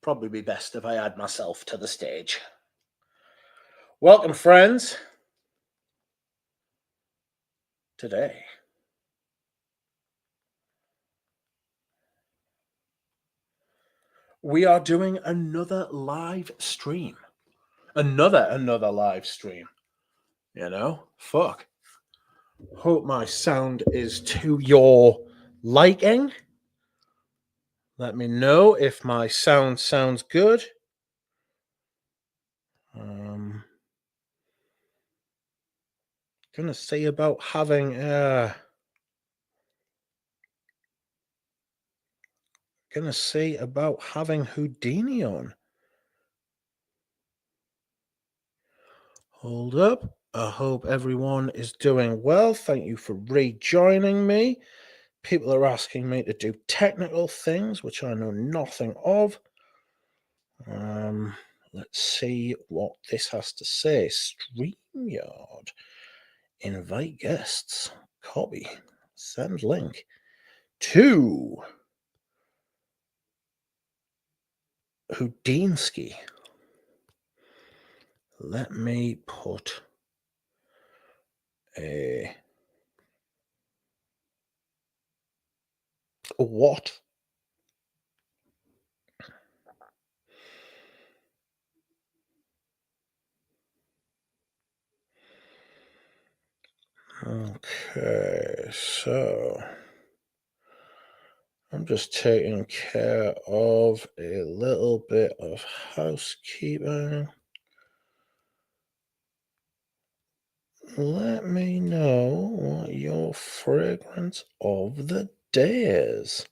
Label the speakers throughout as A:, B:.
A: Probably be best if I add myself to the stage. Welcome, friends. Today, we are doing another live stream. Another live stream. You know, fuck. Hope my sound is to your liking. Let me know if my sound sounds good. Gonna say about having Houdini on. Hold up. I hope everyone is doing well. Thank you for rejoining me. People are asking me to do technical things, which I know nothing of. Let's see what this has to say. StreamYard. Invite guests. Copy. Send link. To Houdini. Let me put a what? Okay, so I'm just taking care of a little bit of housekeeping. Let me know what your fragrance of the day is.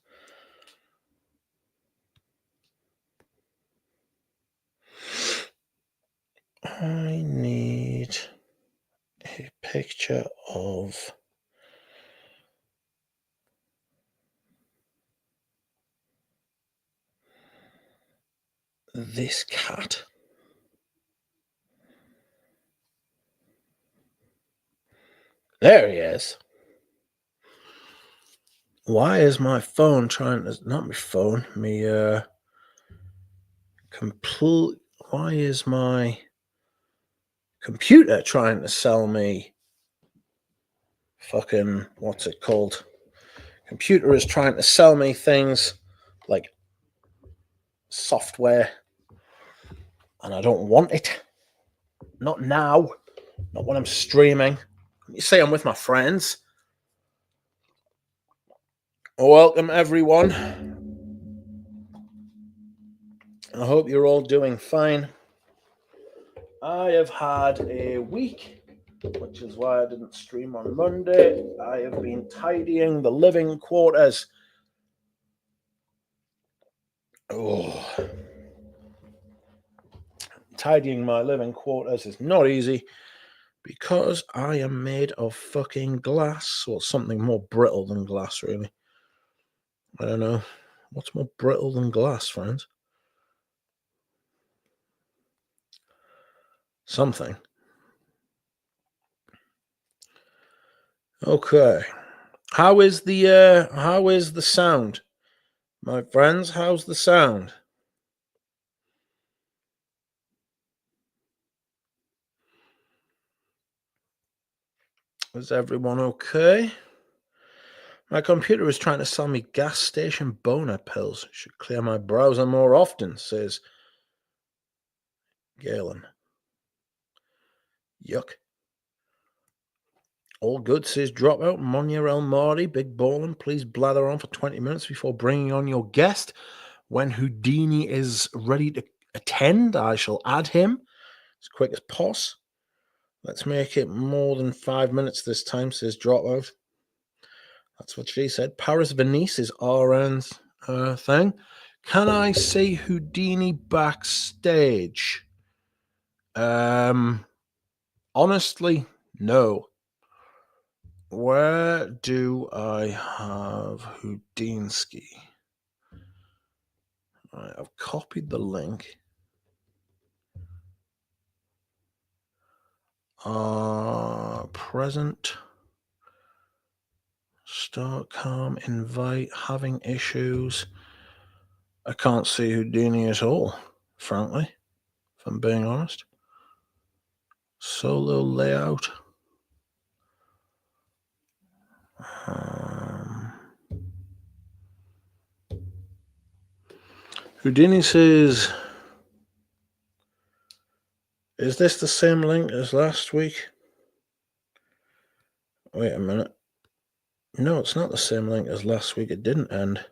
A: I need a picture of this cat. There he is. Why is my phone trying to... Not my phone. Why is my computer trying to sell me fucking... What's it called? Computer is trying to sell me things like software, and I don't want it. Not now. Not when I'm streaming. You say I'm with my friends. Welcome, everyone. I hope you're all doing fine. I have had a week, which is why I didn't stream on Monday. I have been tidying the living quarters. Tidying my living quarters is not easy because I am made of fucking glass, or something more brittle than glass, really. I don't know. What's more brittle than glass, friends? Something. Okay. How is the sound? My friends, how's the sound? Is everyone okay? My computer is trying to sell me gas station boner pills. Should clear my browser more often, says Galen. Yuck. All good, says Dropout. Monia El Mardi, Big Ballin'. Please blather on for 20 minutes before bringing on your guest. When Houdini is ready to attend, I shall add him as quick as poss. Let's make it more than 5 minutes this time, says Dropout. That's what she said. Paris Venice is RN's thing. Can I see Houdini backstage? Honestly, no. Where do I have Houdini? Right, I've copied the link. Present. Start calm. Invite. Having issues. I can't see Houdini at all, frankly, if I'm being honest. Solo layout. Houdini says, is this the same link as last week? Wait a minute. No, it's not the same link as last week. It didn't end.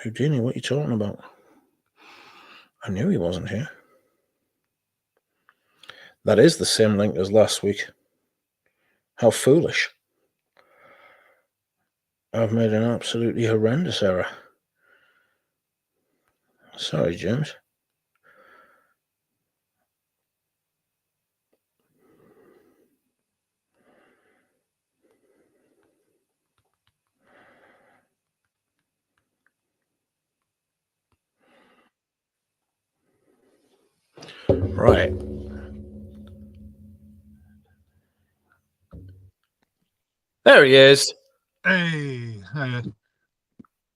A: Houdini, what are you talking about? I knew he wasn't here. That is the same link as last week. How foolish. I've made an absolutely horrendous error. Sorry, James. Right. There he is.
B: Hey.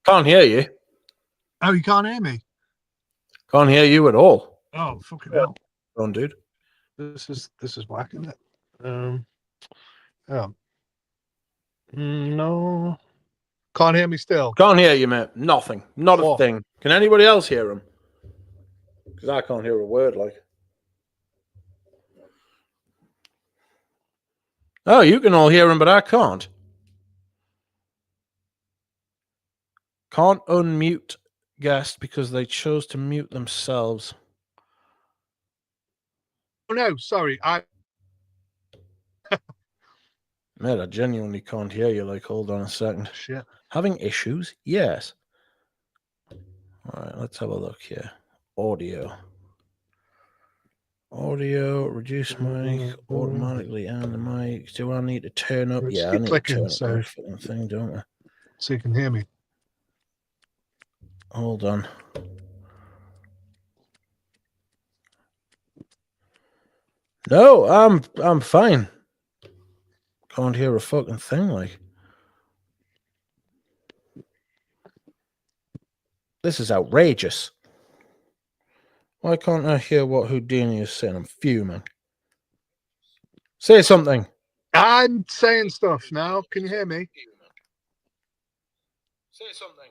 A: Can't hear you.
B: Oh, you can't hear me?
A: Can't hear you at all.
B: Oh, fucking hell.
A: Go on, dude.
B: This is whack, isn't it? Yeah. No. Can't hear me still.
A: Can't hear you, mate. Nothing. Not a thing. Can anybody else hear him? Because I can't hear a word, like. Oh, you can all hear him, but I can't. Can't unmute guest because they chose to mute themselves.
B: Oh, no, sorry.
A: Mate, I genuinely can't hear you. Like, hold on a second.
B: Shit.
A: Having issues? Yes. All right, let's have a look here. Audio, reduce mic, automatically and the mic. Do I need to turn up? Yeah, I need to turn up that fucking thing, don't I?
B: So you can hear me.
A: Hold on. No, I'm fine. Can't hear a fucking thing, like. This is outrageous. Why can't I hear what Houdini is saying? I'm fuming. Say something.
B: I'm saying stuff now. Can you hear me?
A: Say something.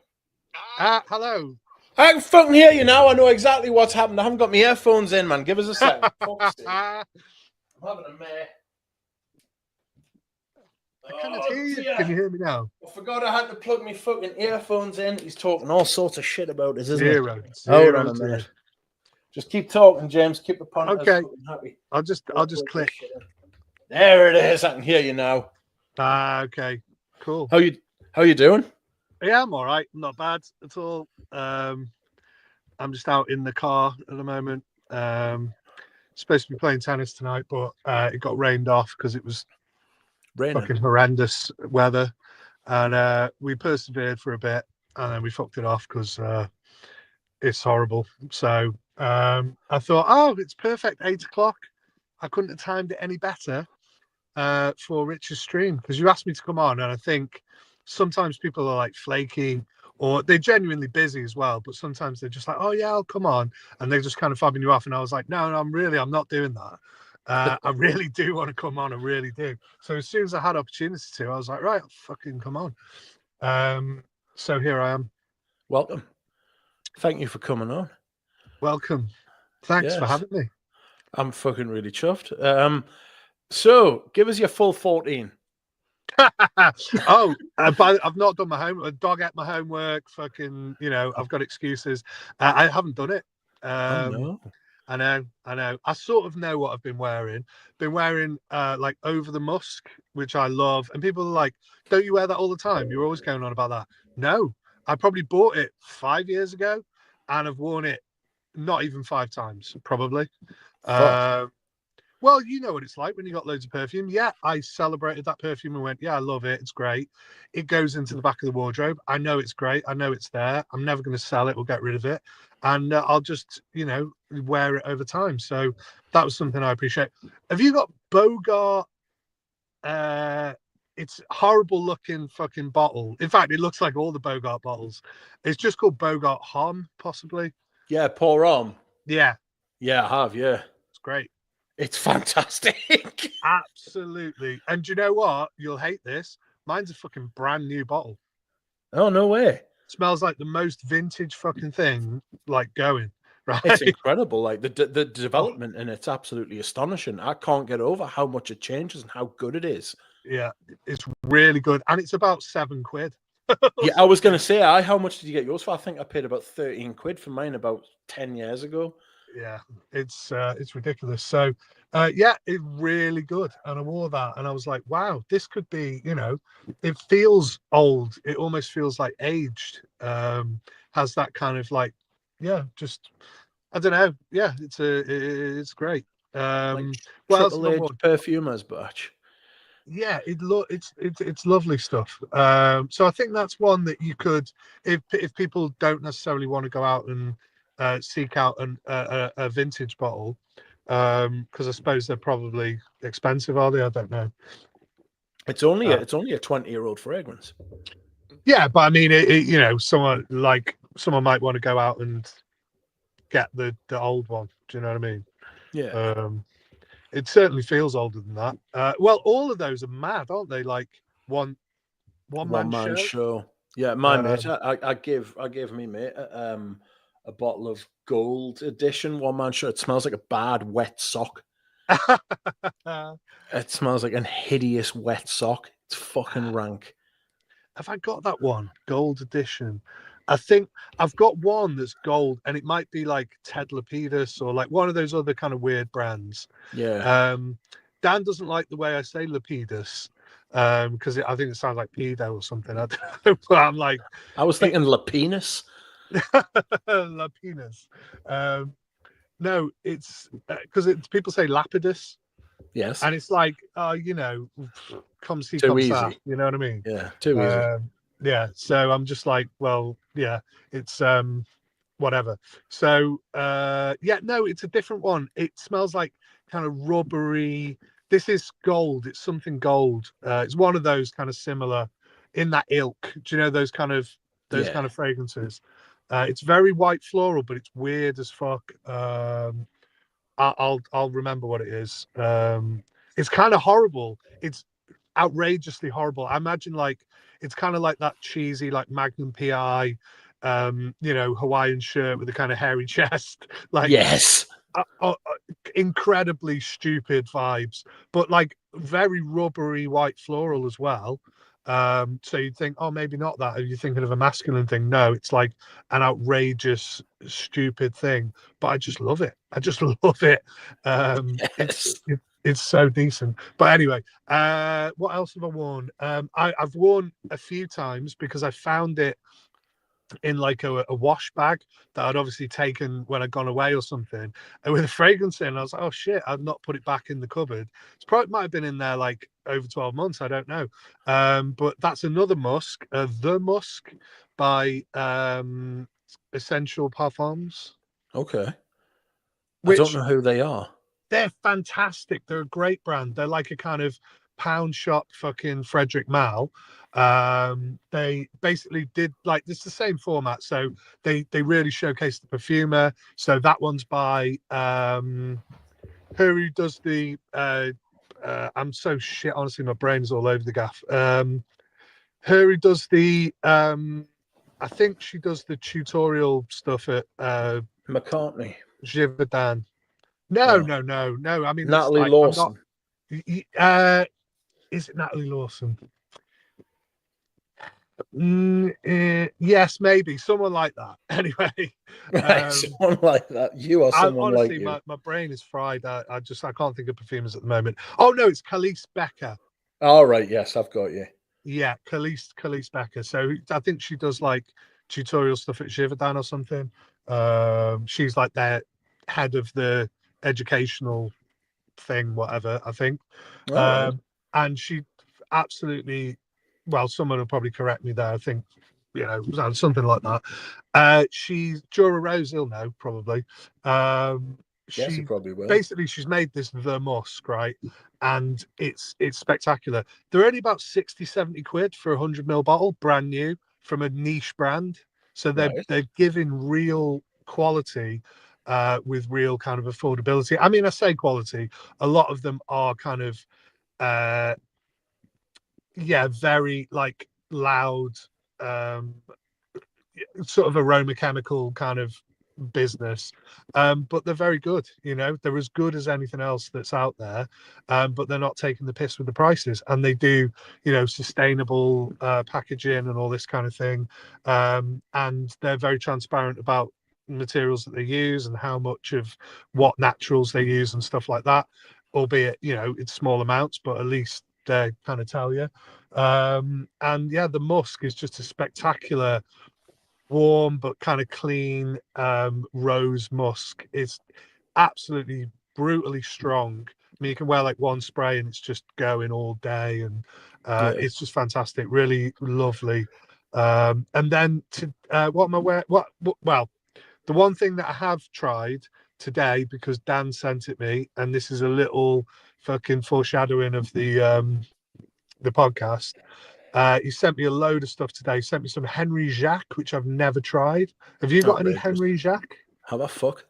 B: Hello.
A: I can fucking hear you now. I know exactly what's happened. I haven't got my earphones in, man. Give us a second. I'm having a mare.
B: I cannot hear you. Can you hear me now?
A: I forgot I had to plug my fucking earphones in. He's talking all sorts of shit about us, isn't
B: Zero.
A: he? Hold on a minute. Just keep talking, James. Keep the punters happy.
B: I'll just click.
A: There it is. I can hear you now.
B: Okay. Cool.
A: How you doing?
B: Yeah, I'm all right. Not bad at all. I'm just out in the car at the moment. Supposed to be playing tennis tonight, but it got rained off because it was fucking horrendous weather, and we persevered for a bit, and then we fucked it off because it's horrible. So I thought, oh, it's perfect, 8 o'clock. I couldn't have timed it any better for Rich's stream because you asked me to come on, and I think sometimes people are like flaky or they're genuinely busy as well, but sometimes they're just like, oh yeah, I'll come on, and they're just kind of fobbing you off. And I was like, no, I'm not doing that. I really do want to come on. I really do. So as soon as I had opportunity to, I was like, right, I'll fucking come on. So here I am.
A: Welcome. Thank you for coming on.
B: Welcome. Thanks for having me.
A: I'm fucking really chuffed. So give us your full 14.
B: Oh, but I've not done my homework. Dog ate my homework. Fucking, I've got excuses. I haven't done it.
A: No.
B: I know. I sort of know what I've been wearing. Been wearing like Over the Musk, which I love. And people are like, don't you wear that all the time? You're always going on about that. No, I probably bought it 5 years ago and I've worn it not even 5 times, probably. Well, you know what it's like when you got loads of perfume. Yeah, I celebrated that perfume and went, yeah, I love it. It's great. It goes into the back of the wardrobe. I know it's great. I know it's there. I'm never going to sell it or get rid of it. And I'll just, wear it over time. So that was something I appreciate. Have you got Bogart it's horrible looking fucking bottle. In fact, it looks like all the Bogart bottles. It's just called Bogart Hom, possibly.
A: Yeah, pour on.
B: Yeah,
A: Yeah, I have. Yeah,
B: it's great.
A: it's fantastic.
B: Absolutely. And do you know what? You'll hate this. Mine's a fucking brand new bottle.
A: Oh, no way.
B: Smells like the most vintage fucking thing, like going, right?
A: It's incredible. Like the
B: Oh,
A: development in it's absolutely astonishing. I can't get over how much it changes and how good it is.
B: yeah, it's really good. And it's about £7 or
A: Yeah, I was going to
B: something.
A: say, how much did you get yours for? I think I paid about 13 quid for mine about 10 years ago.
B: Yeah, it's ridiculous. So yeah, it's really good. And I wore that and I was like, wow, this could be, it feels old. It almost feels like aged. Has that kind of like, yeah, just I don't know. Yeah, it's great.
A: Like
B: What else have
A: triple
B: I
A: aged
B: worn?
A: perfumer's batch.
B: Yeah, it's lovely stuff. So I think that's one that you could, if people don't necessarily want to go out and seek out a vintage bottle, because I suppose they're probably expensive, are they? I don't know.
A: It's only
B: Uh,
A: it's only a 20-year-old fragrance.
B: yeah, but I mean, someone might want to go out and get the old one. Do you know what I mean?
A: Yeah.
B: It certainly feels older than that. Well, all of those are mad, aren't they? Like one
A: One
B: man
A: man
B: show.
A: show. Yeah, my mate.
B: Um,
A: I give me mate a bottle of gold edition one man show. It smells like a bad wet sock. It smells like a hideous wet sock. It's fucking rank.
B: Have I got that one? Gold edition. I think I've got one that's gold, and it might be like Ted Lapidus or like one of those other kind of weird brands.
A: Yeah.
B: Dan doesn't like the way I say Lapidus because I think it sounds like pedo or something. I don't know, but I'm like
A: I was thinking Lapinus.
B: Lapinus. Um, no, it's because people say Lapidus,
A: Yes.
B: and it's like, come see,
A: Too
B: come sa.
A: easy.
B: You know what I mean?
A: Yeah, too easy.
B: Yeah. So I'm just like, well, yeah, it's whatever. So yeah, no, it's a different one. It smells like kind of rubbery. This is gold. It's something gold. It's one of those kind of similar in that ilk. Do you know those
A: Yeah.
B: kind of fragrances? It's very white floral, but it's weird as fuck. I'll remember what it is. It's kind of horrible. It's outrageously horrible. I imagine like it's kind of like that cheesy like Magnum PI, Hawaiian shirt with a kind of hairy chest, like
A: Yes.
B: incredibly stupid vibes, but like very rubbery white floral as well. So you'd think, oh, maybe not that. Are you thinking of a masculine thing? No, it's like an outrageous, stupid thing. But I just love it. I just love it.
A: Yes.
B: It's so decent. But anyway, what else have I worn? I've worn a few times because I found it in like a wash bag that I'd obviously taken when I'd gone away or something, and with a fragrance in. I was like, oh shit, I've not put it back in the cupboard. It's probably might have been in there like over 12 months. I don't know. But that's another musk, the musk by Essential Parfums,
A: Okay. I don't
B: which
A: know who they are.
B: they're fantastic. They're a great brand. They're like a kind of pound shop fucking Frederick Mal. They basically did like this the same format. So they really showcase the perfumer. So that one's by her who does the I'm so shit, honestly, my brain's all over the gaff. Her who does the I think she does the tutorial stuff at
A: McCartney.
B: Givaudan. No,
A: Oh.
B: no, no, no. I mean, it's
A: Natalie
B: like I'm not.
A: Lawson.
B: Is it Natalie Lawson? Yes, maybe someone like that. Anyway,
A: Right, someone like that. You or
B: I
A: someone like
B: honestly,
A: you.
B: my brain is fried. I can't think of perfumers at the moment. Oh no, it's Khalees Becker.
A: All right, yes, I've got you.
B: Yeah, Khalees Becker. So I think she does like tutorial stuff at Givaudan or something. She's like their head of the educational thing, whatever, I think.
A: All right.
B: And she absolutely, well, someone will probably correct me there. I think, something like that. She's Jura Rose, he'll know probably.
A: Yes, he probably will.
B: basically she's made this the musk, right? And it's spectacular. They're only about 60-70 quid for a 100 ml bottle, brand new from a niche brand. So
A: Right.
B: they're giving real quality with real kind of affordability. I mean, I say quality, a lot of them are kind of very like loud, um sort of aroma chemical kind of business, but they're very good. They're as good as anything else that's out there, but they're not taking the piss with the prices, and they do sustainable packaging and all this kind of thing, and they're very transparent about materials that they use and how much of what naturals they use and stuff like that, albeit it's small amounts, but at least they kind of tell you. And yeah, the musk is just a spectacular warm but kind of clean rose musk. It's absolutely brutally strong. I mean, you can wear like one spray and it's just going all day, and
A: Yeah.
B: it's just fantastic, really lovely. And then to what am I wearing? Well, the one thing that I have tried today, because Dan sent it me, and this is a little fucking foreshadowing of the podcast. He sent me a load of stuff today. He sent me some Henry Jacques, which I've never tried. Have you got any
A: Outrageous.
B: Henry Jacques?
A: How the fuck?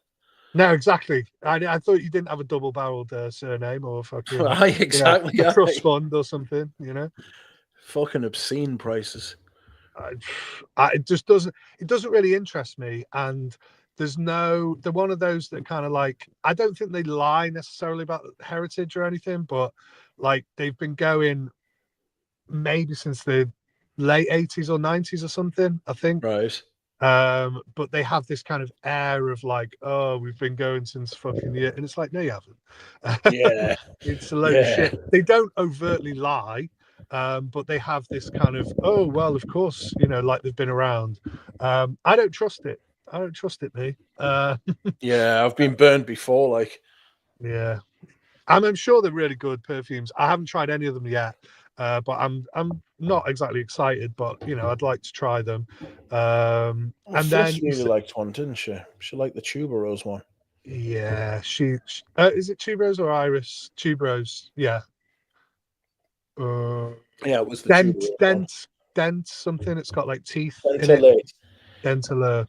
B: No, exactly. I thought you didn't have a double-barreled surname or fucking
A: Exactly.
B: a trust fund or something.
A: Fucking obscene prices.
B: It just doesn't really interest me. And they're one of those that kind of like, I don't think they lie necessarily about heritage or anything, but like they've been going maybe since the late 80s or 90s or something, I think.
A: Right.
B: But they have this kind of air of like, oh, we've been going since fucking year, and it's like, no, you haven't.
A: Yeah.
B: It's a load of
A: Yeah.
B: shit. They don't overtly lie, but they have this kind of, oh, well, of course, like they've been around. I don't trust it. I don't trust it, me.
A: Yeah, I've been burned before. Like,
B: Yeah. I'm sure they're really good perfumes. I haven't tried any of them yet, but I'm not exactly excited. But I'd like to try them. And
A: Fliss
B: then
A: really liked one, didn't she? She liked the tuberose one.
B: yeah, she is it Tuberose or Iris? Tuberose, yeah. Uh,
A: Yeah, it was the
B: dent,
A: tuberose one.
B: dent, dent. Something. It's got like teeth in it.
A: Dentolate.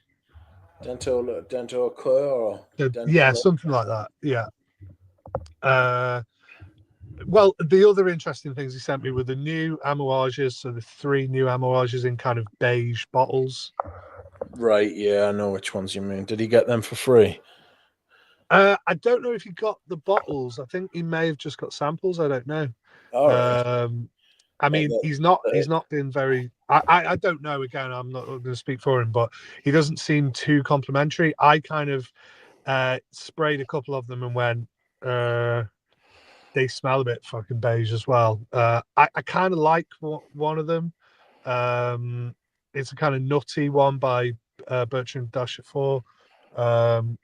B: Dental.
A: Dental or
B: Yeah,
A: dental.
B: something like that. Yeah. Well, the other interesting things he sent me were the new amouages. So the 3 new amouages in kind of beige bottles.
A: Right, yeah, I know which ones you mean. Did he get them for free?
B: I don't know if he got the bottles. I think he may have just got samples. I don't know.
A: All right.
B: I mean, he's not been very. I don't know. Again, I'm not going to speak for him, but he doesn't seem too complimentary. I kind of sprayed a couple of them and went, they smell a bit fucking beige as well. I kind of like one of them. It's a kind of nutty one by Bertrand Duchefort,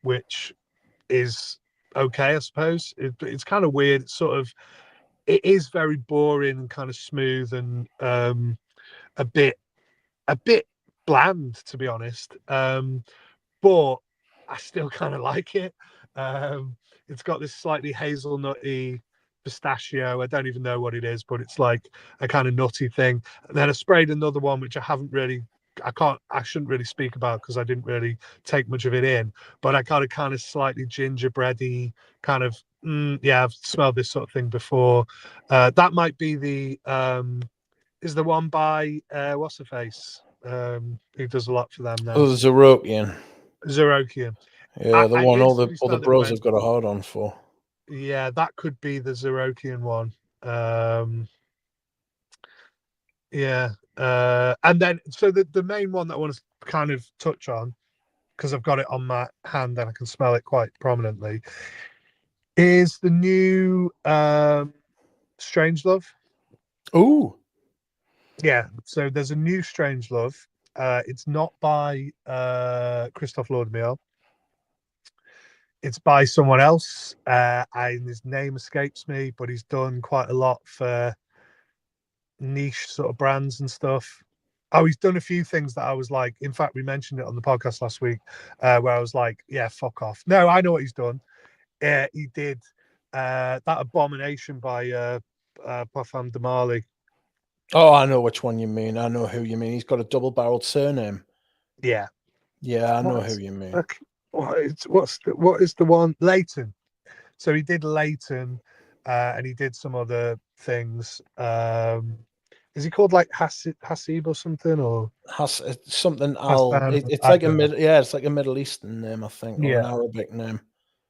B: which is okay, I suppose. It's kind of weird. It is very boring and kind of smooth and a bit bland, to be honest. But I still kind of like it. It's got this slightly hazelnutty pistachio. I don't even know what it is, but it's like a kind of nutty thing. And then I sprayed another one, which I shouldn't really speak about because I didn't really take much of it in. But I got a kind of slightly gingerbready kind of, yeah, I've smelled this sort of thing before. That might be is the one by what's the face? Who does a lot for them now?
A: Oh, the Zerokian.
B: Zerokian.
A: Yeah, the
B: I
A: one all
B: instantly
A: the
B: smelled it and
A: bros
B: went,
A: have got a hard on for.
B: yeah, that could be the Zerokian one. Yeah. And then, so the main one that I want to kind of touch on, because I've got it on my hand and I can smell it quite prominently, is the new Strange Love.
A: Ooh.
B: Yeah. So there's a new Strange Love. It's not by Christophe Laudemille. It's by someone else, and his name escapes me, but he's done quite a lot for niche sort of brands and stuff. Oh, he's done a few things that I was like, in fact, we mentioned it on the podcast last week, where I was like, yeah, fuck off. No, I know what he's done. he did that Abomination by Parfum de Marley.
A: Oh, I know which one you mean. I know who you mean. He's got a double-barreled surname.
B: Yeah.
A: Yeah, I know who
B: What's
A: you mean.
B: okay, what is the one? Leighton. So he did Leighton, and he did some other things. Is he called like Hasib or something, or
A: Has it's something
B: Hassan?
A: it's
B: I
A: like a
B: don't know.
A: it's like a Middle Eastern name, I think, or an
B: Yeah,
A: Arabic name,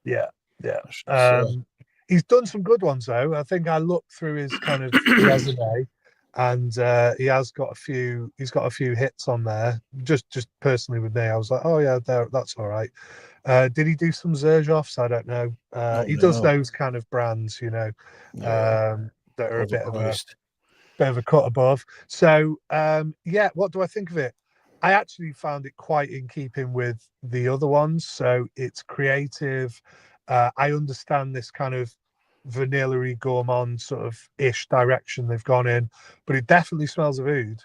B: yeah, yeah.
A: I should say.
B: He's done some good ones though. I think I looked through his kind of resume, and he has got a few. He's got a few hits on there. Just personally with me, I was like, oh yeah, that's all right. Did he do some Zerjoffs? I don't know.
A: Oh
B: He does
A: no.
B: those kind of brands,
A: Yeah.
B: that are a
A: Overpriced.
B: bit of a cut above. So yeah, what do I think of it? I actually found it quite in keeping with the other ones. So it's creative. I understand this kind of vanilla-y gourmand sort of ish direction they've gone in, but it definitely smells of oud.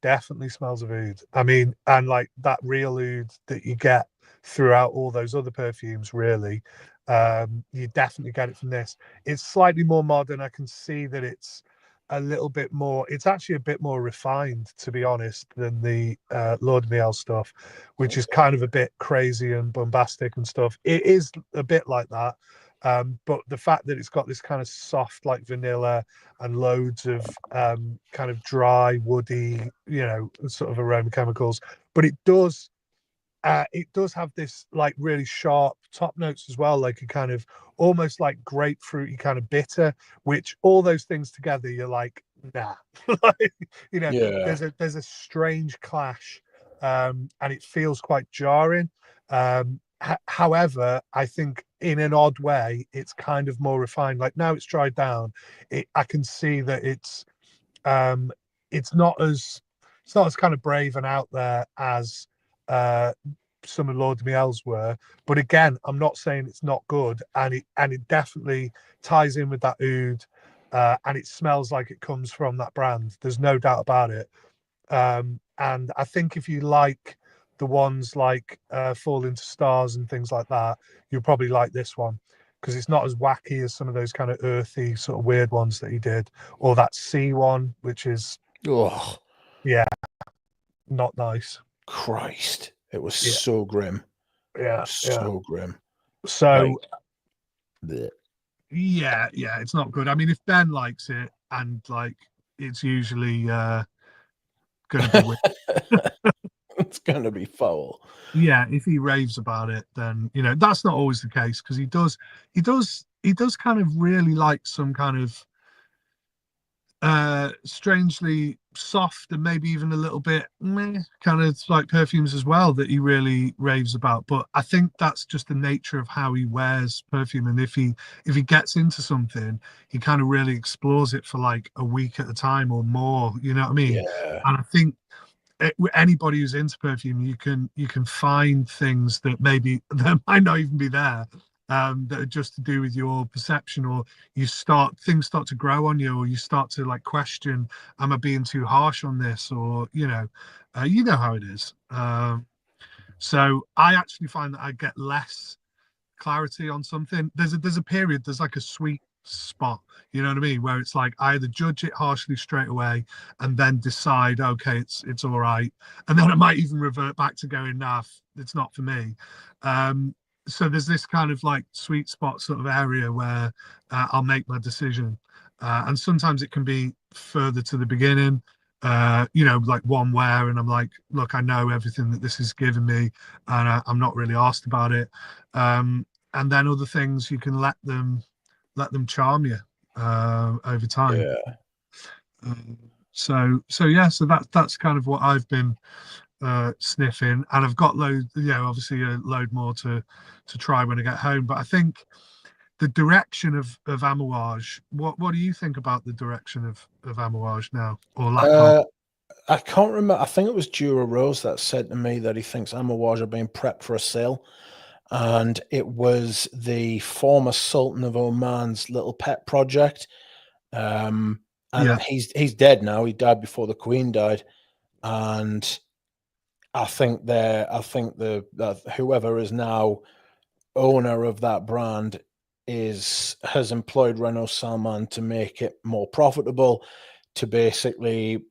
B: Definitely smells of oud. I mean, and like that real oud that you get throughout all those other perfumes, really. You definitely get it from this. It's slightly more modern. I can see that it's a little bit more, it's actually a bit more refined, to be honest, than the Lord Miel stuff, which is kind of a bit crazy and bombastic and stuff. It is a bit like that. But the fact that it's got this kind of soft, like vanilla, and loads of kind of dry, woody, sort of aroma chemicals, but it does have this like really sharp top notes as well, like a kind of almost like grapefruity kind of bitter, which all those things together, you're like, nah. Like,
A: Yeah.
B: there's a strange clash, and it feels quite jarring. However, I think in an odd way, it's kind of more refined. Like now it's dried down, I can see that um, it's not as kind of brave and out there as uh, some of Lord Miel's were. But again, I'm not saying it's not good, and it definitely ties in with that oud, and it smells like it comes from that brand. There's no doubt about it. And I think if you like the ones like Fall into Stars and things like that, you'll probably like this one because it's not as wacky as some of those kind of earthy, sort of weird ones that he did, or that sea one, which is,
A: Oh,
B: yeah, not nice.
A: Christ. It was
B: Yeah,
A: so grim. It
B: yeah,
A: was
B: yeah.
A: so grim. Like,
B: So
A: bleh.
B: yeah, it's not good. I mean, if Ben likes it, and like, it's usually going to be with.
A: It's gonna be foul.
B: Yeah, if he raves about it, then that's not always the case because he does kind of really like some kind of strangely soft and maybe even a little bit meh, kind of like perfumes as well that he really raves about. But I think that's just the nature of how he wears perfume, and if he gets into something, he kind of really explores it for like a week at a time or more, you know what I mean?
A: Yeah.
B: And I think anybody who's into perfume, you can find things that maybe that might not even be there, that are just to do with your perception, or things start to grow on you, or you start to like question, am I being too harsh on this, or you know how it is. So I actually find that I get less clarity on something. There's a period, there's like a sweet spot, you know what I mean, where it's like I either judge it harshly straight away and then decide, okay, it's all right, and then I might even revert back to going, nah, it's not for me. So there's this kind of like sweet spot sort of area where I'll make my decision, and sometimes it can be further to the beginning, like one wear, and I'm like, look, I know everything that this has given me, and I'm not really asked about it. And then other things you can let them charm you over time.
A: Yeah.
B: So yeah, so that's kind of what I've been sniffing, and I've got loads, obviously a load more to try when I get home. But I think the direction of Amouage. What do you think about the direction of Amouage now, or lack of?
A: Uh, I can't remember. I think it was Dura Rose that said to me that he thinks Amouage are being prepped for a sale. And it was the former Sultan of Oman's little pet project. And
B: Yeah,
A: he's dead now. He died before the Queen died. And I think that whoever is now owner of that brand has employed Renault Salman to make it more profitable, to basically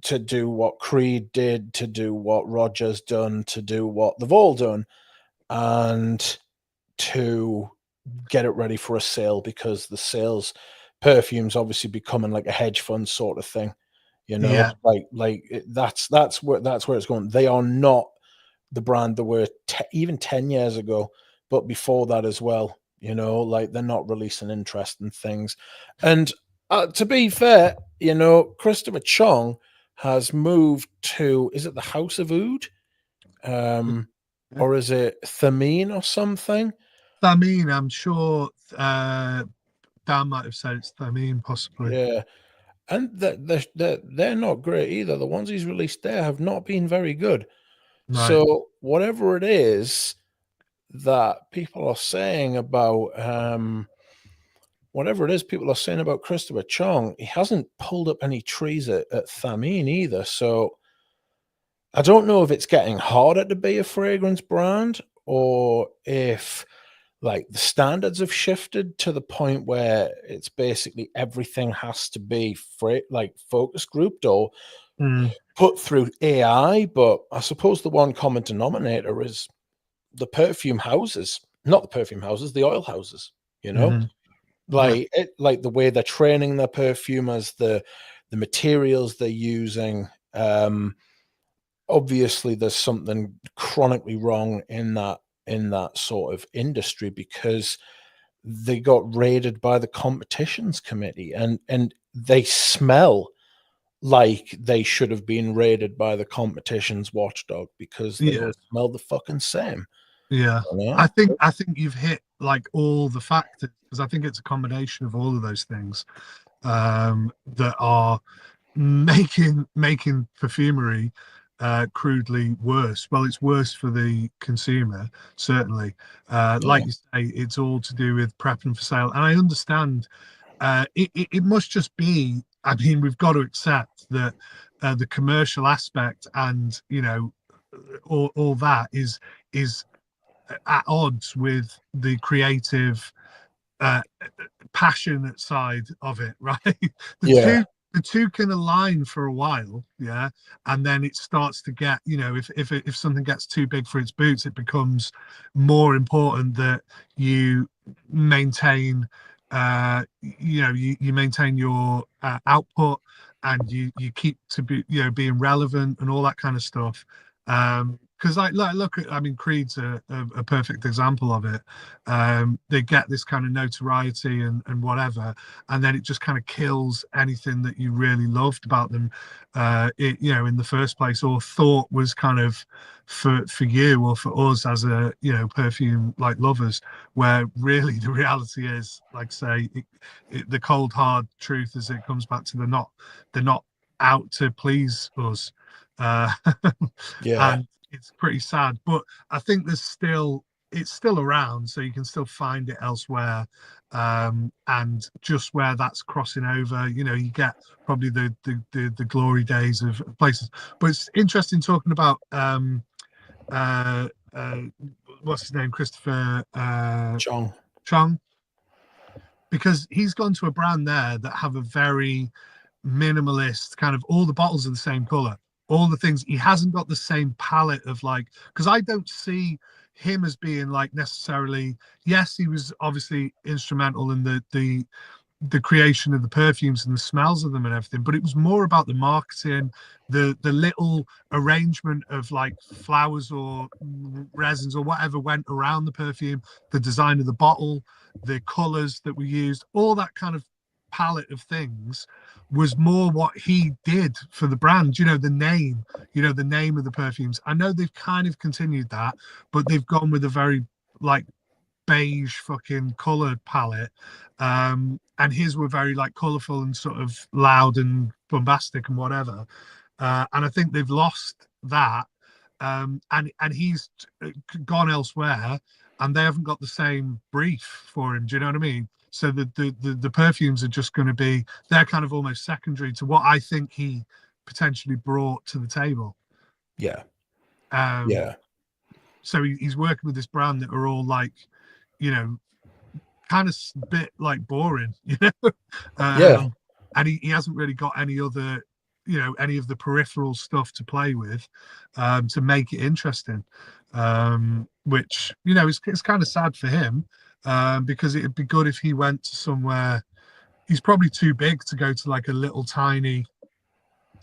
A: to do what Creed did, to do what Roger's done, to do what they've all done, and to get it ready for a sale, because the sales perfume's obviously becoming like a hedge fund sort of thing,
B: Yeah.
A: that's where it's going. They are not the brand they were even 10 years ago, but before that as well. Like, they're not releasing interesting things. And to be fair, Christopher Chong has moved to, is it the House of Oud? Or is it Thameen or something?
B: Thameen, I'm sure Dan might have said it's Thameen, possibly.
A: Yeah. And they're not great either. The ones he's released there have not been very good.
B: Right.
A: So whatever it is that people are saying about Christopher Chong, he hasn't pulled up any trees at Thameen either. So I don't know if it's getting harder to be a fragrance brand, or if like the standards have shifted to the point where it's basically everything has to be like focus grouped or put through AI. But I suppose the one common denominator is the perfume houses, not the perfume houses, the oil houses,
B: Mm-hmm.
A: like like the way they're training their perfumers, the materials they're using. Obviously there's something chronically wrong in that sort of industry, because they got raided by the competitions committee, and they smell like they should have been raided by the competitions watchdog, because they
B: Yeah.
A: all smell the fucking same.
B: Yeah.
A: You
B: I
A: know?
B: think you've hit like all the factors, because I think it's a combination of all of those things that are making perfumery crudely worse. Well, it's worse for the consumer, certainly.
A: Yeah,
B: Like you say, it's all to do with prepping for sale. And I understand it must just be, I mean, we've got to accept that the commercial aspect and, all that is at odds with the creative uh, passionate side of it, right? the
A: yeah,
B: two the two can align for a while, yeah, and then it starts to get, if something gets too big for its boots, it becomes more important that you maintain, you maintain your output, and you keep to be, being relevant and all that kind of stuff. Because look at, I mean, Creed's a perfect example of it. They get this kind of notoriety and whatever, and then it just kind of kills anything that you really loved about them, in the first place, or thought was kind of for you or for us as a, perfume like lovers, where really the reality is, like say, the cold hard truth is, it comes back to they're not out to please us, uh,
A: yeah,
B: and it's pretty sad. But I think it's still around, so you can still find it elsewhere. And just where that's crossing over, you get probably the glory days of places. But it's interesting talking about uh, uh, what's his name, Christopher
A: Chong.
B: Chong, because he's gone to a brand there that have a very minimalist kind of, all the bottles are the same color, all the things. He hasn't got the same palette of, like, because I don't see him as being like necessarily, yes, he was obviously instrumental in the creation of the perfumes and the smells of them and everything, but it was more about the marketing, the little arrangement of like flowers or resins or whatever went around the perfume, the design of the bottle, the colors that were used, all that kind of palette of things was more what he did for the brand. The name of the perfumes. I know they've kind of continued that, but they've gone with a very like beige fucking colored palette, and his were very like colorful and sort of loud and bombastic and whatever, and I think they've lost that, and he's gone elsewhere, and they haven't got the same brief for him. Do you know what I mean? So the perfumes are just going to be, they're kind of almost secondary to what I think he potentially brought to the table.
A: Yeah,
B: um
A: yeah,
B: so he's working with this brand that are all like, you know kind of bit like boring,
A: Yeah.
B: And he hasn't really got any other, any of the peripheral stuff to play with to make it interesting. Which it's kind of sad for him because it'd be good if he went to somewhere. He's probably too big to go to like a little tiny.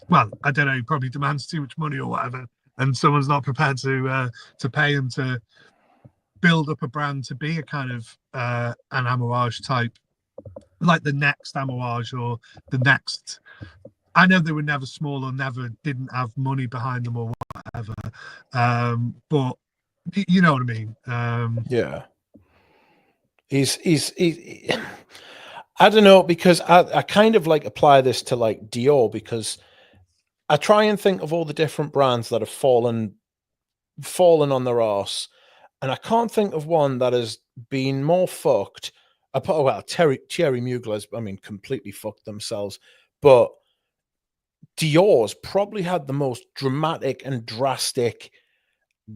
B: Well, I don't know. He probably demands too much money or whatever, and someone's not prepared to pay him to build up a brand to be a kind of an Amouage type, like the next Amouage or the next. I know they were never small or never didn't have money behind them or whatever, but you know what I mean.
A: Yeah. He's I don't know, because I kind of like apply this to like Dior, because I try and think of all the different brands that have fallen on their arse, and I can't think of one that has been more fucked. Well, Thierry Mugler's, I mean, completely fucked themselves, but Dior's probably had the most dramatic and drastic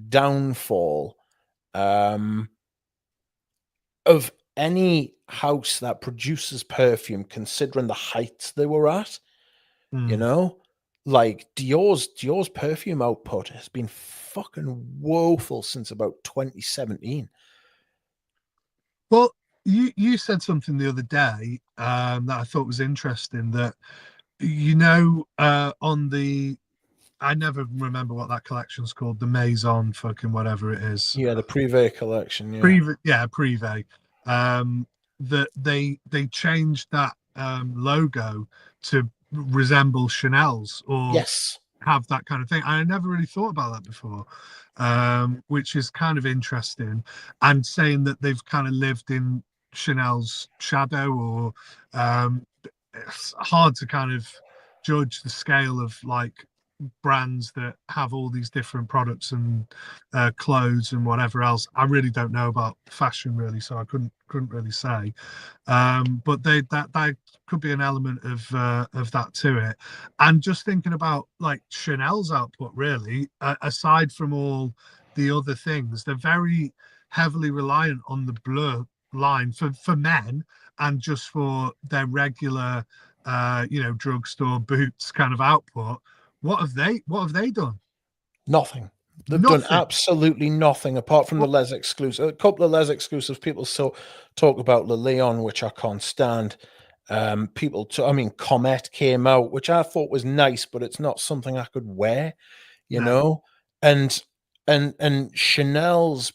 A: downfall of any house that produces perfume, considering the heights they were at. You know, like Dior's perfume output has been fucking woeful since about 2017.
B: Well, you said something the other day that I thought was interesting. That on the I never remember what that collection's called, the Maison fucking whatever it is.
A: Yeah, the Privé collection. Yeah.
B: Privé. That they changed that logo to resemble Chanel's or
A: Yes.
B: have that kind of thing. I never really thought about that before, which is kind of interesting. And saying that they've kind of lived in Chanel's shadow, or it's hard to kind of judge the scale of like brands that have all these different products and clothes and whatever else. I really don't know about fashion really, so I couldn't really say. But that could be an element of that to it. And just thinking about like Chanel's output, really, aside from all the other things, they're very heavily reliant on the Bleu line for men and just for their regular drugstore boots kind of output. What have they done?
A: Nothing. They've done
B: Nothing.
A: absolutely nothing apart from the Les exclusive. A couple of Les exclusives. People still talk about Le Leon, which I can't stand. I mean, Comet came out, which I thought was nice, but it's not something I could wear, you know. And Chanel's.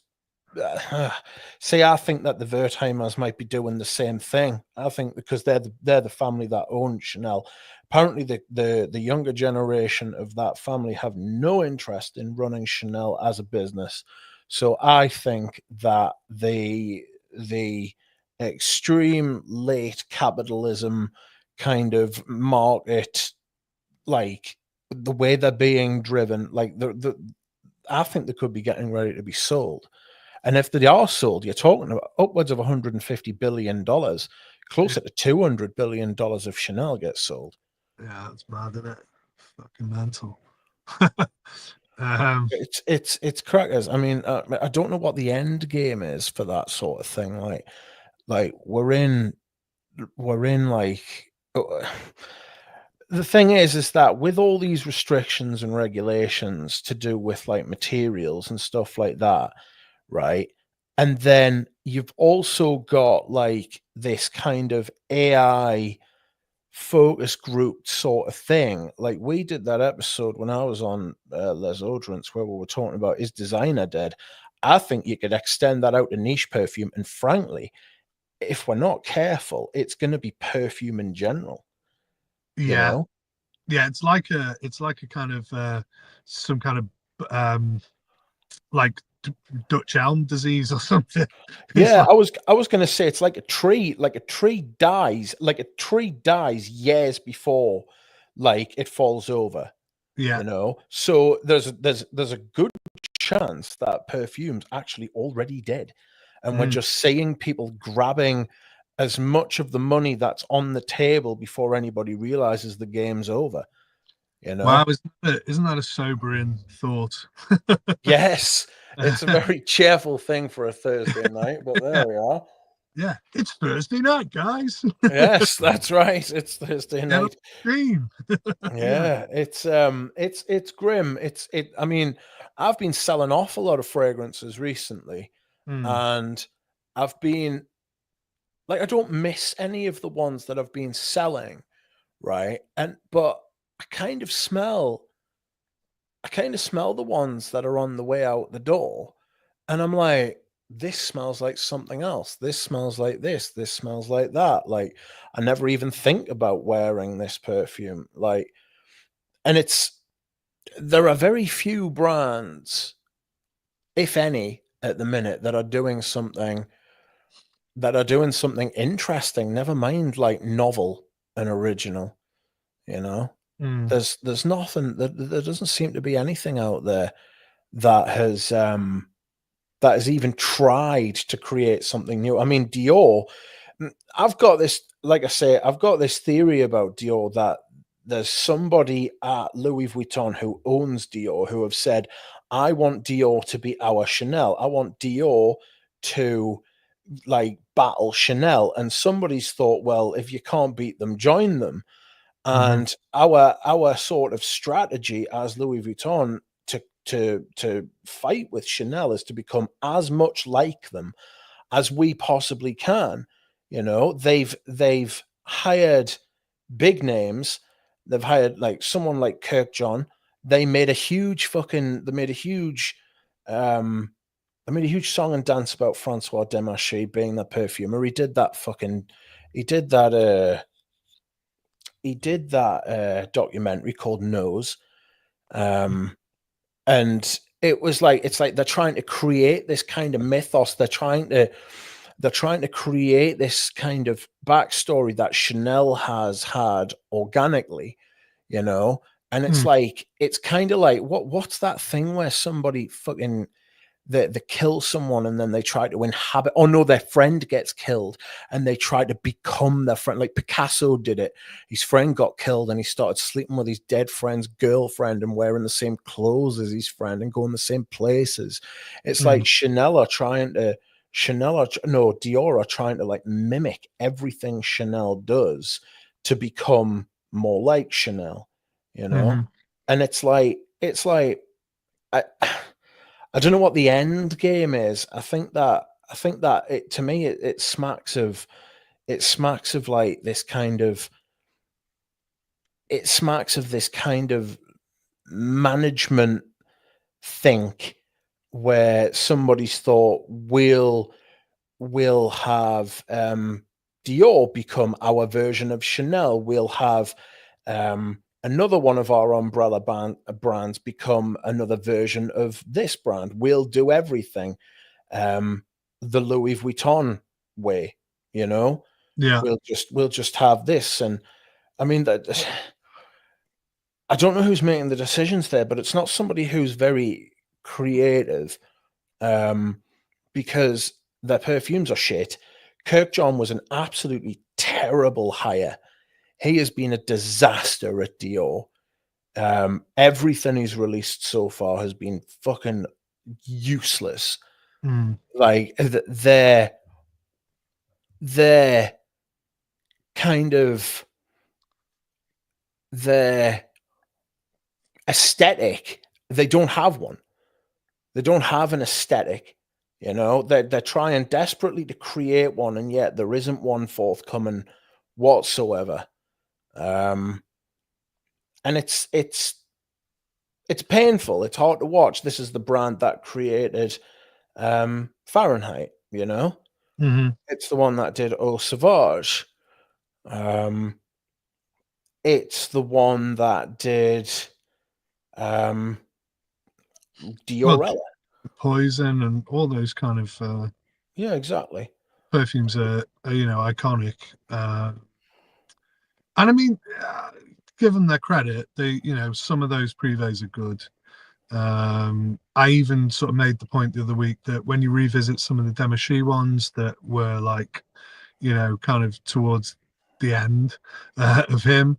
A: See, I think that the Wertheimers might be doing the same thing. I think because they're the family that own Chanel. Apparently, the younger generation of that family have no interest in running Chanel as a business. So I think that the extreme late capitalism kind of market, like the way they're being driven, like I think they could be getting ready to be sold. And if they are sold, you're talking about upwards of $150 billion, closer to $200 billion of Chanel gets sold.
B: Yeah, that's mad, isn't it? Fucking mental.
A: It's crackers. I mean, I don't know what the end game is for that sort of thing. Like we're in like the thing is that with all these restrictions and regulations to do with like materials and stuff like that, right? And then you've also got like this kind of AI focus group sort of thing. Like we did that episode when I was on Les Audrents where we were talking about is designer dead. I think you could extend that out to niche perfume. And frankly, if we're not careful, it's going to be perfume in general. You know?
B: Yeah, it's like a kind of some kind of like Dutch elm disease or something.
A: Yeah, I was going to say it's like a tree. Like a tree dies years before, like it falls over.
B: Yeah.
A: You know, so there's a good chance that perfume's actually already dead, and we're just seeing people grabbing as much of the money that's on the table before anybody realizes the game's over. You know,
B: Wow, isn't that a sobering thought?
A: yes, it's a very cheerful thing for a Thursday night, but there we are.
B: Yeah, it's Thursday night, guys.
A: Yes, that's right. It's Thursday
B: Get on
A: night.
B: stream. Yeah.
A: Yeah, it's grim. I mean, I've been selling off a lot of fragrances recently,
B: Mm,
A: and I've been like, I don't miss any of the ones that I've been selling, right? But I kind of smell I kind of smell the ones that are on the way out the door, and I'm like, this smells like something else. This smells like this. This smells like that. Like, I never even think about wearing this perfume. Like, and there are very few brands, if any, at the minute that are doing something interesting. Never mind like novel and original. You know,
B: mm,
A: there's nothing. There doesn't seem to be anything out there that has even tried to create something new. I mean, Dior. I've got this, like I say, I've got this theory about Dior that there's somebody at Louis Vuitton who owns Dior who have said, I want Dior to be our Chanel. I want Dior to like battle Chanel. And somebody's thought, well, if you can't beat them, join them.
B: hmm
A: And our sort of strategy as Louis Vuitton to fight with Chanel is to become as much like them as we possibly can. You know, they've hired big names. They've hired like someone like Kirk John. They made a huge um made a huge song and dance about Francois Demarche being the perfumer. He did that documentary called Nose. Um and it's like they're trying to create this kind of mythos. They're trying to create this kind of backstory that Chanel has had organically, you know. And
B: mm,
A: it's kind of like what's that thing where somebody fucking they kill someone and then they try to inhabit, oh no, their friend gets killed and they try to become their friend. Like Picasso did it. His friend got killed and he started sleeping with his dead friend's girlfriend and wearing the same clothes as his friend and going the same places. It's like
B: mm,
A: Dior are trying to like mimic everything Chanel does to become more like Chanel, you know.
B: hmm
A: And I, I don't know what the end game is. I think that it to me it smacks of like this kind of it smacks of this kind of management think where somebody's thought we'll have Dior become our version of Chanel. We'll have another one of our brands become another version of this brand. We'll do everything um, the Louis Vuitton way. You know,
B: Yeah.
A: we'll just have this, and I mean that. I don't know who's making the decisions there, but it's not somebody who's very creative. Um, because their perfumes are shit. Kirk John was an absolutely terrible hire. He has been a disaster at Dior. Everything he's released so far has been fucking useless.
B: Mm,
A: Like their kind of their aesthetic, they don't have one. They don't have an aesthetic. You know, they're trying desperately to create one, and yet there isn't one forthcoming whatsoever. Um, and it's painful. It's hard to watch. This is the brand that created Fahrenheit. You know,
B: hmm
A: it's the one that did Eau Sauvage. Um, it's the one that did um,
B: Well,
A: Diorella.
B: Poison and all those kind of
A: Yeah, exactly.
B: perfumes are, iconic. And I mean, given their credit, some of those privés are good. I even sort of made the point the other week that when you revisit some of the Demashi ones that were like, kind of towards the end of him,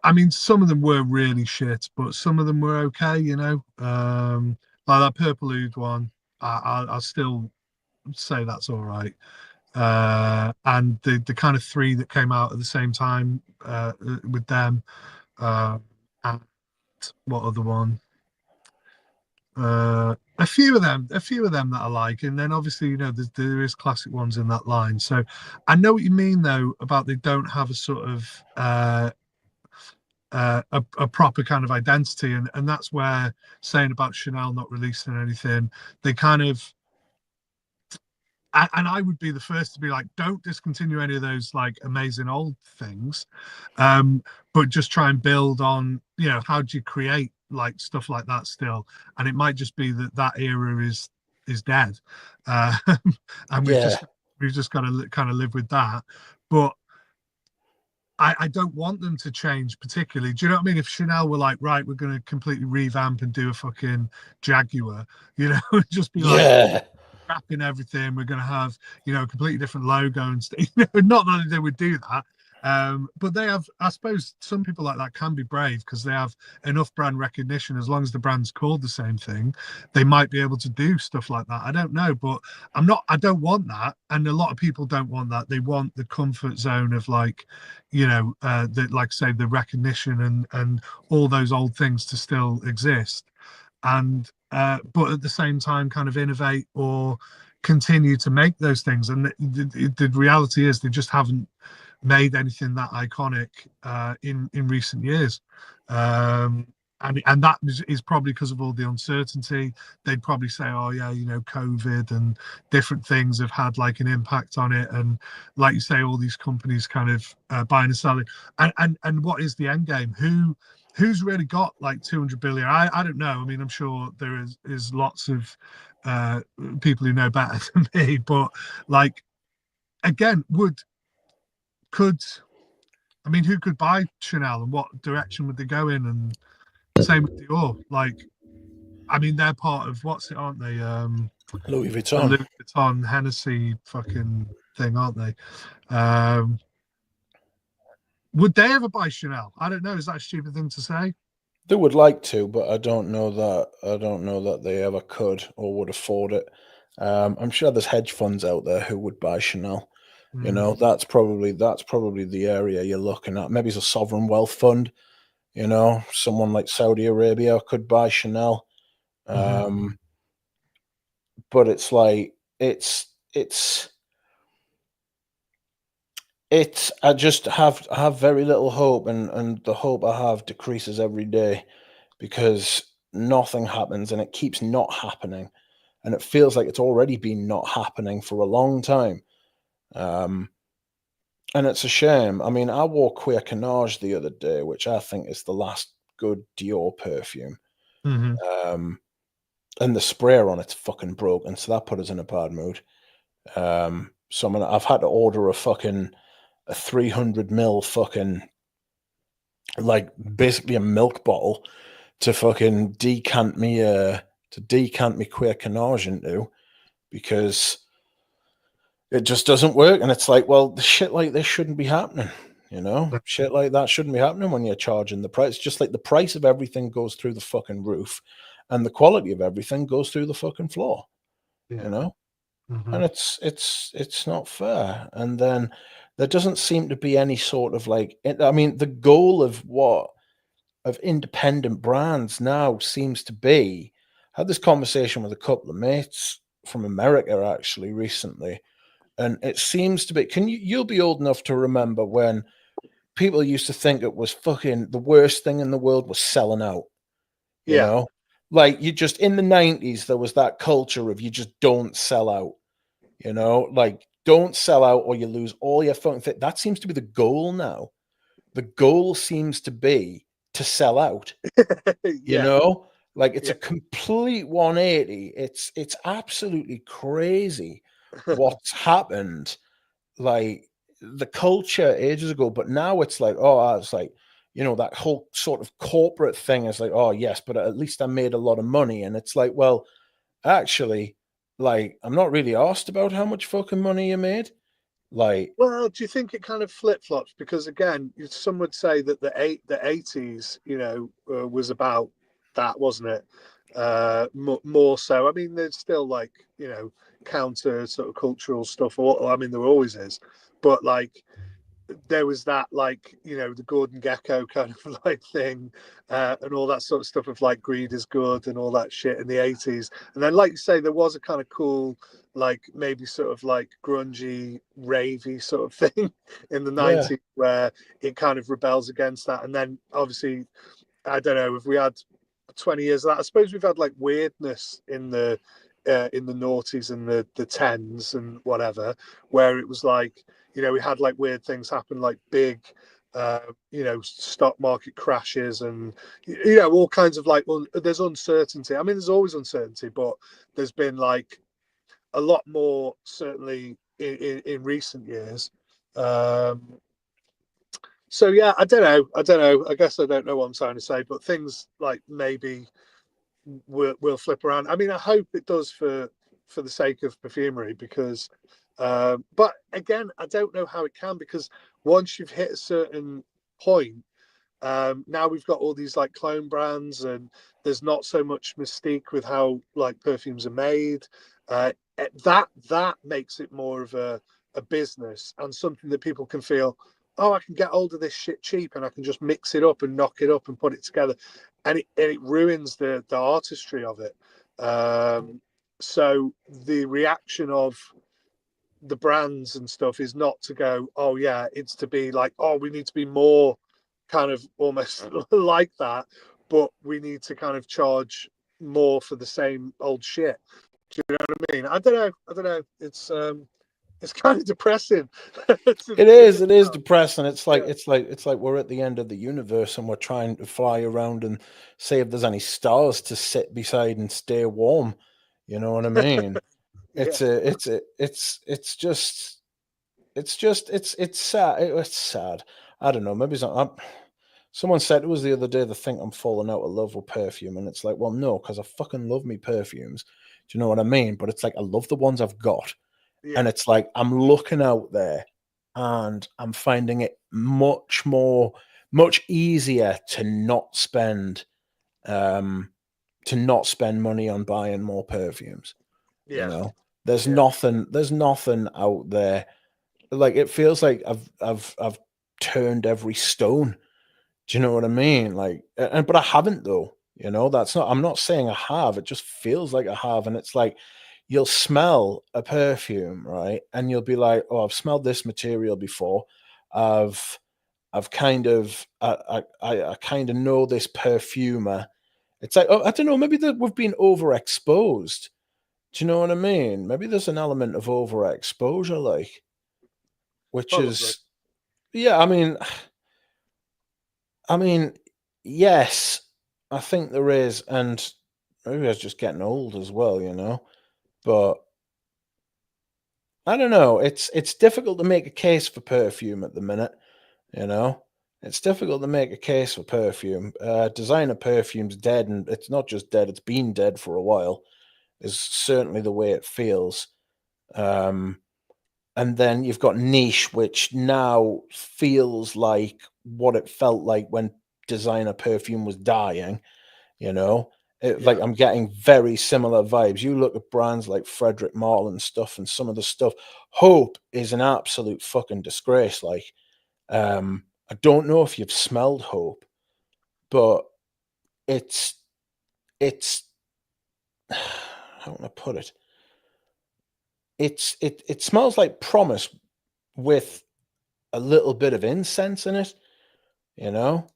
B: I mean, some of them were really shit, but some of them were okay, like that Purple Oud one. I still say that's all right. and the kind of three that came out at the same time with them. And what other one? A few of them that I like, and then obviously there is classic ones in that line. So I know what you mean though about they don't have a sort of a proper kind of identity, and that's where saying about Chanel not releasing anything, they kind of and I would be the first to be like, don't discontinue any of those like amazing old things, but just try and build on, how do you create like stuff like that still? And it might just be that that era is dead, uh, and
A: Yeah,
B: we've just got to kind of live with that. But I don't want them to change particularly. Do you know what I mean? If Chanel were like, right, we're going to completely revamp and do a fucking Jaguar, just be like,
A: yeah,
B: scrapping everything. We're going to have, a completely different logo and stuff. Not that they would do that. But they have, I suppose, some people like that can be brave because they have enough brand recognition. As long as the brand's called the same thing, they might be able to do stuff like that. I don't know, but I don't want that. And a lot of people don't want that. They want the comfort zone of like, like say the recognition and all those old things to still exist. And but at the same time kind of innovate or continue to make those things. And the reality is they just haven't made anything that iconic in recent years. And that is probably because of all the uncertainty. They'd probably say, oh yeah, COVID and different things have had like an impact on it. And like you say, all these companies kind of buying and selling. And what is the end game? Who's really got like 200 billion? I don't know. I mean, I'm sure there is lots of people who know better than me, but like again, could I mean, who could buy Chanel and what direction would they go in? And same with Dior. Like, I mean, they're part of what's it, aren't they?
A: Louis
B: The
A: Vuitton.
B: Louis Vuitton Hennessy fucking thing, aren't they? Um, would they ever buy Chanel? I don't know. Is that a stupid thing to say?
A: They would like to, but I don't know that. I don't know that they ever could or would afford it. I'm sure there's hedge funds out there who would buy Chanel.
B: Mm,
A: That's probably the area you're looking at. Maybe it's a sovereign wealth fund. Someone like Saudi Arabia could buy Chanel.
B: hmm
A: Um, but it's like it's I just have very little hope, and the hope I have decreases every day because nothing happens and it keeps not happening, and it feels like it's already been not happening for a long time. Um, and it's a shame. I mean, I wore Queer Canage the other day, which I think is the last good Dior perfume.
B: hmm
A: Um, and the sprayer on it's fucking broken, so that put us in a bad mood. So I've had to order a 300 ml fucking, like, basically a milk bottle to fucking decant me Queer Canage into, because it just doesn't work. And it's like, well, the shit like this shouldn't be happening. Shit like that shouldn't be happening when you're charging the price. Just like the price of everything goes through the fucking roof, and the quality of everything goes through the fucking floor. You
B: Yeah.
A: know,
B: hmm
A: and it's not fair. And then there doesn't seem to be any sort of like. I mean, the goal of independent brands now seems to be. I had this conversation with a couple of mates from America actually recently, and it seems to be. You'll be old enough to remember when people used to think it was fucking the worst thing in the world was selling out, you
B: Yeah.
A: know? Like, you just in the 90s there was that culture of you just don't sell out, like, don't sell out or you lose all your fucking thing. That seems to be the goal now. The goal seems to be to sell out, you
B: Yeah.
A: know? Like, it's
B: Yeah.
A: a complete 180. It's absolutely crazy what's happened, like, the culture ages ago, but now it's like, oh, it's like, that whole sort of corporate thing is like, oh yes, but at least I made a lot of money. And it's like, well, actually, like, I'm not really asked about how much fucking money you made. Like,
B: Well, do you think it kind of flip flops? Because again, some would say that the 80s, was about that, wasn't it? More so. I mean, there's still like, counter sort of cultural stuff. Or I mean, there always is, but like there was that, like, you know, the Gordon Gekko kind of like thing, and all that sort of stuff of like greed is good and all that shit in the 80s. And then, like you say, there was a kind of cool, like maybe sort of like grungy, ravey sort of thing in the
A: Yeah.
B: 90s where it kind of rebels against that. And then obviously, I don't know if we had 20 years of that. I suppose we've had like weirdness in the noughties and the tens and whatever, where it was like, you know, we had like weird things happen, like big, you know, stock market crashes and, you know, all kinds of like, there's uncertainty. I mean, there's always uncertainty, but there's been like a lot more, certainly in recent years. So yeah, I don't know. I guess I don't know what I'm trying to say, but things like maybe will flip around. I mean, I hope it does for the sake of perfumery, because but again, I don't know how it can, because once you've hit a certain point, now we've got all these like clone brands, and there's not so much mystique with how like perfumes are made. That makes it more of a business and something that people can feel, oh, I can get hold of this shit cheap and I can just mix it up and knock it up and put it together, and it ruins the artistry of it. So the reaction of the brands and stuff is not to go, oh yeah, it's to be like, oh, we need to be more kind of almost like that, but we need to kind of charge more for the same old shit. Do you know what I mean? I don't know. It's kind of depressing.
A: It is. It is depressing. It's like we're at the end of the universe and we're trying to fly around and see if there's any stars to sit beside and stay warm. You know what I mean?
B: Yeah,
A: It's sad. It's sad. I don't know. Maybe it's not. Someone said to us the other day they think I'm falling out of love with perfume, and it's like, well, no, because I fucking love me perfumes. Do you know what I mean? But it's like I love the ones I've got, and
B: yeah,
A: it's like I'm looking out there, and I'm finding it much easier um, to not spend money on buying more perfumes. You
B: yeah,
A: know, there's
B: yeah.
A: nothing out there. Like it feels like I've turned every stone. Do you know what I mean? Like, and but I haven't though. You know, that's not. I'm not saying I have. It just feels like I have, and it's like you'll smell a perfume, right? And you'll be like, "Oh, I've smelled this material before. I've I've kind of I kind of know this perfumer." It's like, oh, I don't know. Maybe that we've been overexposed. Do you know what I mean? Maybe there's an element of overexposure, like, which
B: Probably.
A: is, yeah. I mean, yes, I think there is, and maybe I was just getting old as well, you know. But I don't know. It's difficult to make a case for perfume at the minute, you know. It's difficult to make a case for perfume. Designer perfume's dead, and it's not just dead; it's been dead for a while. Is certainly the way it feels. Um, and then you've got niche, which now feels like what it felt like when designer perfume was dying. You know, like
B: Yeah,
A: I'm getting very similar vibes. You look at brands like Frederick Marlin stuff, and some of the stuff. Hope is an absolute fucking disgrace. Like, I don't know if you've smelled Hope, but it's it's how can I put it? It smells like promise with a little bit of incense in it. You know,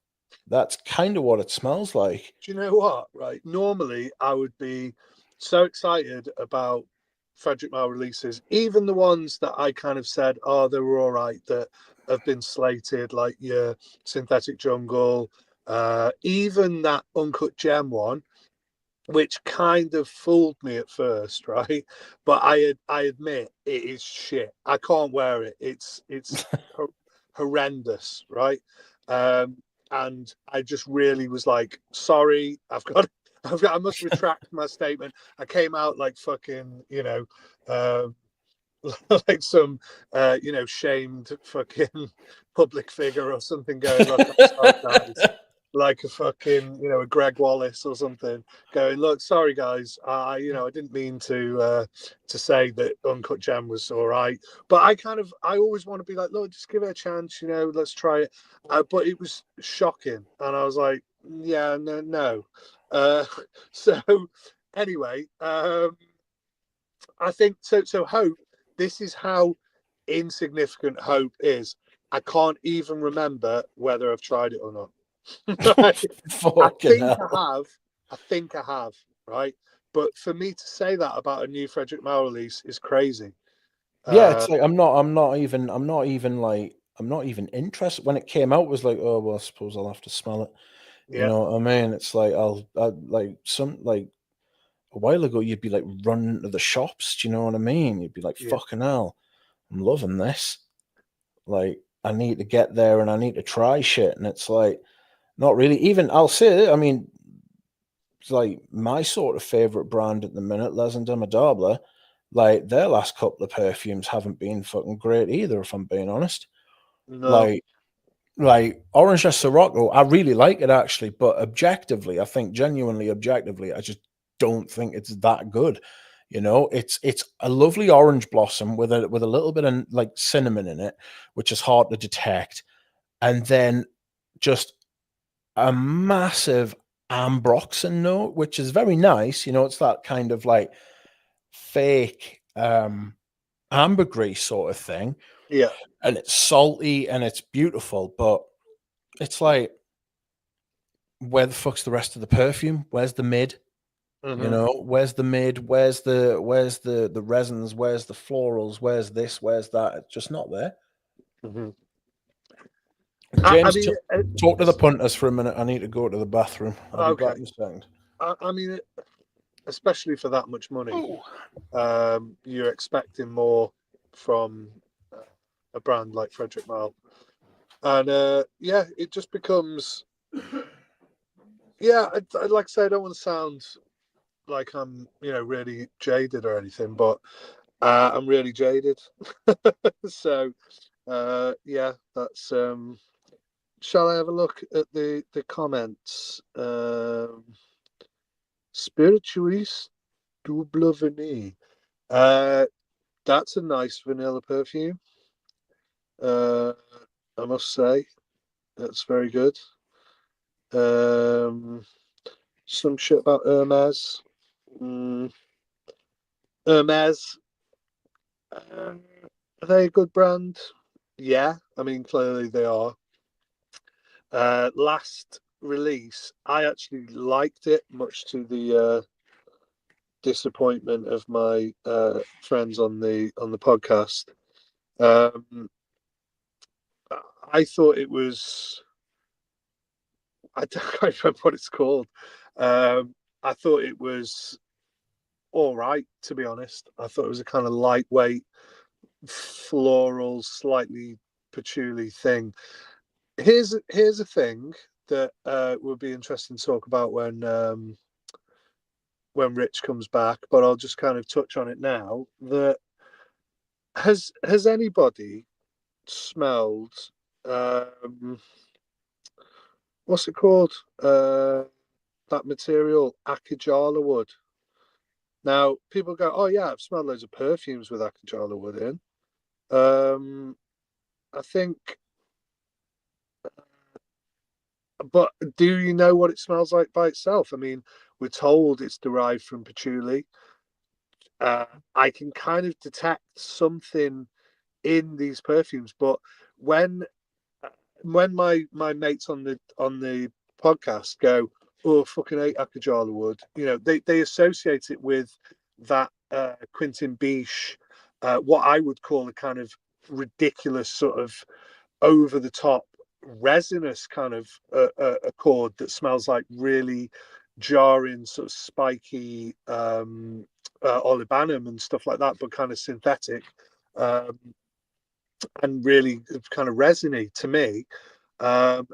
A: that's kind of what it smells like.
B: do you know what? Right, normally I would be so excited about Frederick Malle releases, even the ones that I kind of said, oh, they were all right, that have been slated, like your Synthetic Jungle, even that Uncut Gem one, which kind of fooled me at first, right? But I admit it is shit. I can't wear it. It's horrendous, right? Um, and I just really was like, sorry, I must retract my statement. I came out like fucking, you know, uh, like some, you know, shamed fucking public figure or something, going, look, I'm sorry, guys. like a fucking, you know, a Greg Wallace or something, going, look, sorry guys, I didn't mean to say that Uncut Gem was all right, but I always want to be like, look, just give it a chance, you know, let's try it. But it was shocking, and I was like, yeah, no. So anyway, I think so. So Hope, this is how insignificant Hope is. I can't even remember whether I've tried it or not. Right? I
A: Fucking
B: think
A: hell.
B: I have. I think I have. Right. But for me to say that about a new Frederick Mao release is crazy.
A: Yeah, it's like I'm not even interested. When it came out, it was like, oh well, I suppose I'll have to smell it. You
B: Yeah.
A: know what I mean? It's like I like some like a while ago, you'd be like running to the shops. Do you know what I mean? You'd be like,
B: Yeah.
A: fucking hell, I'm loving this. Like, I need to get there and I need to try shit. And it's like, not really. Even I'll say it. I mean, it's like my sort of favorite brand at the minute, Les and Demodable. Like their last couple of perfumes haven't been fucking great either, if I'm being honest.
B: No.
A: Like Orange Sirocco, I really like it actually, but objectively, I think genuinely objectively, I just don't think it's that good. You know, it's a lovely orange blossom with a little bit of like cinnamon in it, which is hard to detect, and then just a massive ambroxan note, which is very nice. You know, it's that kind of like fake ambergris sort of thing,
B: Yeah.
A: and it's salty and it's beautiful, but it's like, where the fuck's the rest of the perfume? Where's the mid? You
B: Mm-hmm.
A: know, where's the mid? Where's the resins? Where's the florals? Where's this? Where's that? It's just not there.
B: Mm-hmm. I
A: James,
B: mean,
A: talk to the punters for a minute. I need to go to the bathroom. I'll be
B: okay.
A: back in a second.
B: I mean, especially for that much money,
A: Oh.
B: you're expecting more from a brand like Frederick Mile, and yeah, it just becomes. Yeah, I like I say, I don't want to sound like I'm, you know, really jaded or anything, but I'm really jaded. So, yeah, that's. Shall I have a look at the comments? Spirituis double vanille. That's a nice vanilla perfume. Uh, I must say, that's very good. Um, some shit about Hermes. Hermes, are they a good brand? Yeah, I mean, clearly they are. Last release, I actually liked it, much to the disappointment of my friends on the podcast. Um, I thought it was. I don't quite remember what it's called. I thought it was all right, to be honest. I thought it was a kind of lightweight, floral, slightly patchouli thing. Here's a thing that would be interesting to talk about when Rich comes back, but I'll just kind of touch on it now. That has anybody smelled what's it called? That material, Akajala wood. Now people go, oh yeah, I've smelled loads of perfumes with Akajala wood in. Um, I think, but do you know what it smells like by itself? I mean, we're told it's derived from patchouli. I can kind of detect something in these perfumes, but when when my mates on the podcast go, oh fucking hate Akajala wood, you know, they associate it with that Quentin Biche, what I would call a kind of ridiculous sort of over the top resinous kind of accord that smells like really jarring sort of spiky olibanum and stuff like that, but kind of synthetic. Um, and really kind of resiny to me. And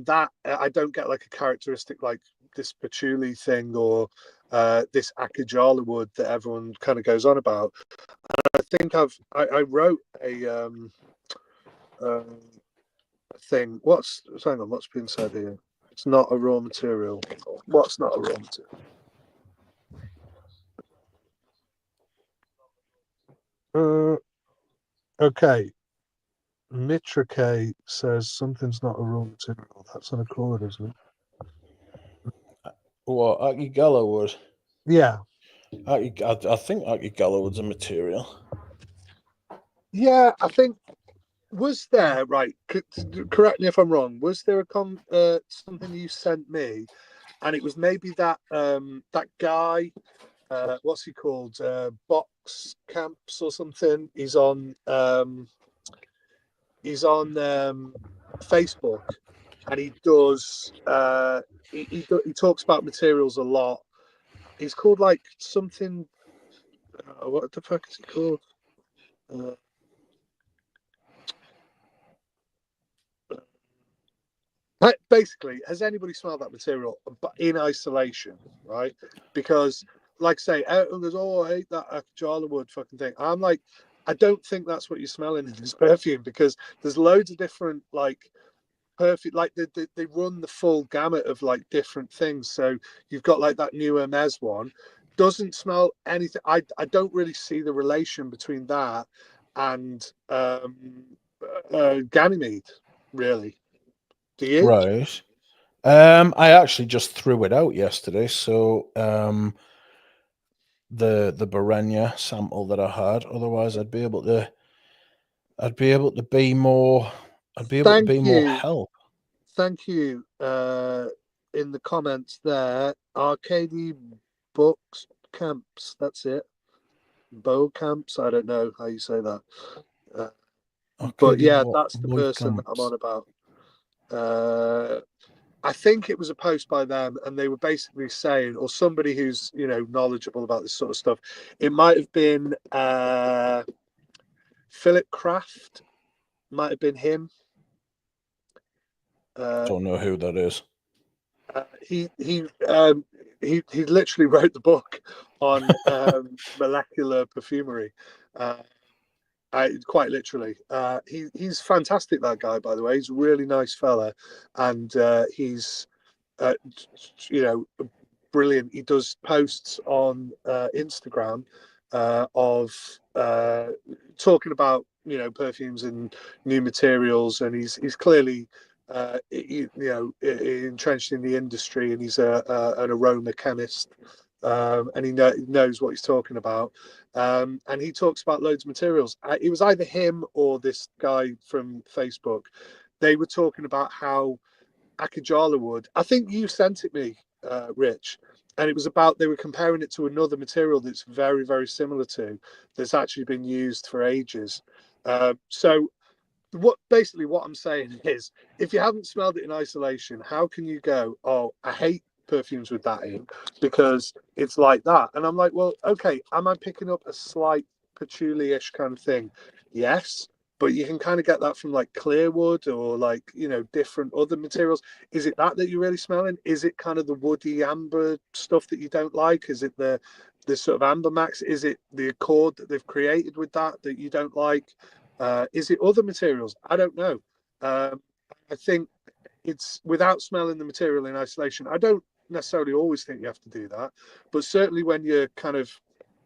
B: that I don't get like a characteristic like this patchouli thing or this Akajala wood that everyone kind of goes on about. I think I wrote a thing. Hang on, what's been said here? It's not a raw material. What's not a raw material? Okay. Mitra K says something's not a raw material. That's an accord, isn't it?
A: What, Akigala wood?
B: Yeah.
A: I think Akigala wood's a material.
B: Yeah, I think was there right? Correct me if I'm wrong. Was there a something you sent me, and it was maybe that that guy, what's he called? Box Camps or something. He's on Facebook, and he does he talks about materials a lot. He's called like something. What the fuck is he called? Basically, has anybody smelled that material in isolation, right? Because, like I say, everyone goes, "Oh, I hate that Jala wood fucking thing." I'm like, I don't think that's what you're smelling in this perfume, because there's loads of different like perfect, like they run the full gamut of like different things. So you've got like that new Hermes one, doesn't smell anything. I don't really see the relation between that and Ganymede, really. Do you?
A: Right. I actually just threw it out yesterday, so the Barenya sample that I had. Otherwise, I'd be able to be more. I'd be able to be
B: Thank
A: more
B: you.
A: help.
B: Thank you. In the comments there, Arcady Books Camps. That's it. Bow Camps. I don't know how you say that. But
A: Arcady
B: yeah, that's the
A: wood
B: person that I'm
A: camps.
B: on about. I think it was a post by them, and they were basically saying, or somebody who's knowledgeable about this sort of stuff. It might have been Philip Kraft. Might have been him.
A: Don't know who that is.
B: He literally wrote the book on molecular perfumery. Quite literally. He's fantastic. That guy, by the way, he's a really nice fella, and he's uh, brilliant. He does posts on Instagram of talking about perfumes and new materials, and he's clearly entrenched in the industry, and he's an aroma chemist, and he knows what he's talking about. And he talks about loads of materials. It was either him or this guy from Facebook. They were talking about how Akajala wood. I think you sent it me, Rich, and it was about they were comparing it to another material that's very, very similar to that's actually been used for ages. So what I'm saying is, if you haven't smelled it in isolation, how can you go, "Oh, I hate perfumes with that in because it's like that"? And I'm like, well, okay, am I picking up a slight patchouli-ish kind of thing? Yes, but you can kind of get that from like clear wood or like different other materials. Is it that you're really smelling? Is it kind of the woody amber stuff that you don't like? Is it the sort of amber max? Is it the accord that they've created with that you don't like? Is it other materials? I don't know. I think it's without smelling the material in isolation. I don't necessarily always think you have to do that, but certainly when you're kind of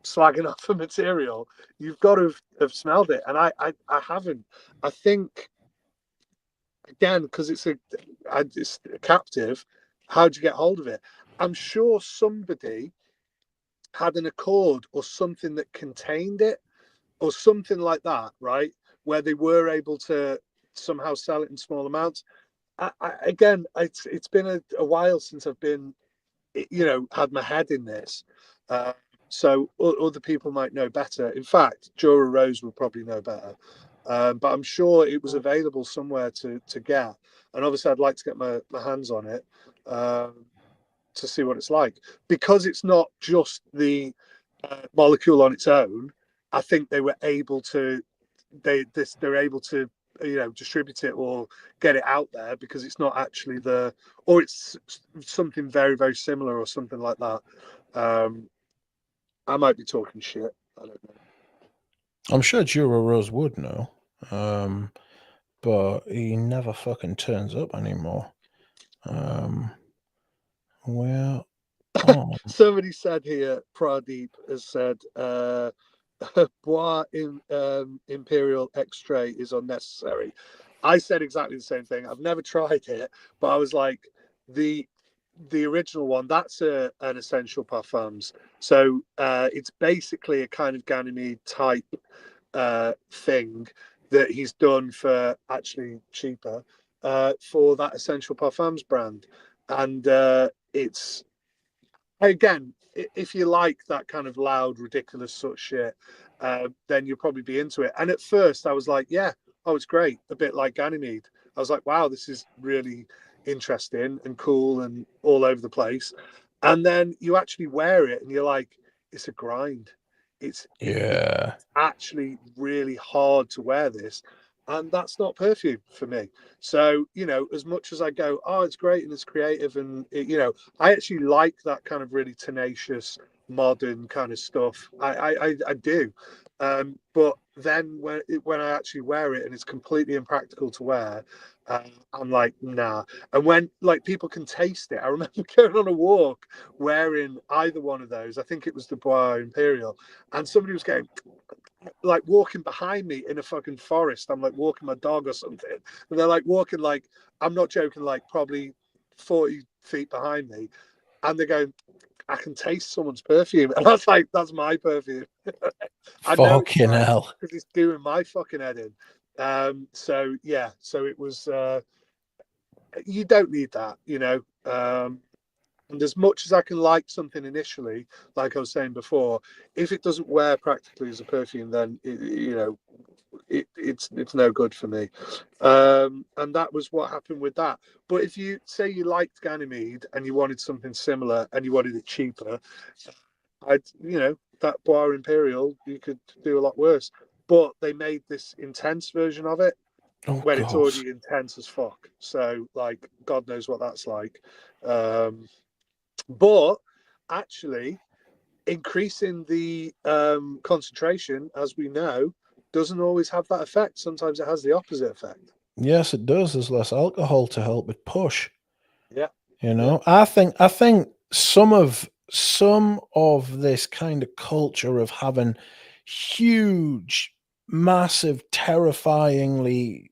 B: slagging off a material, you've got to have smelled it, and I haven't. I think again because it's a captive. How do you get hold of it? I'm sure somebody had an accord or something that contained it or something like that, right? Where they were able to somehow sell it in small amounts. Again, it's been a while since I've been, had my head in this. Uh, so other people might know better. In fact, Jura Rose would probably know better. But I'm sure it was available somewhere to get. And obviously, I'd like to get my hands on it to see what it's like. Because it's not just the molecule on its own, I think they were able to they're able to distribute it or get it out there because it's not actually or it's something very, very similar or something like that. I might be talking shit. I don't know.
A: I'm sure Jura Rose would know, but he never fucking turns up anymore. Where? Oh,
B: Somebody said here, Pradeep has said, Bois Imperial Extrait is unnecessary. I said exactly the same thing. I've never tried it, but I was like, the original one, that's an essential parfums. So it's basically a kind of Ganymede type thing that he's done for actually cheaper for that essential parfums brand. And it's, again, if you like that kind of loud, ridiculous sort of shit, then you'll probably be into it. And at first, I was like, yeah, oh, it's great. A bit like Ganymede. I was like, wow, this is really interesting and cool and all over the place. And then you actually wear it and you're like, it's a grind. It's
A: yeah.
B: actually really hard to wear this. And that's not perfume for me. So, as much as I go, oh, it's great and it's creative and, I actually like that kind of really tenacious, modern kind of stuff. I do. But then when I actually wear it and it's completely impractical to wear, I'm like, nah. And when like people can taste it, I remember going on a walk wearing either one of those. I think it was the Bois Imperial, and somebody was going like walking behind me in a fucking forest. I'm like walking my dog or something, and they're like walking like, I'm not joking, like probably 40 feet behind me, and they're going, I can taste someone's perfume, and I was like, that's my perfume. I know it's
A: Fucking
B: right
A: hell.
B: because it's doing my fucking head in. So yeah, so it was. You don't need that. And as much as I can like something initially, like I was saying before, if it doesn't wear practically as a perfume, then it's no good for me. And that was what happened with that. But if you say you liked Ganymede and you wanted something similar and you wanted it cheaper, that Bois Imperial, you could do a lot worse. But they made this intense version of it
A: Oh,
B: when it's
A: God.
B: already intense as fuck. So, like, God knows what that's like. But actually, increasing the concentration, as we know, doesn't always have that effect. Sometimes it has the opposite effect.
A: Yes, it does. There's less alcohol to help it push.
B: Yeah,
A: You
B: yeah,
A: know, I think some of this kind of culture of having huge, massive, terrifyingly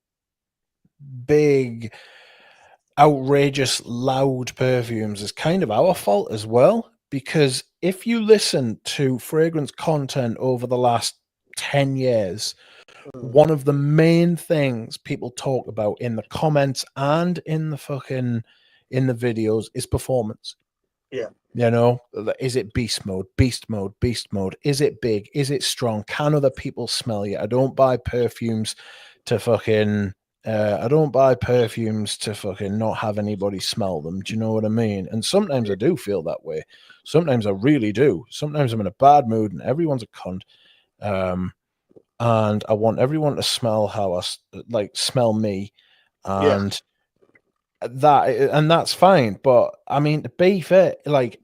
A: big, outrageous, loud perfumes is kind of our fault as well. Because if you listen to fragrance content over the last 10 years, one of the main things people talk about in the comments and in the videos is performance.
B: yeah,
A: You know, is it beast mode, beast mode, beast mode? Is it big? Is it strong? Can other people smell you? I don't buy perfumes to fucking. I don't buy perfumes to fucking not have anybody smell them. Do you know what I mean? And sometimes I do feel that way. Sometimes I really do. Sometimes I'm in a bad mood and everyone's a cunt. Um, and I want everyone to smell how smell me,
B: yeah,
A: and that's fine. But I mean, to be fair, like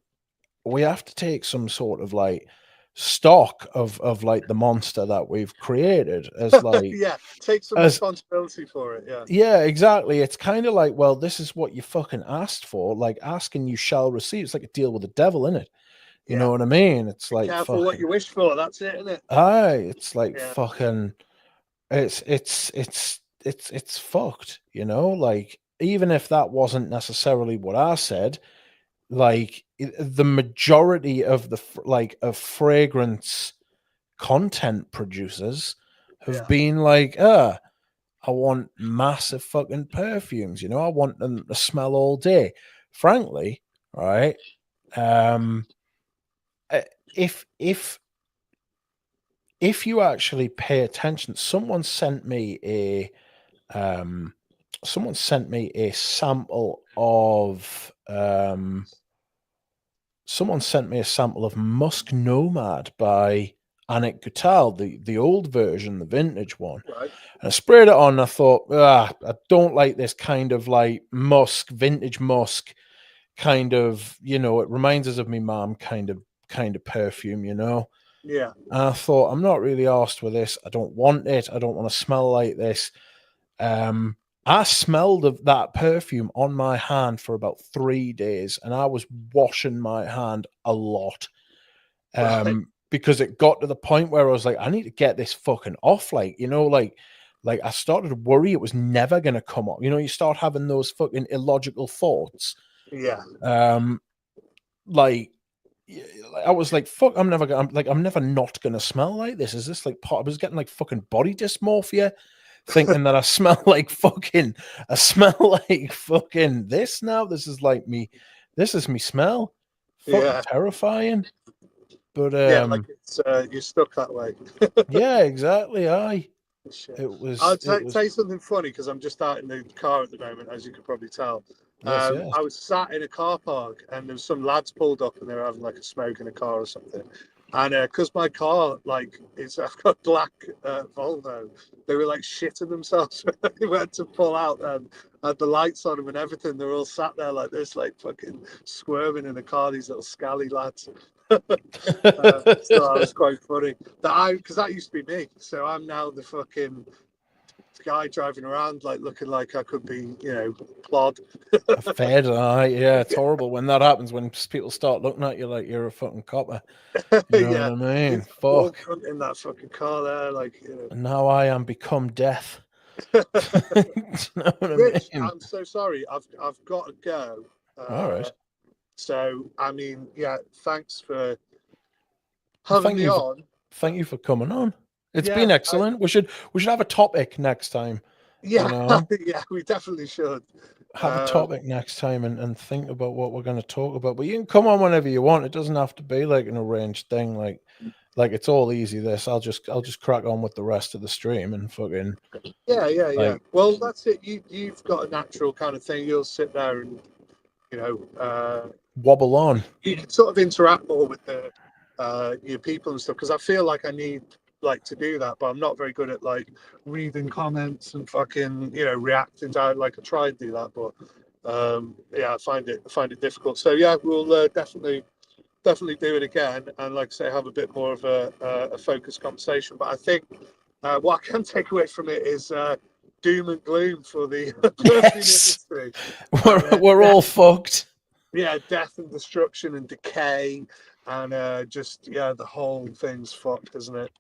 A: we have to take some sort of like stock of like the monster that we've created as like
B: yeah. Take some
A: as
B: responsibility for it. Yeah,
A: yeah, exactly. It's kind of like, well, this is what you fucking asked for. Like asking you shall receive. It's like a deal with the devil, in it. You
B: yeah.
A: know what I mean? It's
B: Be
A: like
B: careful what
A: fucking
B: you wish for. That's it, isn't it?
A: aye. It's like
B: Yeah,
A: fucking. It's fucked, you know, like even if that wasn't necessarily what I said, like the majority of of fragrance content producers have
B: yeah,
A: been like, I want massive fucking perfumes, you know, I want them to smell all day. Frankly, right? Um uh, if if you actually pay attention, um someone sent me a sample of Musk Nomad by Anik Gutal, the old version, the vintage one.
B: right.
A: And I sprayed it on and I thought, I don't like this kind of like musk, vintage musk kind of, you know, it reminds us of me mom kind of perfume, you know.
B: Yeah,
A: And I thought, I'm not really arsed with this. I don't want it. I don't want to smell like this. I smelled of that perfume on my hand for about 3 days, and I was washing my hand a lot.
B: Right.
A: Because it got to the point where I was like, I need to get this fucking off. Like, like I started to worry it was never gonna come off. You start having those fucking illogical thoughts.
B: Yeah.
A: Like I was like, fuck, I'm never not gonna smell like this. Is this like part? I was getting like fucking body dysmorphia, thinking that I smell like fucking, I smell like fucking this now. This is like me, this is me smell. Fucking
B: Yeah.
A: terrifying. But
B: Yeah. Like it's you're stuck that way.
A: yeah, exactly.
B: Shit.
A: It was,
B: I'll
A: it was,
B: tell you something funny because I'm just out in the car at the moment, as you could probably tell.
A: yes, yes.
B: I was sat in a car park and there was some lads pulled up and they were having like a smoke in a car or something. And because my car, like, I've got a black Volvo, they were like shitting themselves. They went to pull out and had the lights on them and everything. They were all sat there like this, like fucking squirming in the car, these little scally lads. So that was quite funny. Because that used to be me. So I'm now the fucking guy driving around like looking like I could be, plod.
A: A fed, yeah, it's horrible when that happens. When people start looking at you like you're a fucking copper. You know what
B: Yeah,
A: I mean?
B: it's warm
A: Fuck.
B: in that fucking car there, like
A: And now I am become death. You know what I
B: Rich,
A: mean?
B: I'm so sorry. I've got to go.
A: All
B: Uh,
A: right.
B: so I mean, yeah, thanks for
A: Well,
B: having me on.
A: thank you for coming on. It's
B: Yeah,
A: been excellent. We should have a topic next time. You
B: yeah,
A: know,
B: yeah, we definitely should.
A: have a
B: Um,
A: topic next time and think about what we're going to talk about. But you can come on whenever you want. It doesn't have to be like an arranged thing. Like it's all easy. This I'll just crack on with the rest of the stream and fucking
B: yeah.
A: like
B: Well, that's it. You've got a natural kind of thing. You'll sit there and
A: wobble on.
B: you can sort of interact more with the your people and stuff because I feel like I need like to do that, but I'm not very good at like reading comments and fucking reacting to it. Like I try to do that, but yeah, I find it difficult. So yeah, we'll definitely do it again, and like I say, have a bit more of a focused conversation. But I think what I can take away from it is doom and gloom for the perfume
A: Yes,
B: industry, and
A: we're all fucked.
B: yeah, death and destruction and decay, and just the whole thing's fucked, isn't it?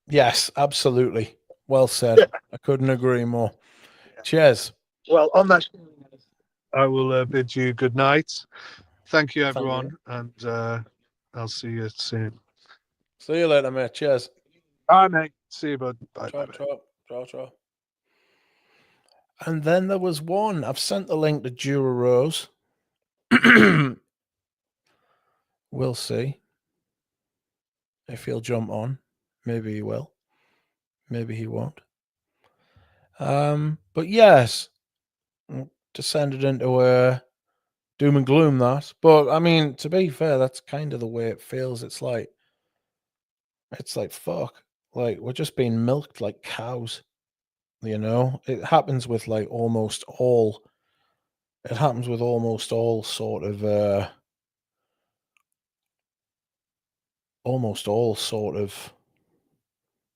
A: Yes, absolutely. Well said. I couldn't agree more. Cheers.
B: Well, on that, I will bid you good night. Thank you,
A: Thank
B: everyone,
A: you.
B: and I'll see you soon.
A: See you later, mate. Cheers.
B: Bye, mate. See you, bud. Bye, bye,
A: Ciao,
B: bye.
A: ciao, ciao, ciao. And then there was one. I've sent the link to Jura Rose. We'll see if he'll jump on. Maybe he will. Maybe he won't. But yes, descended into doom and gloom that. But I mean, to be fair, that's kind of the way it feels. It's like fuck. Like we're just being milked like cows. It happens with like almost all. It happens with almost all sort of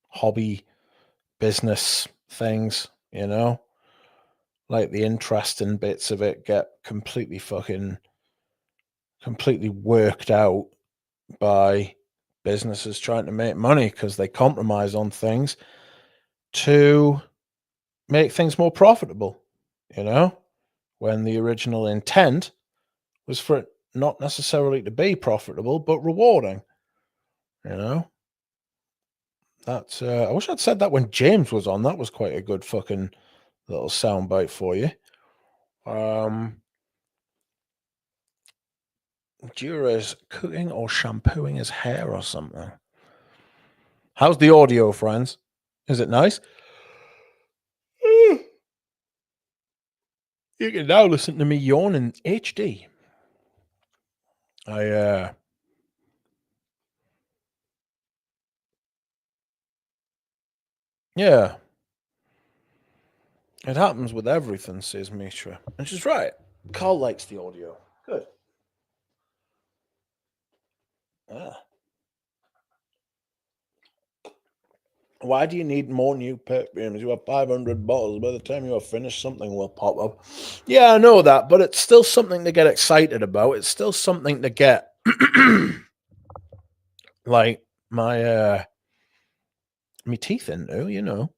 A: hobby business things. Like the interesting bits of it get completely worked out by businesses trying to make money because they compromise on things to make things more profitable, you know, when the original intent was for it not necessarily to be profitable, but rewarding, you know. That's I wish I'd said that when James was on. That was quite a good fucking little soundbite for you. Jura's cooking or shampooing his hair or something. How's the audio, friends? Is it nice? You can now listen to me yawn in HD. Yeah, it happens with everything, says Mitra. And she's right. Carl likes the audio. Good. Ah. Why do you need more new perfumes? You have 500 bottles. By the time you are finished, something will pop up. Yeah, I know that, but it's still something to get excited about. It's still something to get like my teeth into, you know.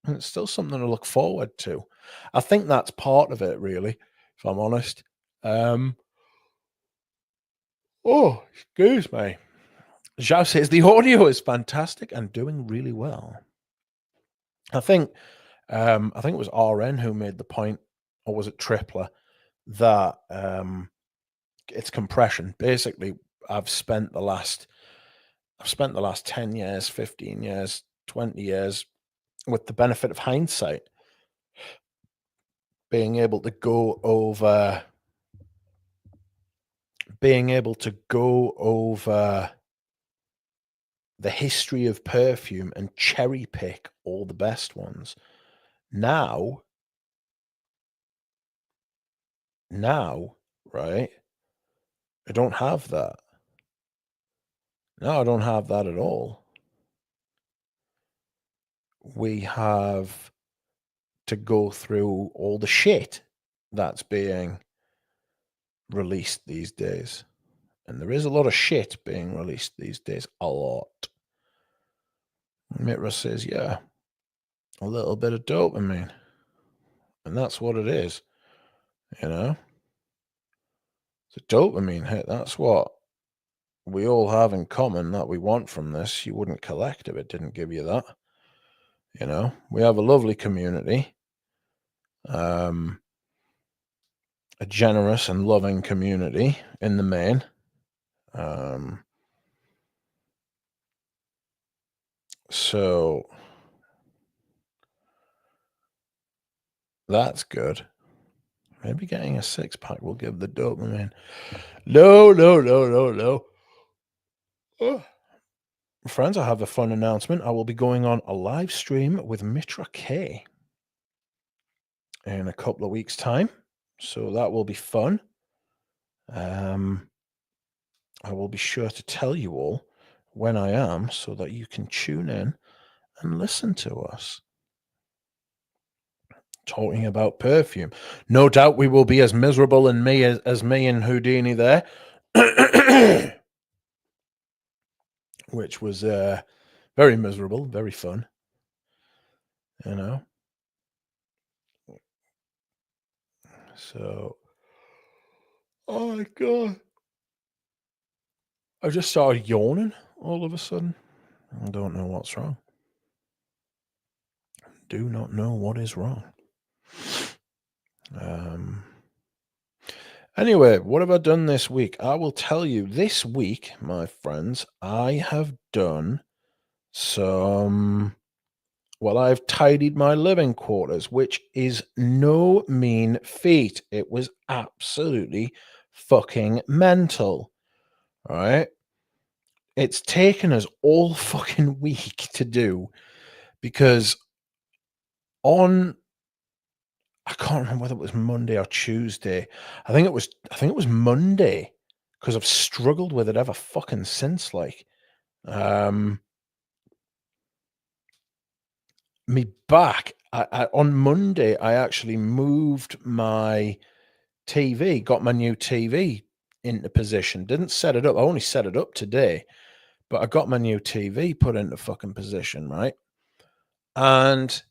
A: And it's still something to look forward to. I think that's part of it, really, if I'm honest. Oh, excuse me. Zhao says the audio is fantastic and doing really well. I think it was RN who made the point, or was it Tripler, that it's compression. Basically, I've spent the last 10 years, 15 years, 20 years with the benefit of hindsight being able to go over the history of perfume and cherry pick all the best ones. Now, right? I don't have that. No, I don't have that at all. We have to go through all the shit that's being released these days. And there is a lot of shit being released these days. A lot. Mitra says, yeah, a little bit of dopamine. And that's what it is. You know? It's a dopamine hit. That's what we all have in common that we want from this. You wouldn't collect if it didn't give you that. You know? We have a lovely community. A generous and loving community in the main. So that's good. Maybe getting a 6-pack will give the dopamine. No. Oh. Friends, I have a fun announcement. I will be going on a live stream with Mitra K in a couple of weeks' time. So that will be fun. I will be sure to tell you all when I am so that you can tune in and listen to us talking about perfume. No doubt we will be as miserable as me and Houdini there, which was very miserable, very fun, you know. So, oh my god, I just started yawning all of a sudden. I don't know what's wrong. Do not know what is wrong. Anyway, what have I done this week? I will tell you. This week, my friends, I have done some. Well, I've tidied my living quarters, which is no mean feat. It was absolutely fucking mental. All right. It's taken us all fucking week to do because I can't remember whether it was Monday or Tuesday. I think it was Monday because I've struggled with it ever fucking since. Like, me back. On Monday, I actually moved my TV, got my new TV into position. Didn't set it up. I only set it up today, but I got my new TV put into fucking position, right? And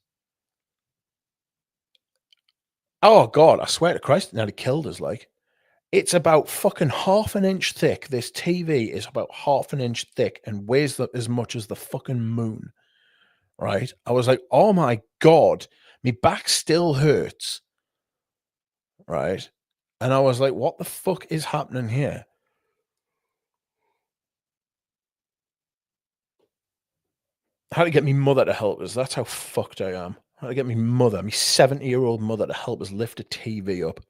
A: oh god, I swear to Christ, it nearly killed us. Like, it's about fucking half an inch thick. This TV is about half an inch thick and weighs as much as the fucking moon. Right? I was like, oh my god, my back still hurts. Right? And I was like, what the fuck is happening here? I had to get my mother to help us. That's how fucked I am. I had to get my 70-year-old mother, to help us lift a TV up.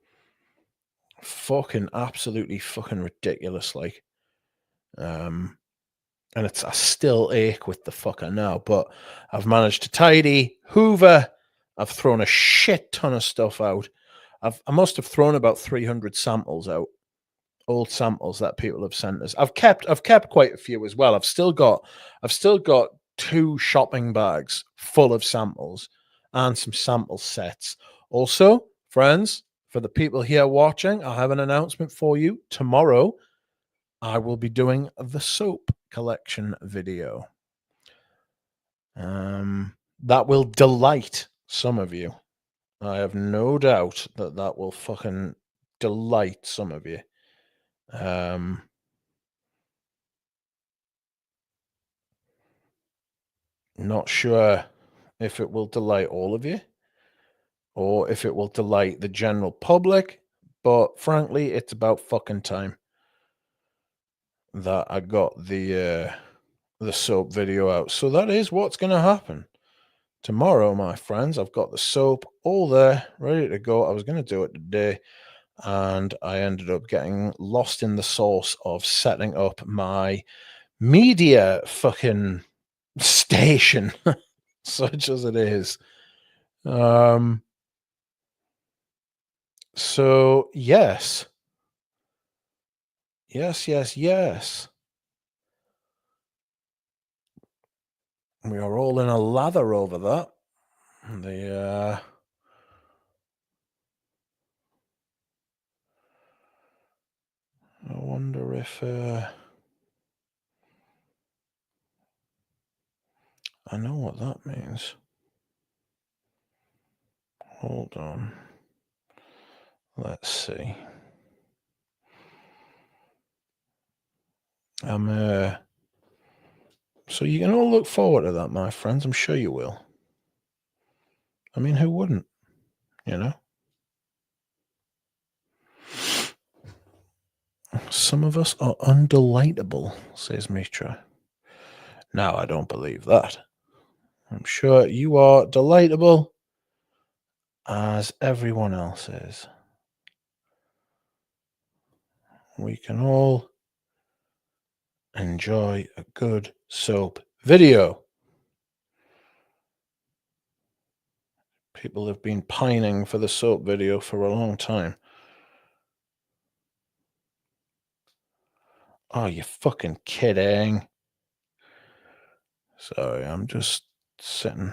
A: Fucking absolutely fucking ridiculous, like. And I still ache with the fucker now, but I've managed to tidy, hoover. I've thrown a shit ton of stuff out. I must have thrown about 300 samples out, old samples that people have sent us. I've kept quite a few as well. I've still got 2 shopping bags full of samples and some sample sets. Also, friends, for the people here watching, I have an announcement for you. Tomorrow, I will be doing the soap collection video. That will delight some of you. I have no doubt that that will fucking delight some of you. Not sure if it will delight all of you or if it will delight the general public, but frankly, it's about fucking time that I got the soap video out. So that is what's going to happen. Tomorrow, my friends, I've got the soap all there, ready to go. I was going to do it today, and I ended up getting lost in the sauce of setting up my media fucking station, such as it is. So, yes. Yes. We are all in a lather over that. I wonder if I know what that means. Hold on. Let's see. So you can all look forward to that, my friends. I'm sure you will. I mean, who wouldn't? You know? Some of us are undelightable, says Mitra. Now, I don't believe that. I'm sure you are delightable as everyone else is. We can all enjoy a good soap video. People have been pining for the soap video for a long time. Oh, you fucking kidding. Sorry, I'm just sitting,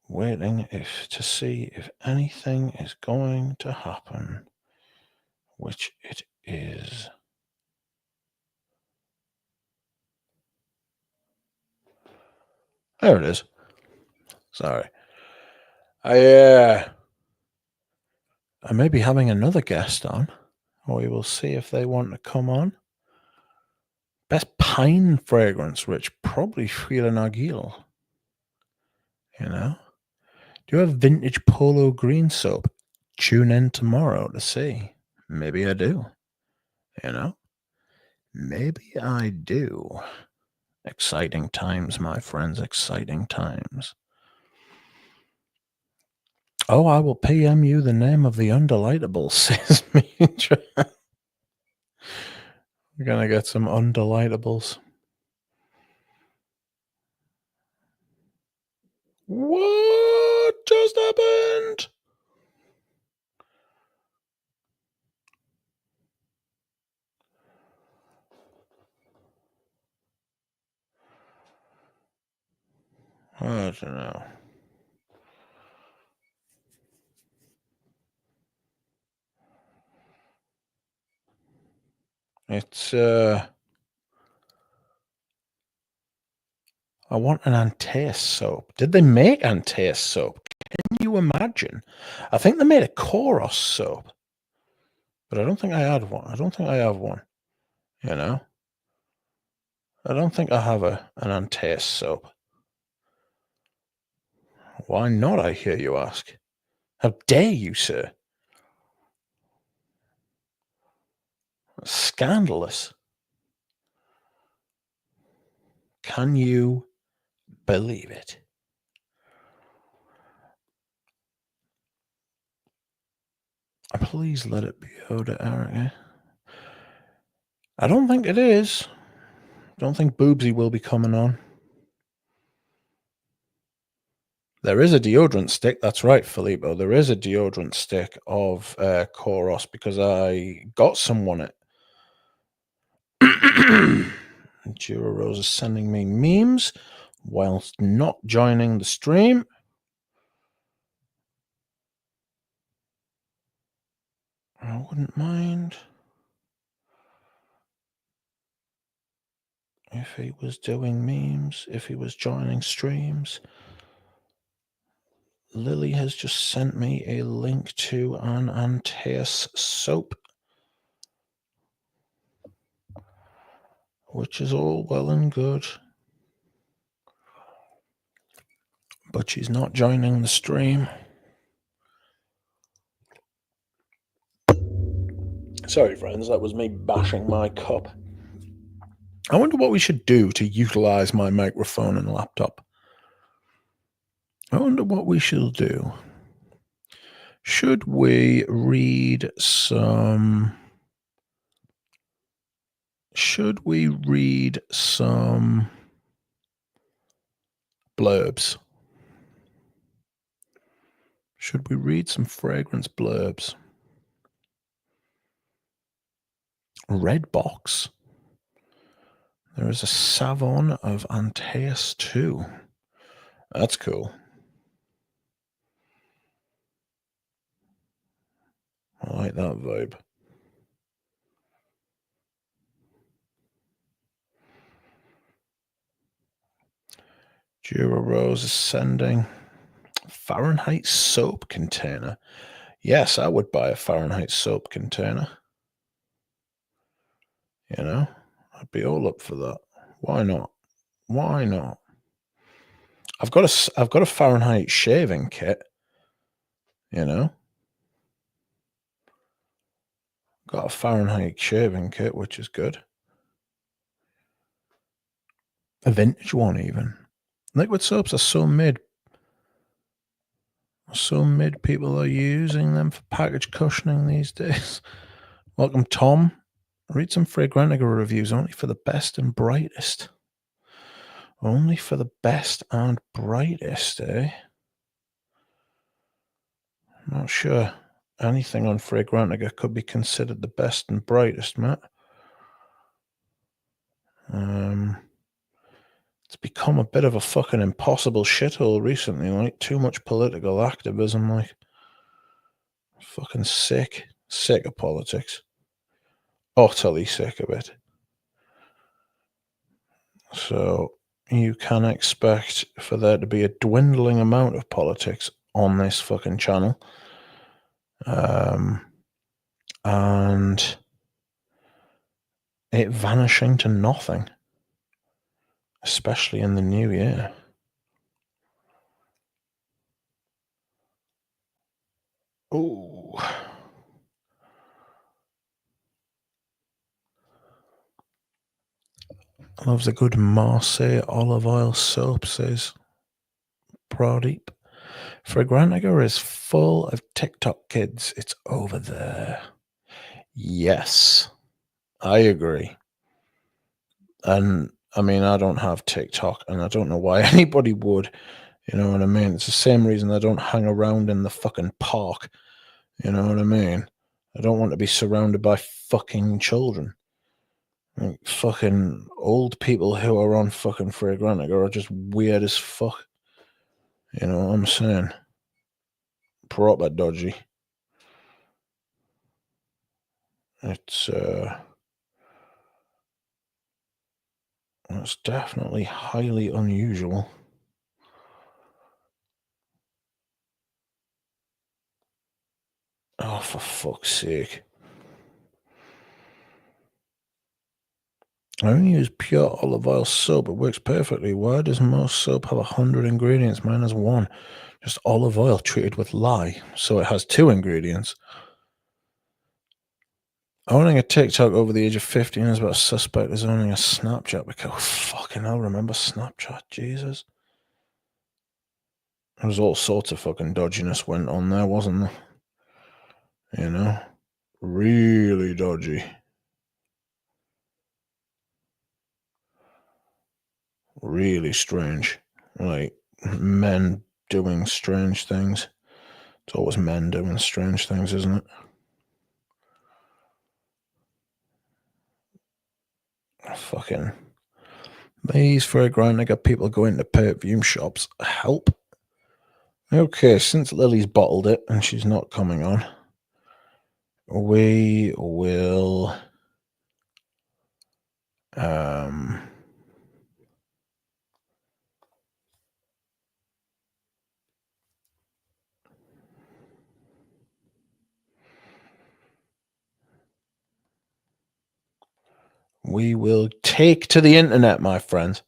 A: waiting to see if anything is going to happen, which it is. There it is. Sorry. I may be having another guest on. We will see if they want to come on. Best pine fragrance, Rich. Probably Frida Nagil. You know? Do you have vintage polo green soap? Tune in tomorrow to see. Maybe I do. You know? Maybe I do. Exciting times, my friends. Exciting times. Oh, I will PM you the name of the undelightable, says Mitra. We're going to get some undelightable. What just happened? I don't know. It's, I want an Antaeus soap. Did they make Antaeus soap? Can you imagine? I think they made a Koros soap. But I don't think I had one. I don't think I have one. You know? I don't think I have an Antaeus soap. Why not, I hear you ask? How dare you, sir? Scandalous. Can you believe it? Please let it be Oda Eric. I don't think it is. I don't think Boobsy will be coming on. There is a deodorant stick. That's right, Filippo. There is a deodorant stick of Koros because I got someone it. Jura Rose is sending me memes whilst not joining the stream. I wouldn't mind if he was doing memes, if he was joining streams. Lily has just sent me a link to an Antaeus soap, which is all well and good, but she's not joining the stream. Sorry, friends, that was me bashing my cup. I wonder what we should do to utilize my microphone and laptop. I wonder what we should do. Should we read some... Should we read some blurbs? Should we read some fragrance blurbs? Red box. There is a Savon of Antaeus too. That's cool. I like that vibe. Jura Rose is sending Fahrenheit soap container. Yes, I would buy a Fahrenheit soap container. You know, I'd be all up for that. Why not? Why not? I've got a Fahrenheit shaving kit. You know, got a Fahrenheit shaving kit, which is good. A vintage one, even. Liquid soaps are so mid. So mid people are using them for package cushioning these days. Welcome, Tom. Read some Fragrantica reviews, only for the best and brightest. Only for the best and brightest, eh? I'm not sure anything on Fragrantica could be considered the best and brightest, Matt. It's become a bit of a fucking impossible shithole recently, like too much political activism, like fucking sick of politics. Utterly sick of it. So you can expect for there to be a dwindling amount of politics on this fucking channel. And it vanishing to nothing, especially in the new year. Ooh. Loves a good Marseille olive oil soap, says Pradeep. Fragrantica is full of TikTok kids. It's over there. Yes, I agree. And I mean, I don't have TikTok, and I don't know why anybody would. You know what I mean? It's the same reason I don't hang around in the fucking park. You know what I mean? I don't want to be surrounded by fucking children. Like, fucking old people who are on fucking Fragrantica are just weird as fuck. You know what I'm saying? Proper dodgy. It's definitely highly unusual. Oh, for fuck's sake. I only use pure olive oil soap. It works perfectly. Why does most soap have 100 ingredients? Mine has 1. Just olive oil treated with lye. So it has 2 ingredients. Owning a TikTok over the age of 15 is about a suspect as owning a Snapchat. Because, fucking hell, remember Snapchat? Jesus. There was all sorts of fucking dodginess went on there, wasn't there? You know? Really dodgy. Really strange. Like, men doing strange things. It's always men doing strange things, isn't it? Fucking These fragrant, I got people going to perfume shops. Help. Okay, since Lily's bottled it and she's not coming on, we will take to the internet, my friends.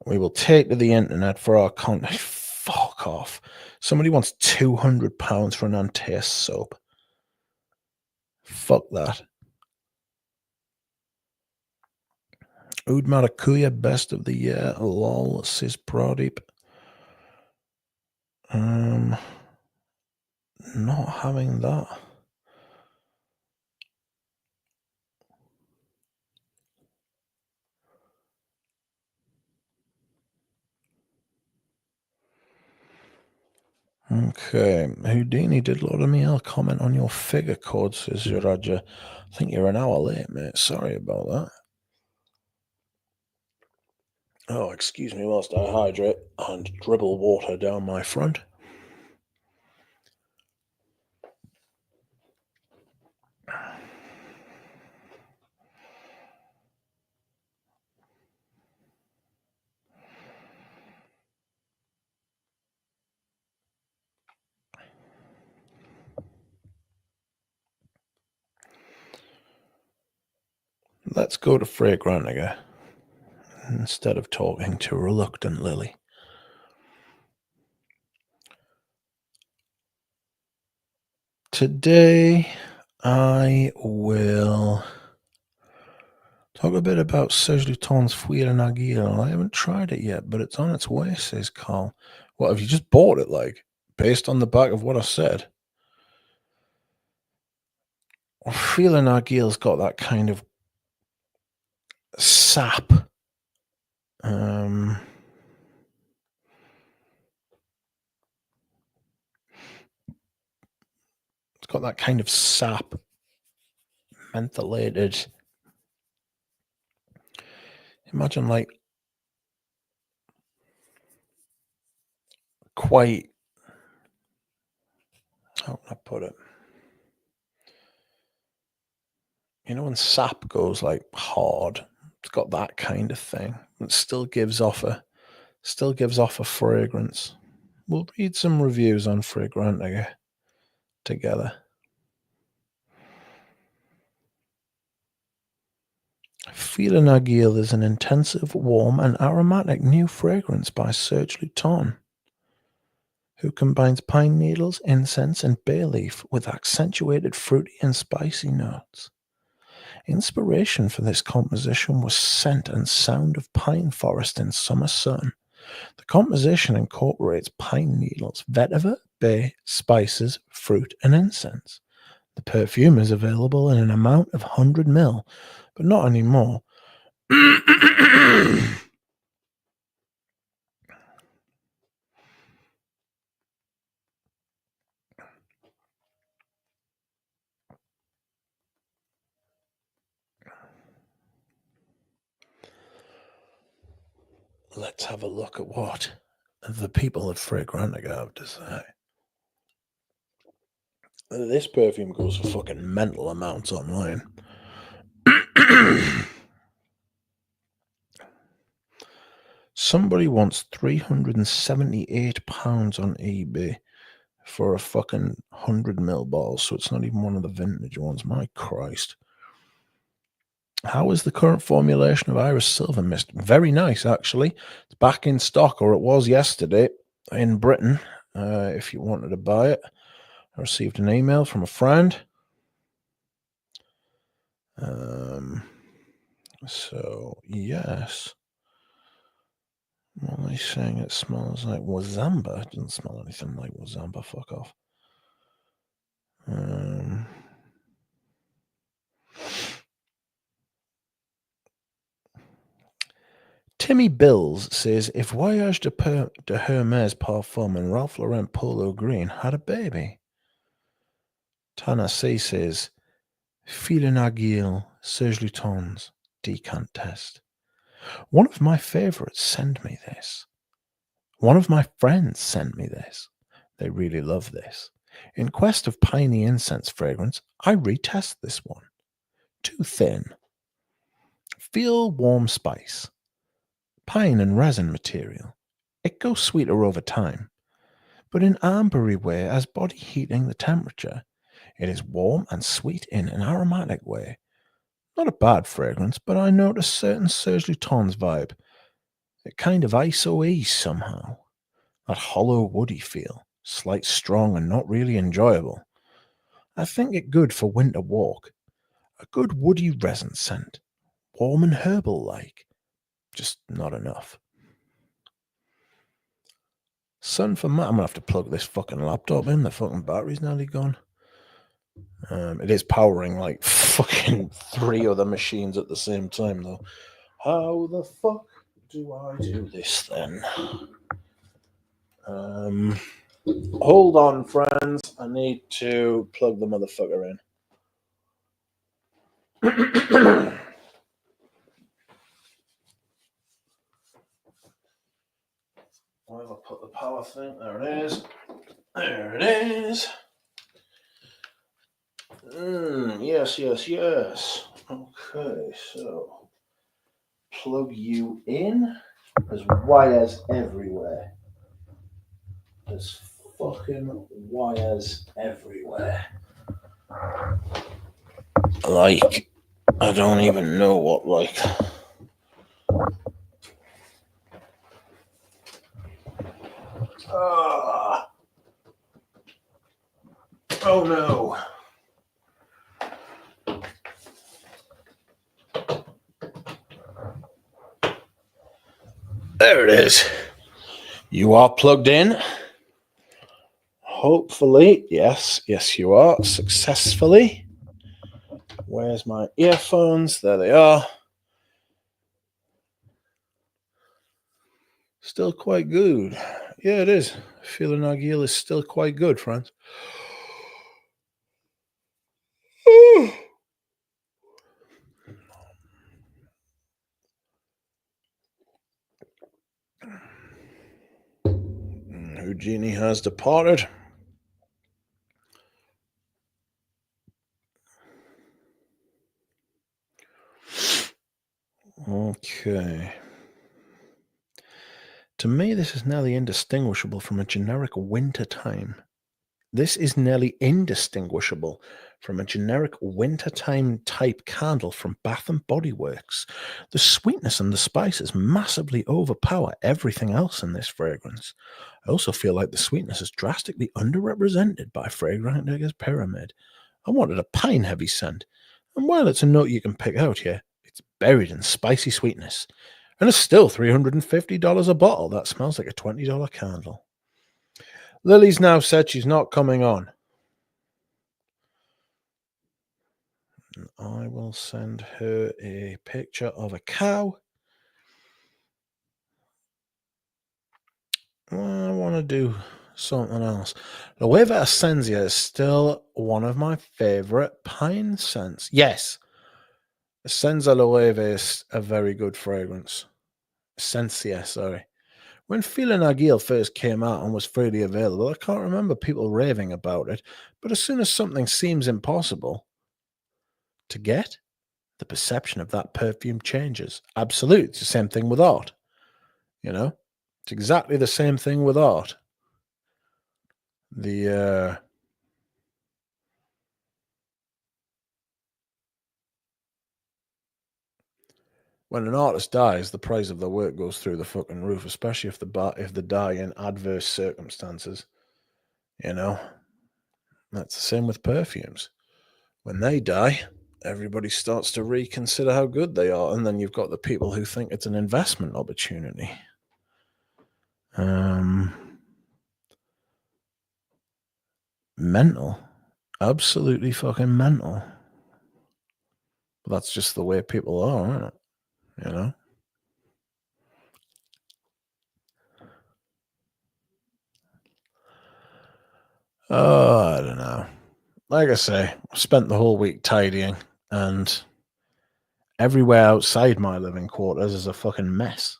A: We will take to the internet for our content. Fuck off. Somebody wants £200 for an anti-taste soap. Fuck that. Oud Maracuya, best of the year. Lol, says Pradeep. Not having that. Okay, Houdini did load me. I'll comment on your figure code, says Raja. I think you're an hour late, mate. Sorry about that. Oh, excuse me whilst I hydrate and dribble water down my front. Let's go to Fragrantiger instead of talking to reluctant Lily. Today, I will talk a bit about Serge Luton's Fouille en Aguille. I haven't tried it yet, but it's on its way, says Carl. What, have you just bought it, like, based on the back of what I said? Fouille en Aguille's got that kind of sap. It's got that kind of sap, mentholated. Imagine, like, quite, how can I put it? You know when sap goes, like, hard? It's got that kind of thing. It still gives off a fragrance. We'll read some reviews on Fragrantiger together. Fouille en Aguille is an intensive, warm, and aromatic new fragrance by Serge Luton, who combines pine needles, incense, and bay leaf with accentuated fruity and spicy notes. Inspiration for this composition was scent and sound of pine forest in summer sun. The composition incorporates pine needles, vetiver, bay, spices, fruit, and incense. The perfume is available in an amount of 100 ml, but not anymore. Let's have a look at what the people at Fragrantiger have to say. This perfume goes for fucking mental amounts online. Somebody wants £378 on eBay for a fucking 100 ml bottle, so it's not even one of the vintage ones. My Christ. How is the current formulation of Iris Silver Mist? Very nice, actually. It's back in stock, or it was yesterday in Britain, if you wanted to buy it. I received an email from a friend. So, yes. What are they saying? It smells like Wazamba. It doesn't smell anything like Wazamba. Fuck off. Timmy Bills says, if Voyage de Hermès Parfum and Ralph Lauren Polo Green had a baby. Tana C says, Fouille en Aguille, Serge Luton's. decant test. One of my favorites sent me this. One of my friends sent me this. They really love this. In quest of piney incense fragrance, I retest this one. Too thin. Feel warm spice. Pine and resin material. It goes sweeter over time, but in ambery way as body heating the temperature. It is warm and sweet in an aromatic way. Not a bad fragrance, but I notice certain Serge Lutens vibe. A kind of ISO-y somehow. That hollow woody feel. Slight strong and not really enjoyable. I think it good for winter walk. A good woody resin scent. Warm and herbal like. Just not enough. Sun for Matt. I'm gonna have to plug this fucking laptop in. The fucking battery's nearly gone. It is powering like fucking 3 other machines at the same time though. How the fuck do I do this then? Hold on, friends. I need to plug the motherfucker in. Where have I put the power thing? There it is. There it is. Yes. Okay, so plug you in. There's wires everywhere. There's fucking wires everywhere. Like, I don't even know what, like. Oh no. There it is. You are plugged in. Hopefully, yes, you are successfully. Where's my earphones? There they are. Still quite good. Yeah, it is. Feeling Nagil is still quite good, friends. Houdini has departed. Okay. To me, this is nearly indistinguishable from a generic wintertime. This is nearly indistinguishable from a generic wintertime type candle from Bath and Body Works. The sweetness and the spices massively overpower everything else in this fragrance. I also feel like the sweetness is drastically underrepresented by Fragrantica's Pyramid. I wanted a pine-heavy scent, and while it's a note you can pick out here, it's buried in spicy sweetness. And it's still $350 a bottle. That smells like a $20 candle. Lily's now said she's not coming on. And I will send her a picture of a cow. I want to do something else. Loeva Essentia is still one of my favorite pine scents. Yes, Essenza Loeva is a very good fragrance. Essentia, sorry. When Fila Nagil first came out and was freely available, I can't remember people raving about it, but as soon as something seems impossible to get, the perception of that perfume changes. Absolutely. It's the same thing with art. You know? It's exactly the same thing with art. When an artist dies, the price of their work goes through the fucking roof, especially if they die in adverse circumstances. You know? That's the same with perfumes. When they die, everybody starts to reconsider how good they are, and then you've got the people who think it's an investment opportunity. Mental. Absolutely fucking mental. But that's just the way people are, isn't it? You know? Oh, I don't know. Like I say, I spent the whole week tidying, and everywhere outside my living quarters is a fucking mess.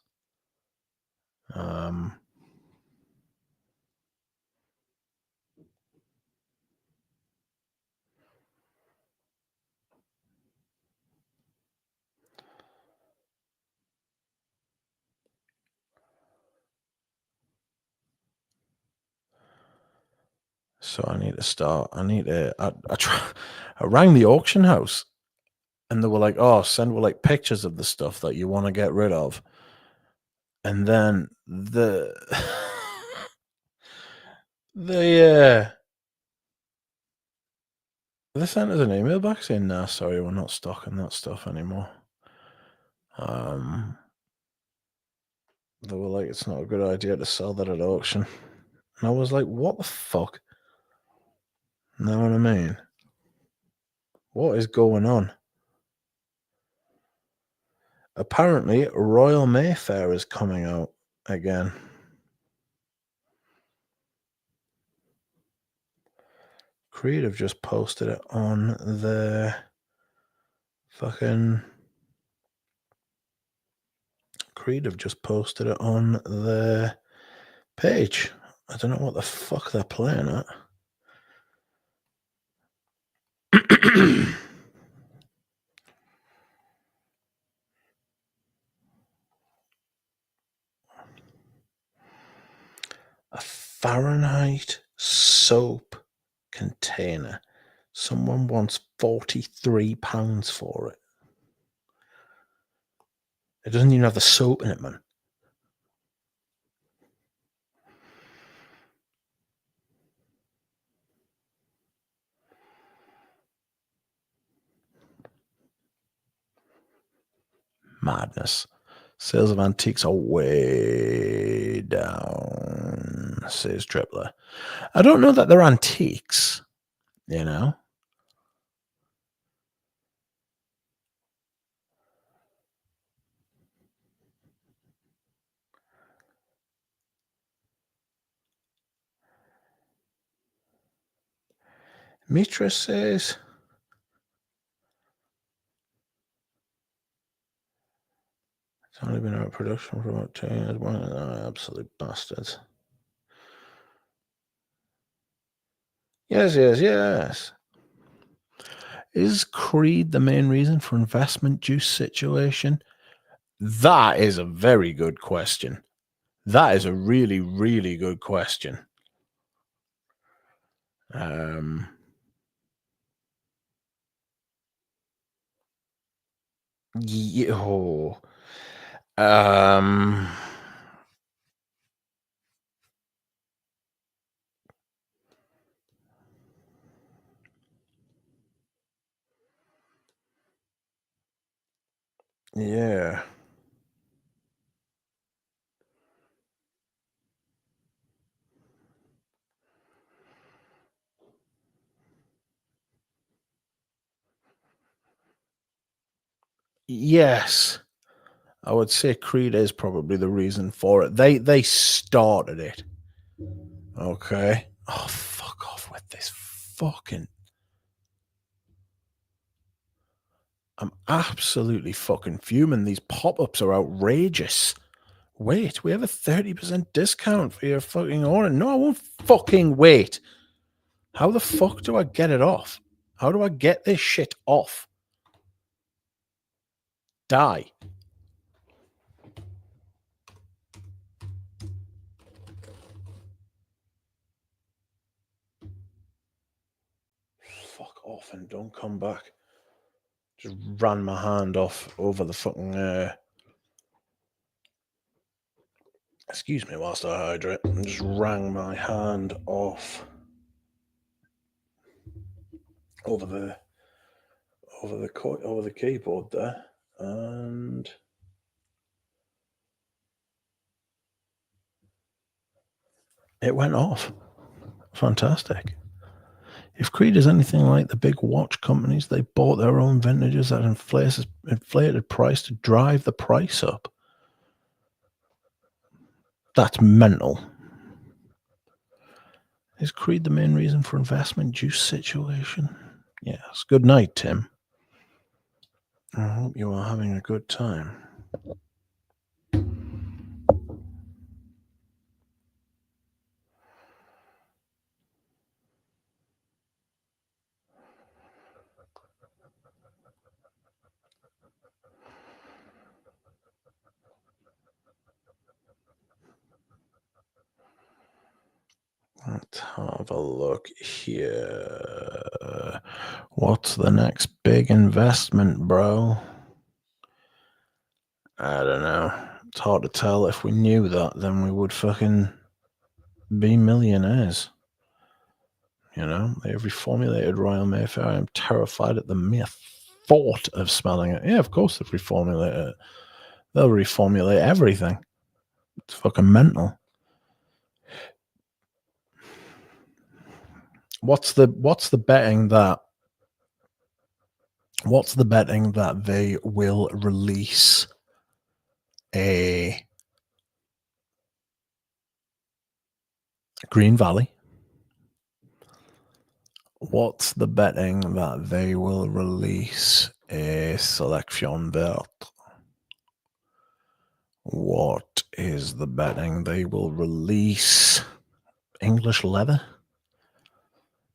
A: So I need to start. I rang the auction house, and they were like, "Oh, send like pictures of the stuff that you want to get rid of." And then they sent us an email back saying, "Nah, sorry, we're not stocking that stuff anymore." They were like, "It's not a good idea to sell that at auction." And I was like, "What the fuck?" Know what I mean? What is going on? Apparently, Royal Mayfair is coming out again. Creed have just posted it on their fucking... Creed have just posted it on their page. I don't know what the fuck they're playing at. A Fahrenheit soap container. Someone wants £43 for it. It doesn't even have the soap in it, man. Madness. Sales of antiques are way down, says Tripler. I don't know that they're antiques, you know. Mitra says... It's only been out of production for about 2 years. Oh, absolute bastards. Yes. Is Creed the main reason for investment juice situation? That is a very good question. That is a really, really good question. Yeah. Yes. I would say Creed is probably the reason for it. They started it. Okay. Oh, fuck off with this fucking... I'm absolutely fucking fuming. These pop-ups are outrageous. Wait, we have a 30% discount for your fucking order. No, I won't fucking wait. How the fuck do I get it off? How do I get this shit off? Die. Fuck off and don't come back. Just ran my hand off over the fucking... Excuse me whilst I hydrate. I just rang my hand off over the keyboard there, and it went off. Fantastic. If Creed is anything like the big watch companies, they bought their own vintages at inflated price to drive the price up. That's mental. Is Creed the main reason for investment juice situation? Yes. Good night, Tim. I hope you are having a good time. Let's have a look here. What's the next big investment, bro? I don't know. It's hard to tell. If we knew that, then we would fucking be millionaires. You know, they have reformulated Royal Mayfair. I am terrified at the mere thought of smelling it. Yeah, of course they've reformulated it. They'll reformulate everything. It's fucking mental. What's the betting that they will release a Green Valley? What's the betting that they will release a Selection Verte? What is the betting they will release English leather?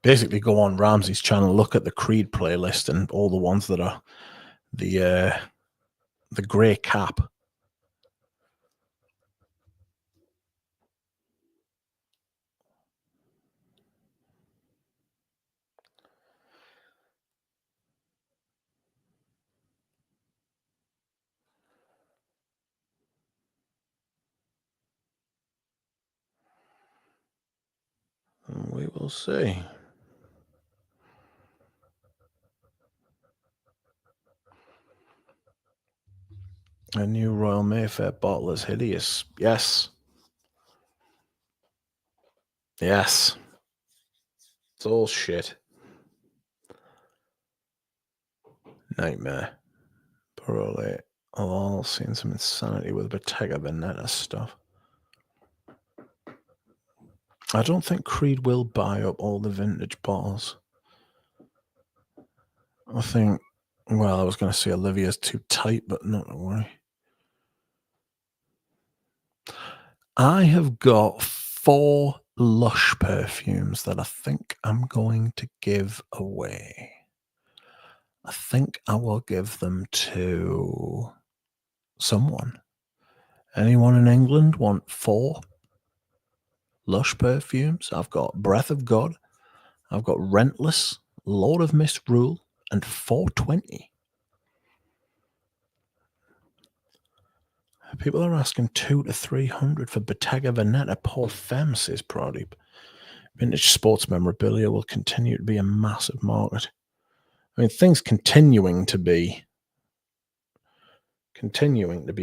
A: Basically, go on Ramsey's channel, look at the Creed playlist, and all the ones that are the grey cap. We will see. A new Royal Mayfair bottle is hideous. Yes. Yes. It's all shit. Nightmare. Probably. I've all seen some insanity with Bottega Veneta stuff. I don't think Creed will buy up all the vintage bottles. I think, well, I was going to say Olivia's too tight, but not to worry. I have got 4 Lush perfumes that I think I'm going to give away. I think I will give them to someone. Anyone in England want 4 Lush perfumes? I've got Breath of God, I've got Rentless, Lord of Misrule, and 420. People are asking 200 to 300 for Bottega Veneta. Poor Femme, says Pradeep. Vintage sports memorabilia will continue to be a massive market. I mean, things continuing to be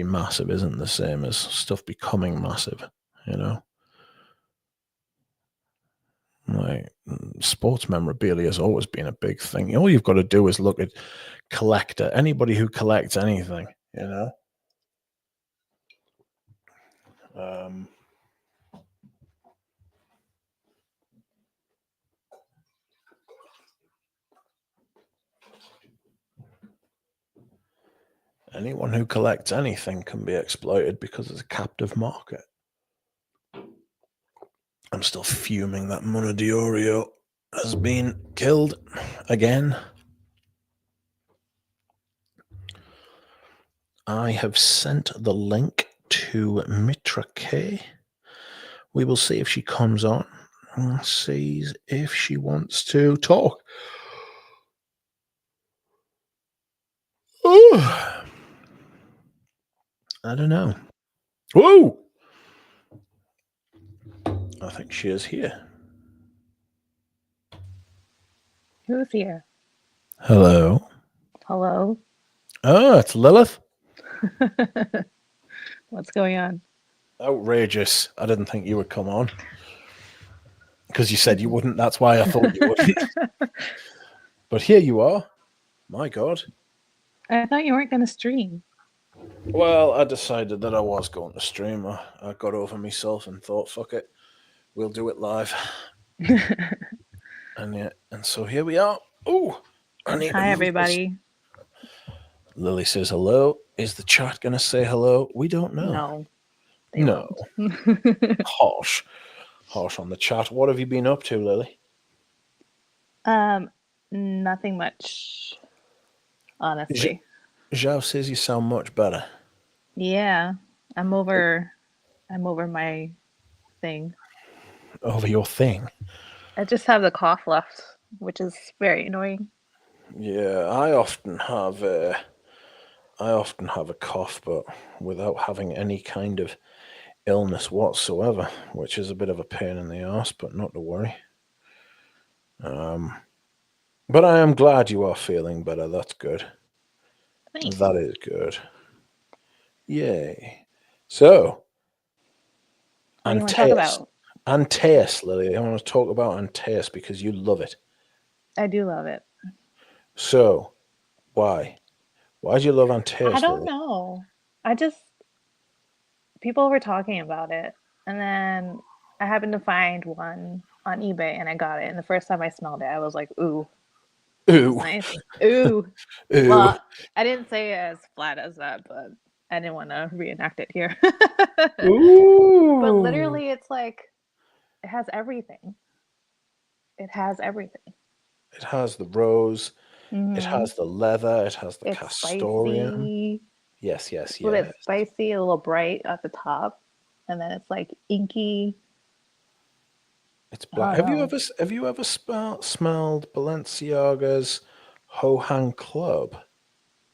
A: massive isn't the same as stuff becoming massive, you know? Like, sports memorabilia has always been a big thing. All you've got to do is look at collector, anybody who collects anything, you know? Anyone who collects anything can be exploited because it's a captive market. I'm still fuming that Mona Diorio has been killed again. I have sent the link to Mitra K. We will see if she comes on and sees if she wants to talk. Ooh. I don't know. Whoa! I think she is here.
C: Who's here?
A: Hello.
C: Hello.
A: Oh, it's Lilith.
C: What's going on?
A: Outrageous. I didn't think you would come on. Because you said you wouldn't. That's why I thought you wouldn't. But here you are. My God.
C: I thought you weren't going to stream.
A: Well, I decided that I was going to stream. I got over myself and thought, fuck it. We'll do it live. And so here we are. Oh,
C: Hi, everybody.
A: Lily says hello. Is the chat going to say hello? We don't know.
C: No, they
A: No.
C: won't.
A: Harsh. Harsh on the chat. What have you been up to, Lily?
C: Nothing much, honestly.
A: Zhao says you sound much better.
C: Yeah, I'm over my thing.
A: Over your thing?
C: I just have the cough left, which is very annoying.
A: Yeah, I often have a cough, but without having any kind of illness whatsoever, which is a bit of a pain in the arse, but not to worry. But I am glad you are feeling better. That's good.
C: Thanks.
A: That is good. Yay. So,
C: What do you want to talk
A: Antaeus.
C: about?
A: Antaeus, Lily. I want to talk about Antaeus because you love it.
C: I do love it.
A: So, why? Why do you love
C: I
A: Antaeus,
C: don't
A: Lily?
C: know. People were talking about it, and then I happened to find one on eBay, and I got it. And the first time I smelled it, I was like, "Ooh,
A: Ooh,
C: nice, ooh."
A: ooh.
C: Well, I didn't say it as flat as that, but I didn't want to reenact it here. But
A: Ooh.
C: literally, it's like it has everything. It has everything.
A: It has the rose, it
C: Hmm.
A: has the leather, it has the
C: It's
A: castoreum.
C: spicy.
A: Yes,
C: It's
A: yes,
C: a little bit
A: yes.
C: spicy, a little bright at the top, and then it's like inky.
A: It's
C: I
A: black.
C: don't know.
A: Have you ever smelled Balenciaga's Hohang Club?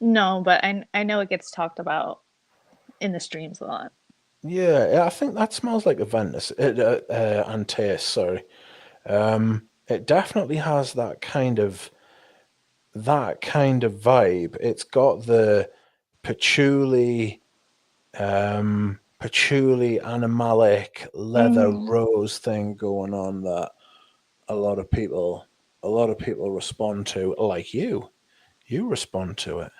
C: No, but I know it gets talked about in the streams a lot.
A: Yeah, I think that smells like Aventus, Antaeus, sorry. It definitely has that kind of vibe. It's got the patchouli, patchouli animalic leather
C: Hmm.
A: rose thing going on that a lot of people respond to, like you. You respond to it.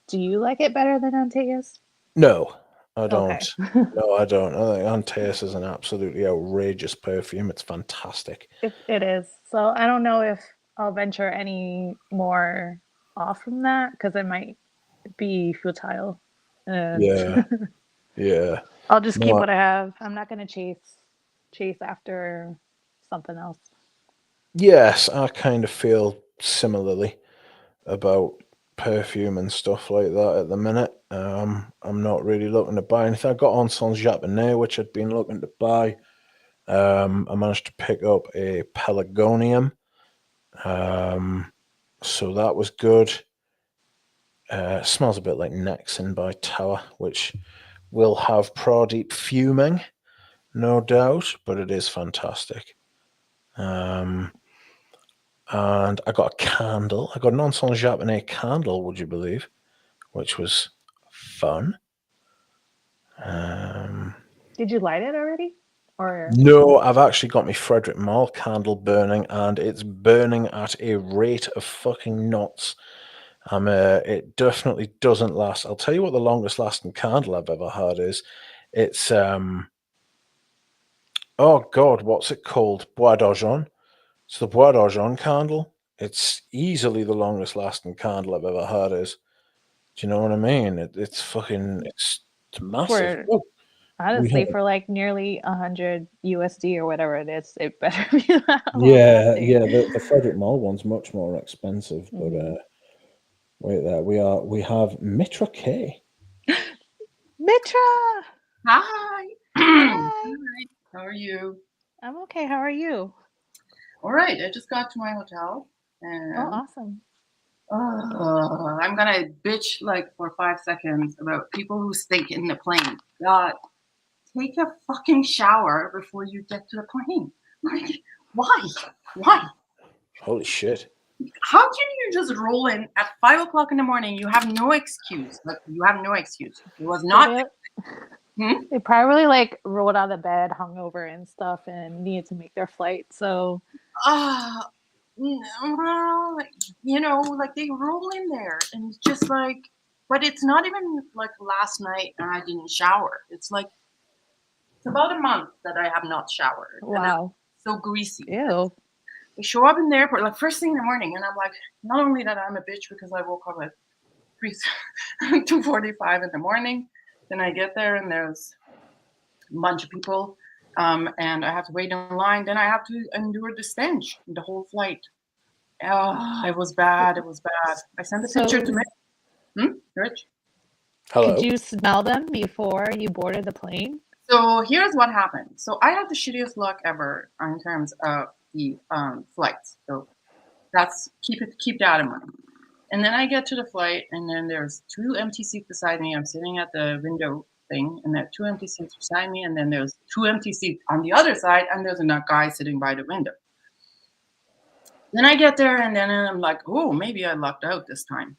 C: Do you like it better than Antaeus?
A: No, I don't.
C: Okay.
A: No, I don't. I think Antaeus is an absolutely outrageous perfume. It's fantastic.
C: It is. So I don't know if I'll venture any more off from that because it might be futile. And
A: Yeah, yeah.
C: I'll just keep
A: No,
C: what I have. I'm not gonna chase after something else.
A: yes, I kind of feel similarly about perfume and stuff like that at the minute. I'm not really looking to buy anything. I got on Sans Japonais, which I'd been looking to buy. I managed to pick up a Pelargonium, so that was good. Smells a bit like Nexon by Tower, which will have Pradeep fuming, no doubt, but it is fantastic. And I got a candle. I got an Ensemble Japonais candle, would you believe? Which was fun.
C: Did you light it already? Or
A: No, I've actually got my Frederick Mall candle burning, and it's burning at a rate of fucking knots. It definitely doesn't last. I'll tell you what the longest lasting candle I've ever had is. It's oh god, what's it called? Bois d'Argent. It's the Bois d'Argent candle. It's easily the longest lasting candle I've ever had. Is do you know what I mean? It's fucking it's massive.
C: for
A: Oh, we
C: honestly,
A: have
C: for like nearly 100 USD or whatever it is, it better be that long
A: yeah
C: lasting.
A: yeah. The Frederick Mall one's much more expensive, but
C: Hmm.
A: wait there we have Mitra K.
C: Mitra!
D: Hi.
C: Hi!
D: Hi. How are you?
C: I'm okay. How are you?
D: All right. I just got to my hotel
C: Oh,
D: and
C: awesome.
D: I'm gonna bitch like for 5 seconds about people who stink in the plane. God, take a fucking shower before you get to the plane. Like, why? Why?
A: Holy shit.
D: How can you just roll in at 5 o'clock in the morning? You have no excuse. Like, you have no excuse. It was
C: So
D: not.
C: they probably like rolled out of bed, hungover and stuff, and needed to make their flight. So
D: Ah, like, like they roll in there and it's just like, but it's not even like last night and I didn't shower. It's like, it's about a month that I have not showered and I'm
C: wow.
D: so greasy.
C: Ew.
D: I show up in the airport like first thing in the morning and I'm like, not only that I'm a bitch because I woke up at 2:45 in the morning. Then I get there and there's a bunch of people, and I have to wait in line. Then I have to endure the stench the whole flight. Oh, it was bad. It was bad. I sent a picture to me. Rich?
A: Hello.
C: Could you smell them before you boarded the plane?
D: So here's what happened. So I had the shittiest luck ever in terms of the flights. So that's keep that in mind. And then I get to the flight, and then there's 2 empty seats beside me. I'm sitting at the window thing, and there are 2 empty seats beside me, and then there's 2 empty seats on the other side, and there's a guy sitting by the window. Then I get there, and then I'm like, oh, maybe I lucked out this time.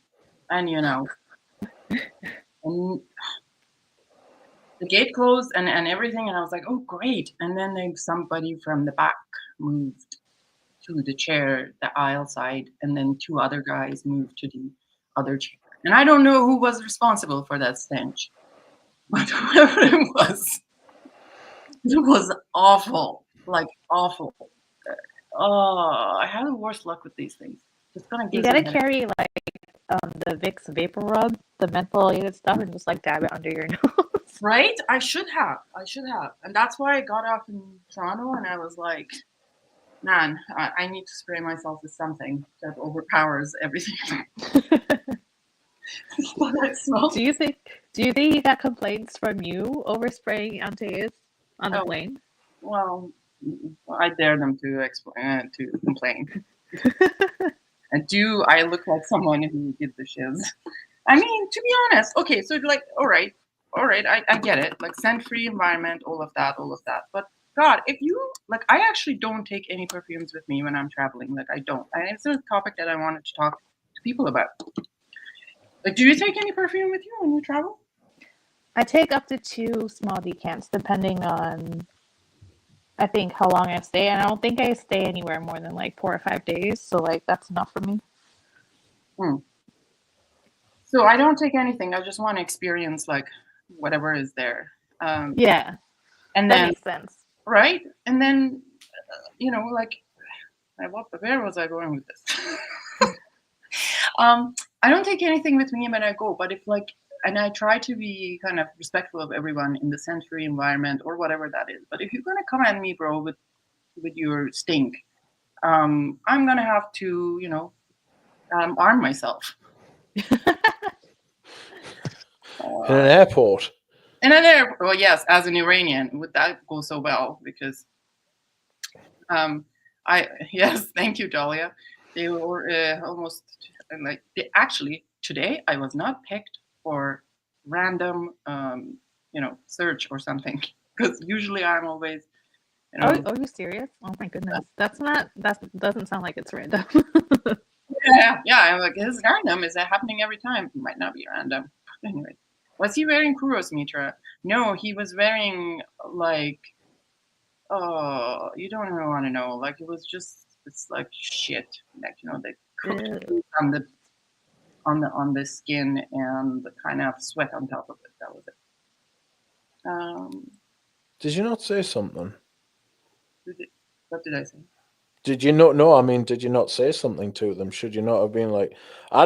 D: And and the gate closed and everything, and I was like, oh, great. And then somebody from the back moved to the chair, the aisle side, and then 2 other guys moved to the other chair. And I don't know who was responsible for that stench, but whoever it was awful, like awful. Oh, I have the worst luck with these things. Just gonna
C: You gotta carry the Vicks Vapor Rub, the mentholated stuff, and just dab it under your nose.
D: Right? I should have. And that's why I got off in Toronto, and I was like, man, I need to spray myself with something that overpowers everything. What I smell.
C: Do you think you got complaints from you over spraying Antaeus on the plane?
D: Well, I dare them to complain. And do I look like someone who did the shiz? I mean, to be honest, okay, so all right, I get it. Scent-free environment, all of that. But God, if you I actually don't take any perfumes with me when I'm traveling. I don't. And it's a topic that I wanted to talk to people about. Do you take any perfume with you when you travel?
C: I take up to 2 small decants, depending on, I think, how long I stay. And I don't think I stay anywhere more than 4 or 5 days. So that's enough for me.
D: So I don't take anything. I just want to experience whatever is there.
C: Yeah.
D: And
C: that
D: then
C: makes sense.
D: Right? And then where was I going with this? I don't take anything with me when I go, but and I try to be kind of respectful of everyone in the sensory environment or whatever that is. But if you're gonna come at me, bro, with your stink, I'm gonna have to, arm myself.
A: In an airport.
D: Well, yes, as an Iranian, would that go so well? Because, yes, thank you, Dahlia. They were almost actually today I was not picked for random, search or something, because usually I'm always.
C: Are you serious? Oh my goodness, that doesn't sound like it's random.
D: yeah. I'm like, this is random. Is that happening every time? It might not be random. Anyway. Was he wearing Kuros, Mitra? No, he was wearing you don't even want to know. It was just it's shit. They cooked food on the skin and the kind of sweat on top of it. That was it.
A: Did you not say something?
D: What did I say?
A: Did you not? No, I mean, did you not say something to them? Should you not have been I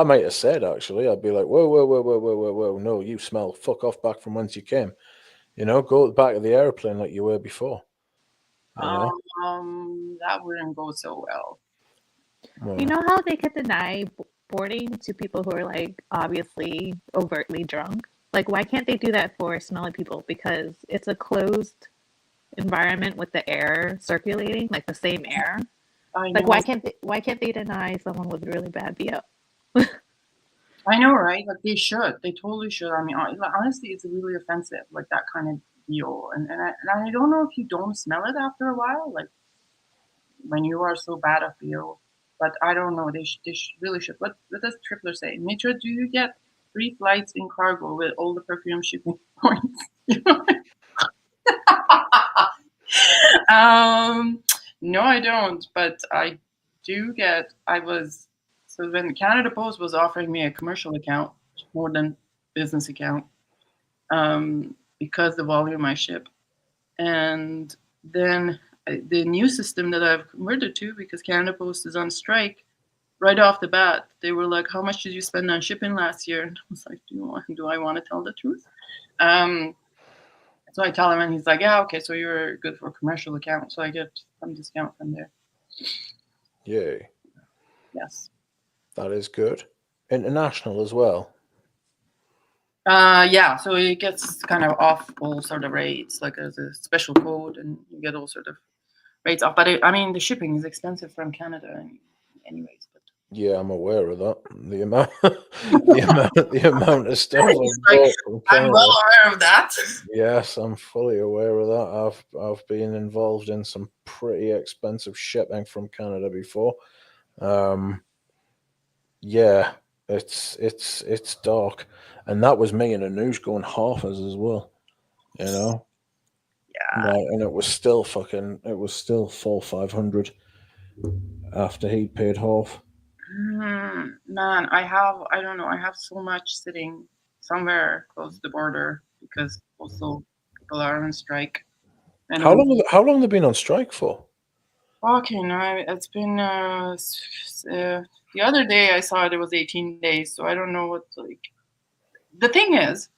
A: might have said, actually, I'd be like, whoa, no, you smell, fuck off back from whence you came. Go to the back of the airplane like you were before.
D: That wouldn't go so well.
C: You know how they could deny boarding to people who are obviously overtly drunk? Why can't they do that for smelly people? Because it's a closed environment with the air circulating, the same air. Why can't they deny someone with really bad BO?
D: I know, right? They should. They totally should. I mean, honestly, it's really offensive, that kind of deal. And I don't know if you don't smell it after a while, when you are so bad at BO. But I don't know. They really should. What does Tripler say? Mitra, do you get 3 flights in cargo with all the perfume shipping points? No, I don't. But I do get. So when Canada Post was offering me a commercial account more than business account, because the volume I ship, and then the new system that I've converted to, because Canada Post is on strike, right off the bat, they were like, "How much did you spend on shipping last year?" And I was like, "Do I want to tell the truth?" So I tell him, and he's like, "Yeah, okay, so you're good for a commercial account, so I get some discount from there."
A: Yay.
D: Yes.
A: That is good. International as well.
D: Yeah, so it gets kind of off all sort of rates, like there's a special code, and you get all sort of rates off. But I mean, the shipping is expensive from Canada, anyways. But
A: Yeah, I'm aware of that. The amount, the amount of stuff I've bought from
D: I'm
A: Canada.
D: well aware of that.
A: Yes, I'm fully aware of that. I've been involved in some pretty expensive shipping from Canada before. Yeah, it's dark, and that was me in a news going half as well. You know,
D: Yeah.
A: like, and it was still 400-500 after he'd paid half.
D: Man, I don't know, I have so much sitting somewhere close to the border because also people are on strike. And
A: How long have they been on strike for?
D: okay, no, it's been the other day I saw it was 18 days, so I don't know what like. The thing is,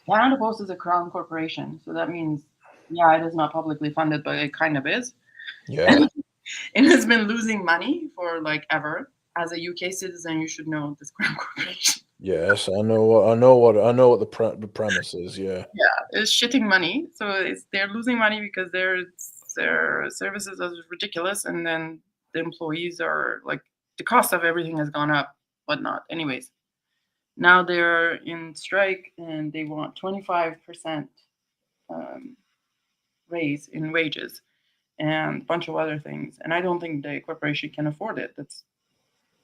D: Canada Post is a crown corporation, so that means yeah, it is not publicly funded, but it kind of is.
A: Yeah.
D: It has been losing money for like ever. As a UK citizen, you should know this crown corporation.
A: Yes, I know what the premise is. Yeah.
D: Yeah, it's shitting money. So they're losing money because their services are ridiculous, and then the employees are like the cost of everything has gone up, whatnot. Anyways, now they're in strike and they want 25% raise in wages and a bunch of other things. And I don't think the corporation can afford it.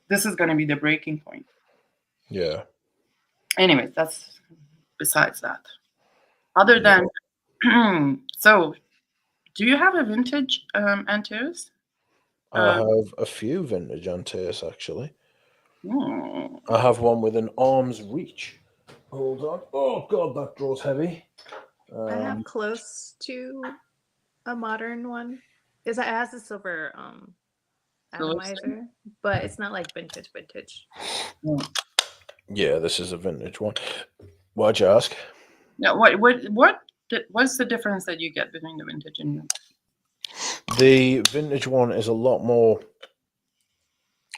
D: This is going to be the breaking point.
A: Yeah.
D: Anyways, that's besides that. Other than so, do you have a vintage Antares?
A: I have a few vintage Antares actually.
D: Hmm.
A: I have one with an arm's reach. Hold on. Oh god, that draw's heavy.
C: I have close to a modern one. It has a silver atomizer, but it's not like vintage.
A: Yeah, this is a vintage one. Why'd you ask?
D: Yeah. What's the difference that you get between the vintage and
A: the vintage one is a lot more.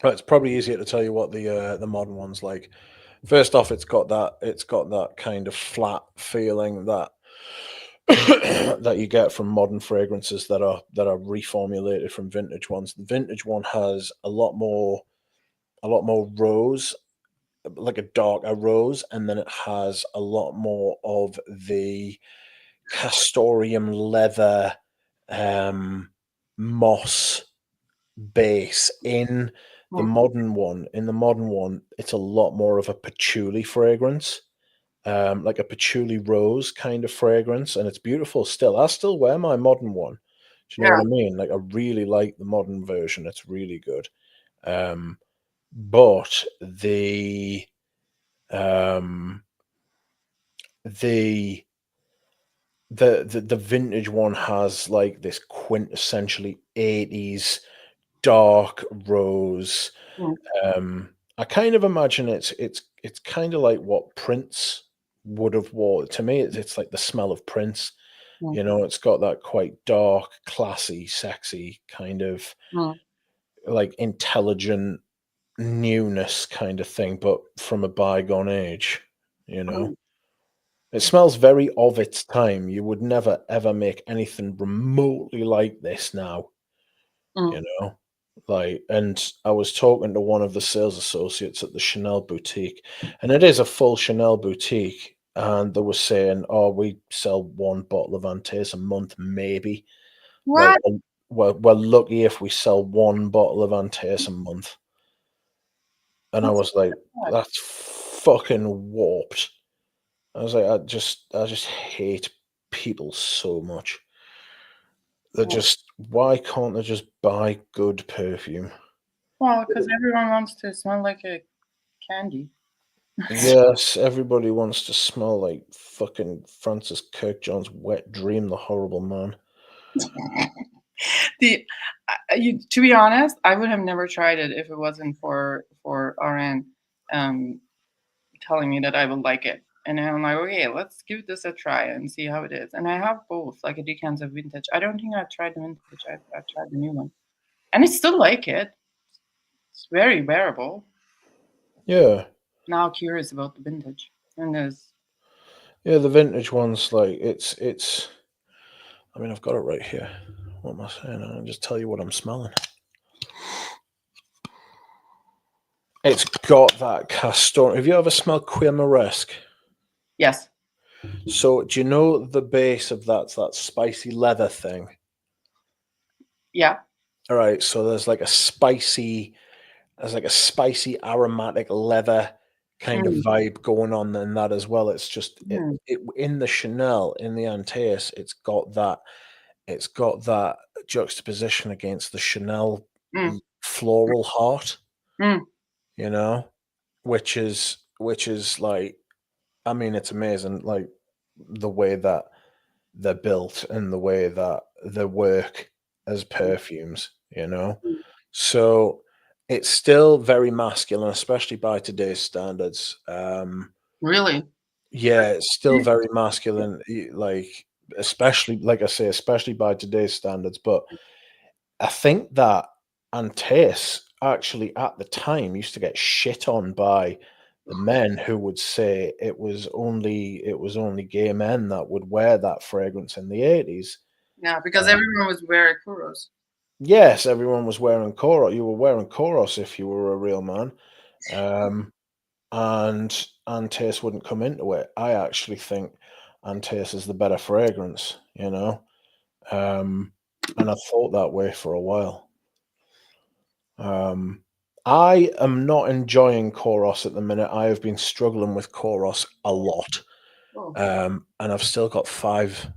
A: Well, it's probably easier to tell you what the modern one's like. First off, it's got that kind of flat feeling that that you get from modern fragrances that are reformulated from vintage ones. The vintage one has a lot more rose, like a darker rose, and then it has a lot more of the castoreum leather moss base in the modern one. In the modern one, it's a lot more of a patchouli fragrance, like a patchouli rose kind of fragrance, and it's beautiful still. I still wear my modern one. Do you know what I mean? Like, I really like the modern version. It's really good. But the vintage one has like this quintessentially 80s dark rose. I kind of imagine it's kind of like what Prince would have worn. To me, it's like the smell of Prince. You know, it's got that quite dark, classy, sexy kind of like intelligent newness kind of thing, but from a bygone age. You know, it smells very of its time. You would never ever make anything remotely like this now. You know, like, and I was talking to one of the sales associates at the Chanel boutique, and it is a full Chanel boutique, and they were saying, "Oh, we sell one bottle of Antares a month, maybe.
D: what?
A: Like, we're lucky if we sell one bottle of Antares a month." And I was like, "That's fucking warped." I was like, I just hate people so much. They're just, why can't they just buy good perfume?
D: Well, because everyone wants to smell like a candy.
A: Yes, everybody wants to smell like fucking Francis Kirkjohn's wet dream, the horrible man.
D: To be honest, I would have never tried it if it wasn't for RN telling me that I would like it. And I'm like, okay, let's give this a try and see how it is. And I have both, like a decanter of vintage. I don't think I've tried the vintage. I've tried the new one, and I still like it. It's very wearable.
A: Yeah.
D: Now curious about the vintage, and there's
A: the vintage ones, like it's. I mean, I've got it right here. What am I saying? I'll just tell you what I'm smelling. It's got that castor. Have you ever smelled Queer Moresque?
D: yes,
A: So do you know the base of that spicy leather thing?
D: yeah,
A: All right. So there's like a spicy aromatic leather kind of vibe going on in that as well. It's just it in the Chanel, in the Antaeus, it's got that juxtaposition against the Chanel floral heart, you know, which is like, I mean, it's amazing, like the way that they're built and the way that they work as perfumes, you know. So it's still very masculine, especially by today's standards.
D: really.
A: Yeah, it's still very masculine, like, especially, like I say, especially by today's standards. But I think that Antaeus actually at the time used to get shit on by the men who would say it was only gay men that would wear that fragrance in the 80s.
D: Yeah, because everyone was wearing Kuros.
A: Yes, everyone was wearing Koros. You were wearing Koros if you were a real man. And Antaeus wouldn't come into it. I actually think Antaeus is the better fragrance, you know. And I thought that way for a while. I am not enjoying Koros at the minute. I have been struggling with Koros a lot. And I've still got five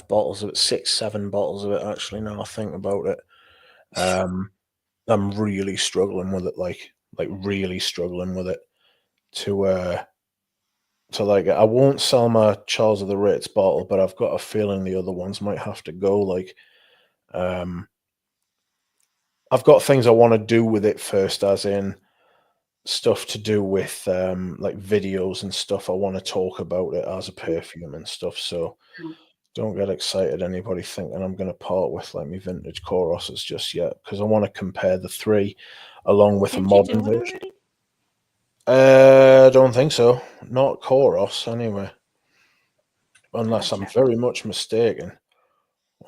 A: bottles of it, 6-7 bottles of it actually, now I think about it. I'm really struggling with it, like really struggling with it to like it. I won't sell my Charles of the Ritz bottle, but I've got a feeling the other ones might have to go. Like, I've got things I want to do with it first, as in stuff to do with like videos and stuff. I want to talk about it as a perfume and stuff. So don't get excited, anybody thinking I'm going to part with like my vintage Koroses just yet, because I want to compare the three along with a modern version. I don't think so. Not Koros, anyway. Unless I'm very much mistaken.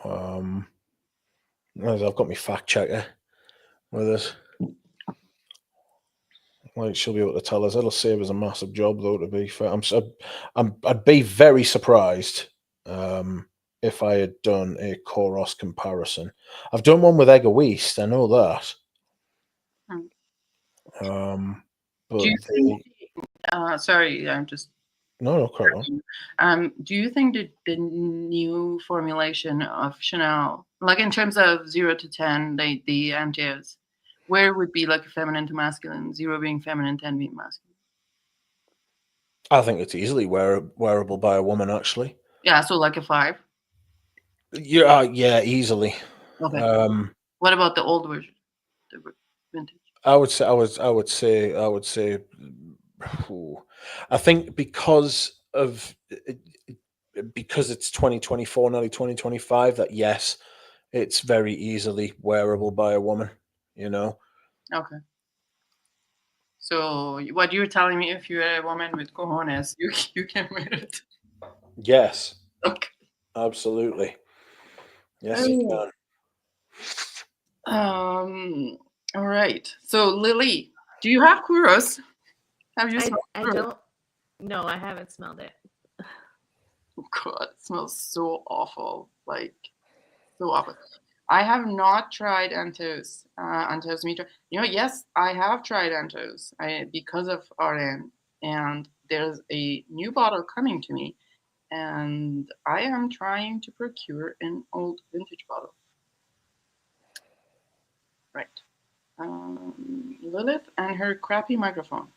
A: I've got my fact checker with us. Like, she'll be able to tell us. It'll save us a massive job, though. To be fair, I'd be very surprised if I had done a Koros comparison. I've done one with Egoist. I know that. But
D: do you think? Sorry, I'm just.
A: No, crack on.
D: Do you think that the new formulation of Chanel, like in terms of 0 to 10, the Antaeus, where it would be like a feminine to masculine, 0 being feminine, 10 being masculine?
A: I think it's easily wearable by a woman, actually.
D: Yeah, so like a 5.
A: Yeah, easily.
D: Okay. What about the old version, the vintage?
A: I would say. I think because it's 2024, nearly 2025, that yes, it's very easily wearable by a woman. You know.
D: Okay. So what you're telling me, if you're a woman with cojones, you can wear it.
A: Yes.
D: Okay.
A: Absolutely. Yes, you
D: can. All right. So Lily, do you have Kuros? Have you smelled
C: I don't. No, I haven't smelled it.
D: Oh God, it smells so awful. Like, so awful. I have not tried Antaeus Mitra. You know, yes, I have tried Antaeus because of RN, and there's a new bottle coming to me, and I am trying to procure an old vintage bottle. Right. Lilith and her crappy microphone.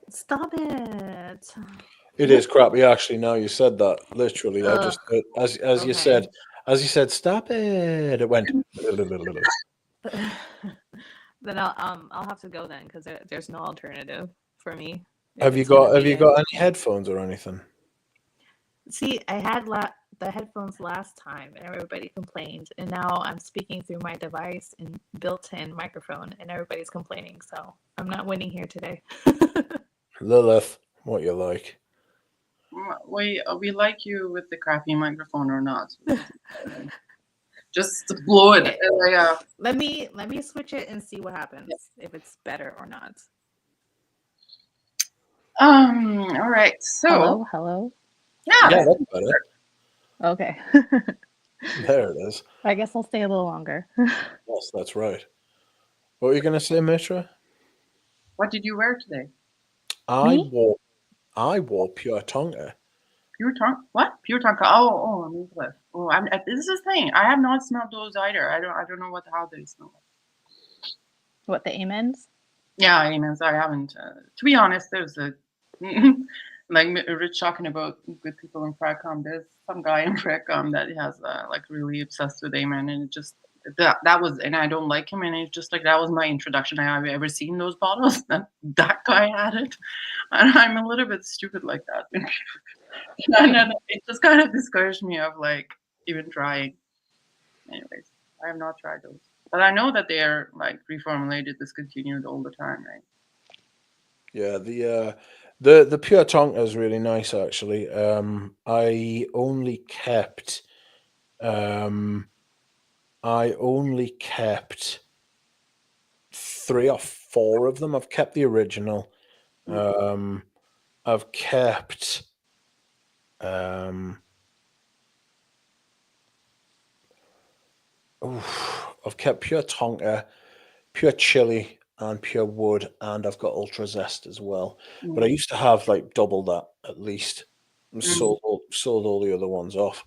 C: Stop it.
A: It is crappy, actually. Now you said that, literally, I just, as you said, As you said, stop it. It went.
C: Then I'll have to go then because there's no alternative for me.
A: Have you got any headphones or anything?
C: See, I had the headphones last time and everybody complained, and now I'm speaking through my device and built-in microphone and everybody's complaining, so I'm not winning here today.
A: Lilith, what you like?
D: We like you with the crappy microphone or not. Just blow it.
C: Let me switch it and see what happens, if it's better or not.
D: All right. So
C: hello.
D: Yeah,
A: that's better.
C: Okay.
A: There it is.
C: I guess I'll stay a little longer.
A: Yes, that's right. What were you going to say, Mitra?
D: What did you wear today?
A: I wore pure Tonka.
D: Pure Tonka? What? Pure Tonka? Oh, Mitra. Oh, this is the thing. I have not smelled those either. I don't know how they smell.
C: What, the amens?
D: Yeah, amens. I haven't. To be honest, there's a like Rich talking about good people in Fracom. There's some guy in Fracom that has like really obsessed with amen, and it just that was, and I don't like him, and it's just like that was my introduction. Have you ever seen those bottles? That guy had it, and I'm a little bit stupid like that. And it just kind of discouraged me of like even trying. Anyways, I have not tried those, but I know that they are like reformulated, discontinued all the time, right?
A: Yeah, the pure Tonka is really nice actually. I only kept 3 or 4 of them. I've kept the original. I've kept I've kept pure Tonka, pure chili, and pure wood, and I've got ultra zest as well. But I used to have like double that at least. Sold all the other ones off.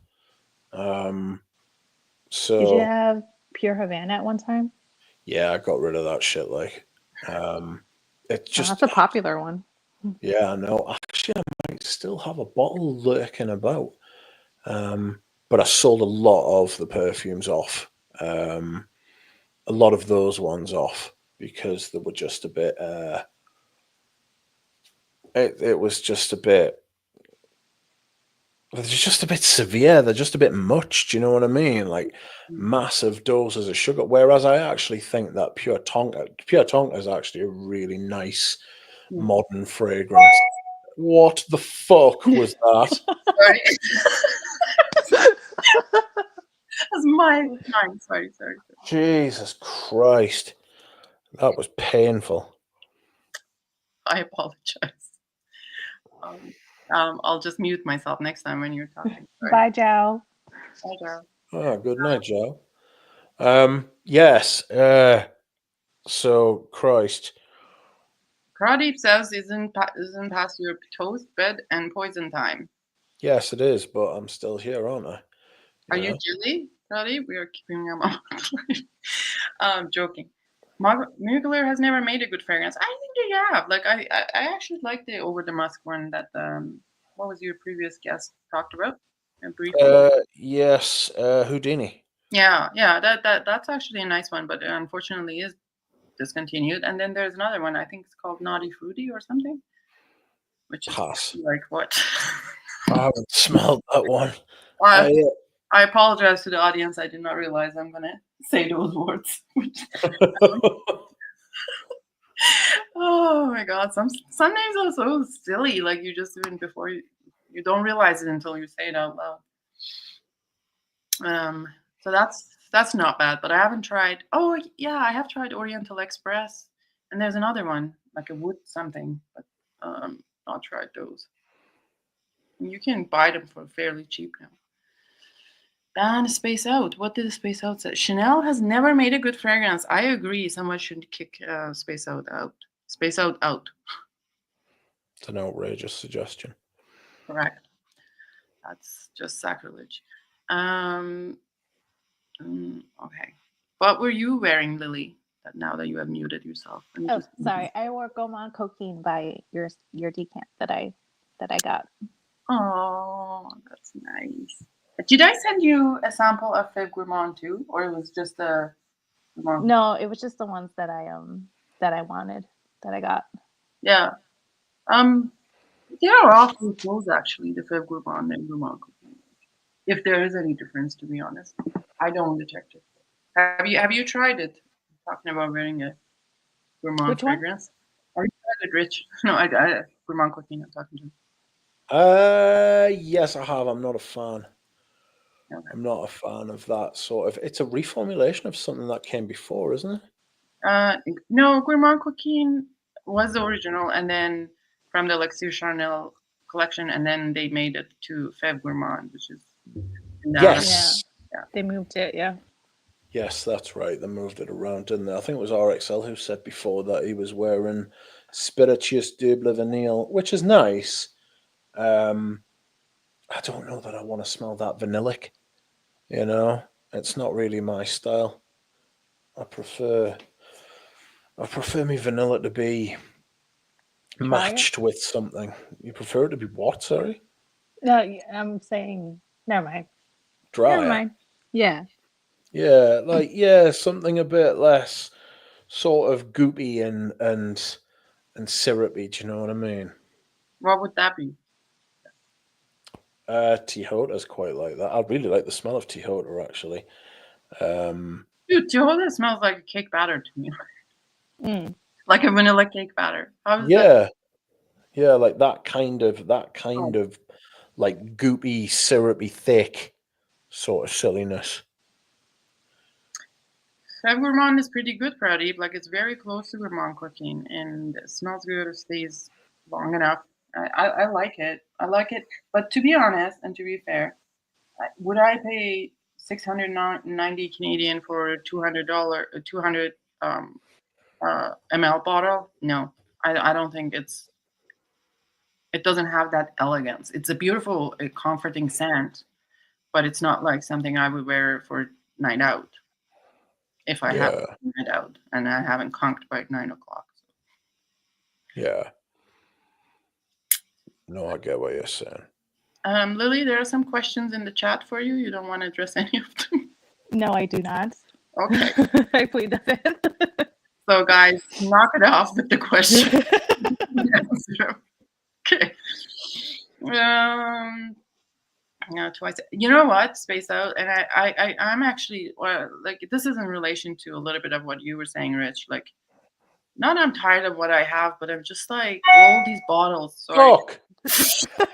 A: So
C: did you have pure Havana at one time?
A: Yeah, I got rid of that shit. Like, it's just
C: that's a popular one.
A: Yeah, I know. Actually, I might still have a bottle lurking about. But I sold a lot of the perfumes off. A lot of those ones off because they were just a bit. It was just a bit. They're just a bit severe. They're just a bit much. Do you know what I mean? Like massive doses of sugar. Whereas I actually think that pure Tonka is actually a really nice modern fragrance. What the fuck was that?
D: Sorry. That's mine. Sorry.
A: Jesus Christ. That was painful.
D: I apologize. I'll just mute myself next time when you're talking. Sorry.
C: Bye, Joe.
D: Bye, Joe.
A: Oh, good night, Joe. Yes. So, Christ.
D: Pradeep says isn't past your toast, bed, and poison time.
A: Yes, it is, but I'm still here, aren't I?
D: Are you jelly, Pradeep? We are keeping him on. I'm joking. Mugler has never made a good fragrance. I think they have. Like I actually like the Over the Musk one that what was your previous guest talked about?
A: Yes, Houdini.
D: Yeah, that's actually a nice one, but unfortunately is discontinued. And then there's another one. I think it's called Naughty Fruity or something. Which is like what?
A: I haven't smelled that one.
D: I apologize to the audience. I did not realize I'm gonna say those words. Oh my god! Some names are so silly. Like you just even before you don't realize it until you say it out loud. So that's not bad. But I haven't tried. Oh yeah, I have tried Oriental Express, and there's another one like a wood something, but not tried those. And you can buy them for fairly cheap now. Ban Space Out. What did the Space Out say? Chanel has never made a good fragrance. I agree. Someone should kick Space Out out. Space Out out.
A: It's an outrageous suggestion.
D: Correct. That's just sacrilege. Okay. What were you wearing, Lily? Now that you have muted yourself.
C: Oh, sorry. I wore Gaumont Coquine by your decant that I got.
D: Oh, that's nice. Did I send you a sample of Fib Gourmand too, or it was just a Gourmand?
C: No, it was just the ones that I wanted, that I got.
D: Yeah. They are awfully close actually, the Fib Gourmand and Gourmand cookie. If there is any difference, to be honest, I don't detect it. Have you tried it? I'm talking about wearing a Gourmand
C: Which one?
D: fragrance. Are you tried it, Rich? No, I Gourmand cookie. I'm talking to him.
A: Yes, I have. I'm not a fan.
D: Okay.
A: I'm not a fan of that sort of. It's a reformulation of something that came before, isn't it?
D: No, Gourmand Coquine was the original, and then from the Luxure Charnel collection, and then they made it to Feb Gourmand, which is
A: Yes.
C: Yeah. They moved it. Yeah.
A: Yes, that's right. They moved it around, didn't they? I think it was RXL who said before that he was wearing Spirituous Double Vanille, which is nice. I don't know that I want to smell that vanillic. You know, it's not really my style. I prefer my vanilla to be matched with something. You prefer it to be what? Sorry.
C: No, I'm saying. Never mind.
A: Drier.
C: Never mind. Yeah.
A: Yeah, something a bit less sort of goopy and syrupy. Do you know what I mean?
D: What would that be?
A: Tejota's quite like that. I really like the smell of Tejota actually.
D: Dude, Tejota smells like a cake batter to me.
C: Mm.
D: Like a vanilla cake batter. How is
A: that? Yeah, like that kind of like goopy, syrupy, thick sort of silliness.
D: Feb Gourmand is pretty good, Pradeep. Like, it's very close to Gourmand cooking, and it smells good. It stays long enough. I like it. I like it. But to be honest, and to be fair, would I pay 690 Canadian for a $200 ml bottle? No, I don't think it doesn't have that elegance. It's a beautiful, comforting scent, but it's not like something I would wear for night out. If I have night out and I haven't conked by 9 o'clock.
A: Yeah. No, I get what you're saying.
D: Lily, there are some questions in the chat for you. You don't want to address any of them?
C: No, I do not.
D: Okay.
C: I plead the fifth.
D: So, guys, knock it off with the question. Okay. Twice. You know what? Space out. And I'm actually like, this is in relation to a little bit of what you were saying, Rich. Like, not I'm tired of what I have, but I'm just like all these bottles. Sorry.
A: Fuck.
D: I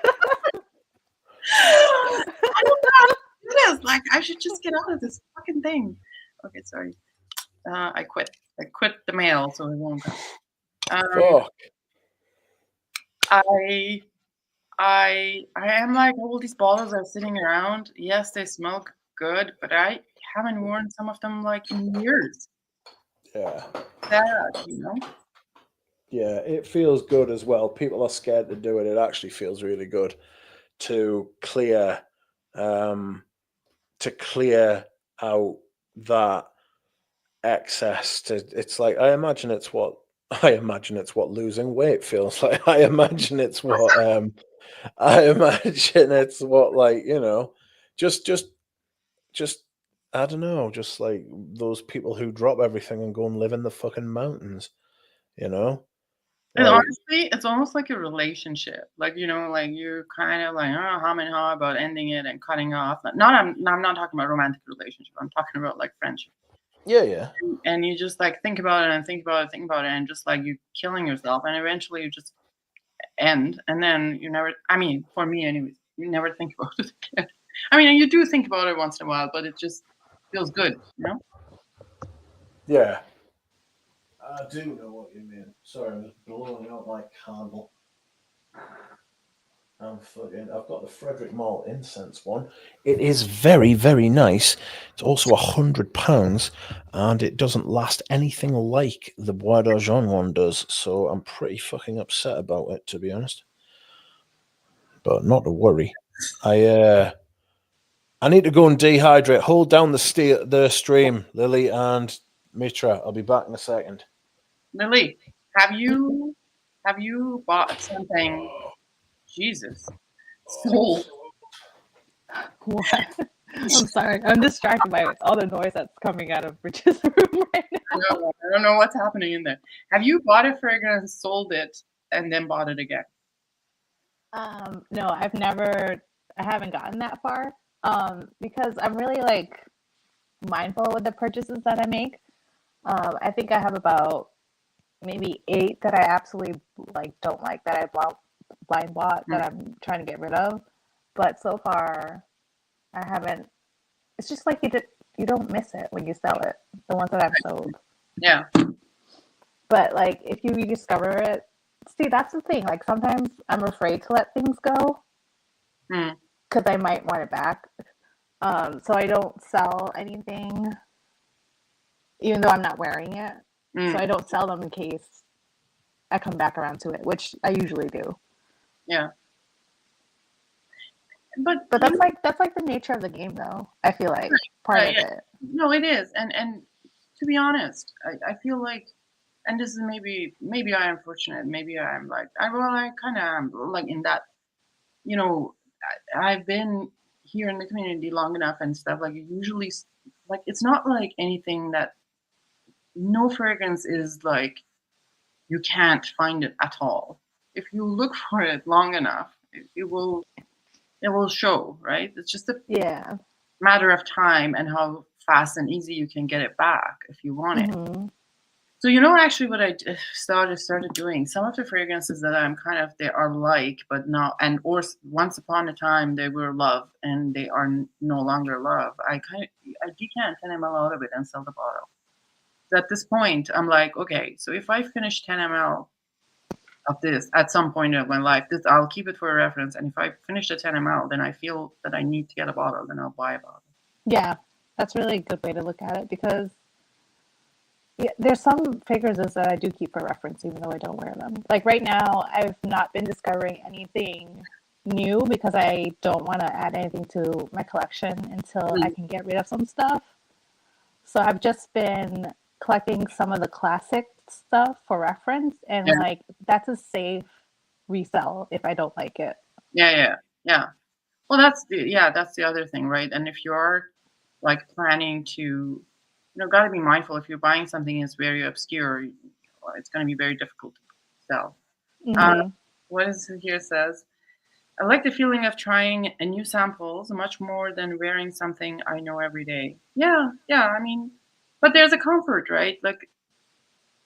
D: don't know how to do this. Like, I should just get out of this fucking thing. Okay, sorry. I quit. I quit the mail, so it won't go.
A: Fuck.
D: I am like, all these bottles are sitting around. Yes, they smell good, but I haven't worn some of them like in years.
A: Yeah.
D: Sad, you know?
A: Yeah, it feels good as well. People are scared to do it. It actually feels really good to clear out that excess. It's like I imagine it's what losing weight feels like. I imagine it's what like, you know, just I don't know, just like those people who drop everything and go and live in the fucking mountains, you know?
D: And
A: Like,
D: honestly, it's almost like a relationship. Like, you know, like you're kind of like, oh, how and how about ending it and cutting off. I'm not talking about romantic relationship. I'm talking about like friendship.
A: yeah.
D: And you just like think about it and think about it, and just like you killing yourself, and eventually you just end, and then you never. I mean, for me, anyways, you never think about it again. I mean, you do think about it once in a while, but it just feels good, you know?
A: Yeah. I do know what you mean. Sorry, I'm just blowing out my candle. I've got the Frederick Mall incense one. It is very, very nice. It's also £100, and it doesn't last anything like the Bois d'Argent one does. So I'm pretty fucking upset about it, to be honest. But not to worry. I need to go and dehydrate. Hold down the stream, Lily and Mitra. I'll be back in a second.
D: Lily, have you bought something? Jesus. So
C: What? I'm sorry. I'm distracted by all the noise that's coming out of Rich's room right now.
D: I don't know what's happening in there. Have you bought a fragrance, sold it, and then bought it again?
C: No, I haven't gotten that far. Because I'm really like mindful with the purchases that I make. I think I have about maybe 8 that I absolutely like don't like that I blind bought that I'm trying to get rid of. But so far, I haven't. It's just like you don't miss it when you sell it. The ones that I've sold.
D: Yeah.
C: But like if you rediscover it, see that's the thing. Like sometimes I'm afraid to let things go because I might want it back. So I don't sell anything, even though I'm not wearing it. So I don't sell them in case I come back around to it, which I usually do.
D: Yeah. But
C: that's like the nature of the game, though. I feel like part of it.
D: No, it is, and to be honest, I feel like, and this is maybe I am fortunate, maybe I'm like I kind of am like in that, you know, I've been here in the community long enough and stuff. Like usually, like it's not like anything that no fragrance is like you can't find it at all. If you look for it long enough, it will show, right? It's just a matter of time and how fast and easy you can get it back if you want it. So actually what I started doing, some of the fragrances that I'm they are like, but not, or once upon a time they were love and they are no longer love. I decant 10 ml out of it and sell the bottle. So at this point, I'm like, okay, so if I finish 10 ml of this at some point of my life, I'll keep it for a reference. And if I finish the 10 ml, then I feel that I need to get a bottle, then I'll buy a bottle.
C: Yeah, that's really a good way to look at it because there's some fragrances that I do keep for reference, even though I don't wear them. Like right now, I've not been discovering anything new because I don't want to add anything to my collection until I can get rid of some stuff. So I've just been collecting some of the classic stuff for reference, and like that's a safe resell if I don't like it.
D: Yeah. Well, that's the other thing, right? And if you're like planning to, got to be mindful. If you're buying something that's very obscure, it's going to be very difficult to sell. What is it here says? I like the feeling of trying a new samples much more than wearing something I know every day. Yeah. I mean, but there's a comfort, right? Like,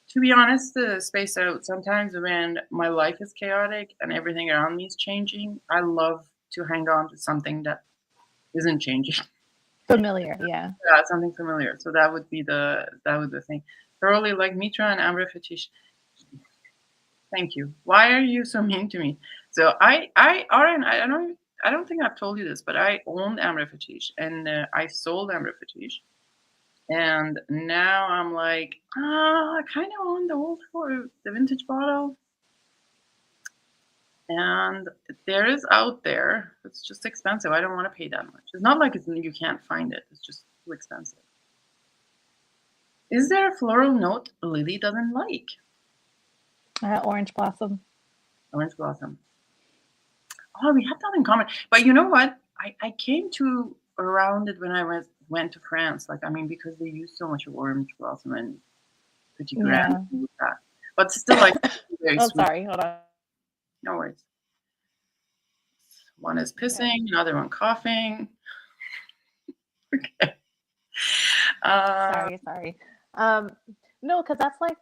D: to be honest, the space out, sometimes when my life is chaotic and everything around me is changing, I love to hang on to something that isn't changing.
C: Familiar, yeah.
D: Yeah, something familiar. So that would be the thing. Thoroughly like Mitra and Ambre Fetish. Thank you. Why are you so mean to me? So I don't think I've told you this, but I owned Ambre Fetish and I sold Ambre Fetish. And now I'm like, I kind of own the vintage bottle. And there is out there. It's just expensive. I don't want to pay that much. It's not like you can't find it. It's just too expensive. Is there a floral note Lily doesn't like?
C: Orange blossom.
D: Orange blossom. Oh, we have that in common. But you know what? I came to around it when I went to France. Like, I mean, because they use so much orange blossom and Petit Grain and that. But still, like, very sweet.
C: Sorry, hold on.
D: No worries. One is pissing, another one coughing. Okay.
C: Sorry. No, because that's like,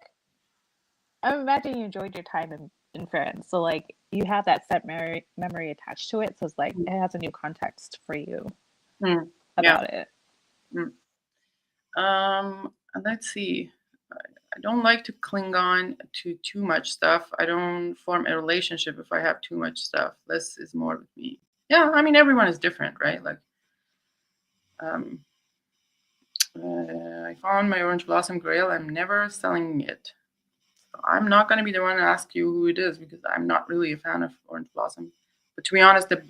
C: I imagine you enjoyed your time in France. So like you have that set memory attached to it. So it's like it has a new context for you about it.
D: And let's see. I don't like to cling on to too much stuff. I don't form a relationship if I have too much stuff. Less is more with me. Yeah, I mean, everyone is different, right? Like, I found my Orange Blossom Grail. I'm never selling it. So I'm not going to be the one to ask you who it is because I'm not really a fan of Orange Blossom. But to be honest, the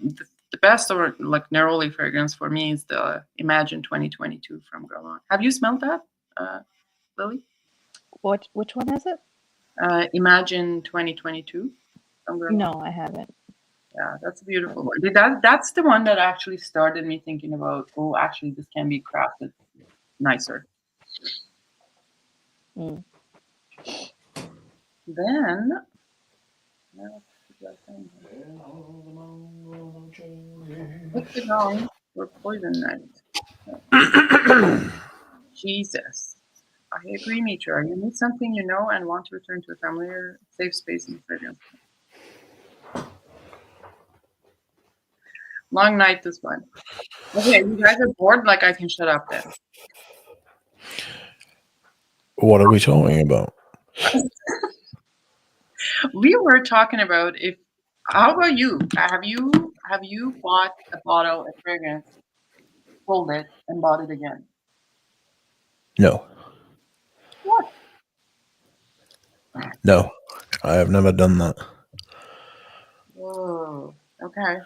D: best or like neroli fragrance for me is the Imagine 2022 from Guerlain. Have you smelled that, Lily?
C: Which one is it?
D: Imagine 2022 from Guerlain.
C: No, I haven't.
D: Yeah, that's a beautiful one. That's the one that actually started me thinking about, oh, actually, this can be crafted nicer.
C: Mm.
D: Then, what's it on for Poison Night? Jesus. I agree, Mitra. You need something you know and want to return to a familiar, safe space in fragrance. Long night, this one. Okay, you guys are bored? Like, I can shut up then.
A: What are we talking about?
D: We were talking about how about you? Have you bought a bottle of fragrance, sold it, and bought it again?
A: No.
D: What?
A: No, I have never done that.
D: Whoa. Okay.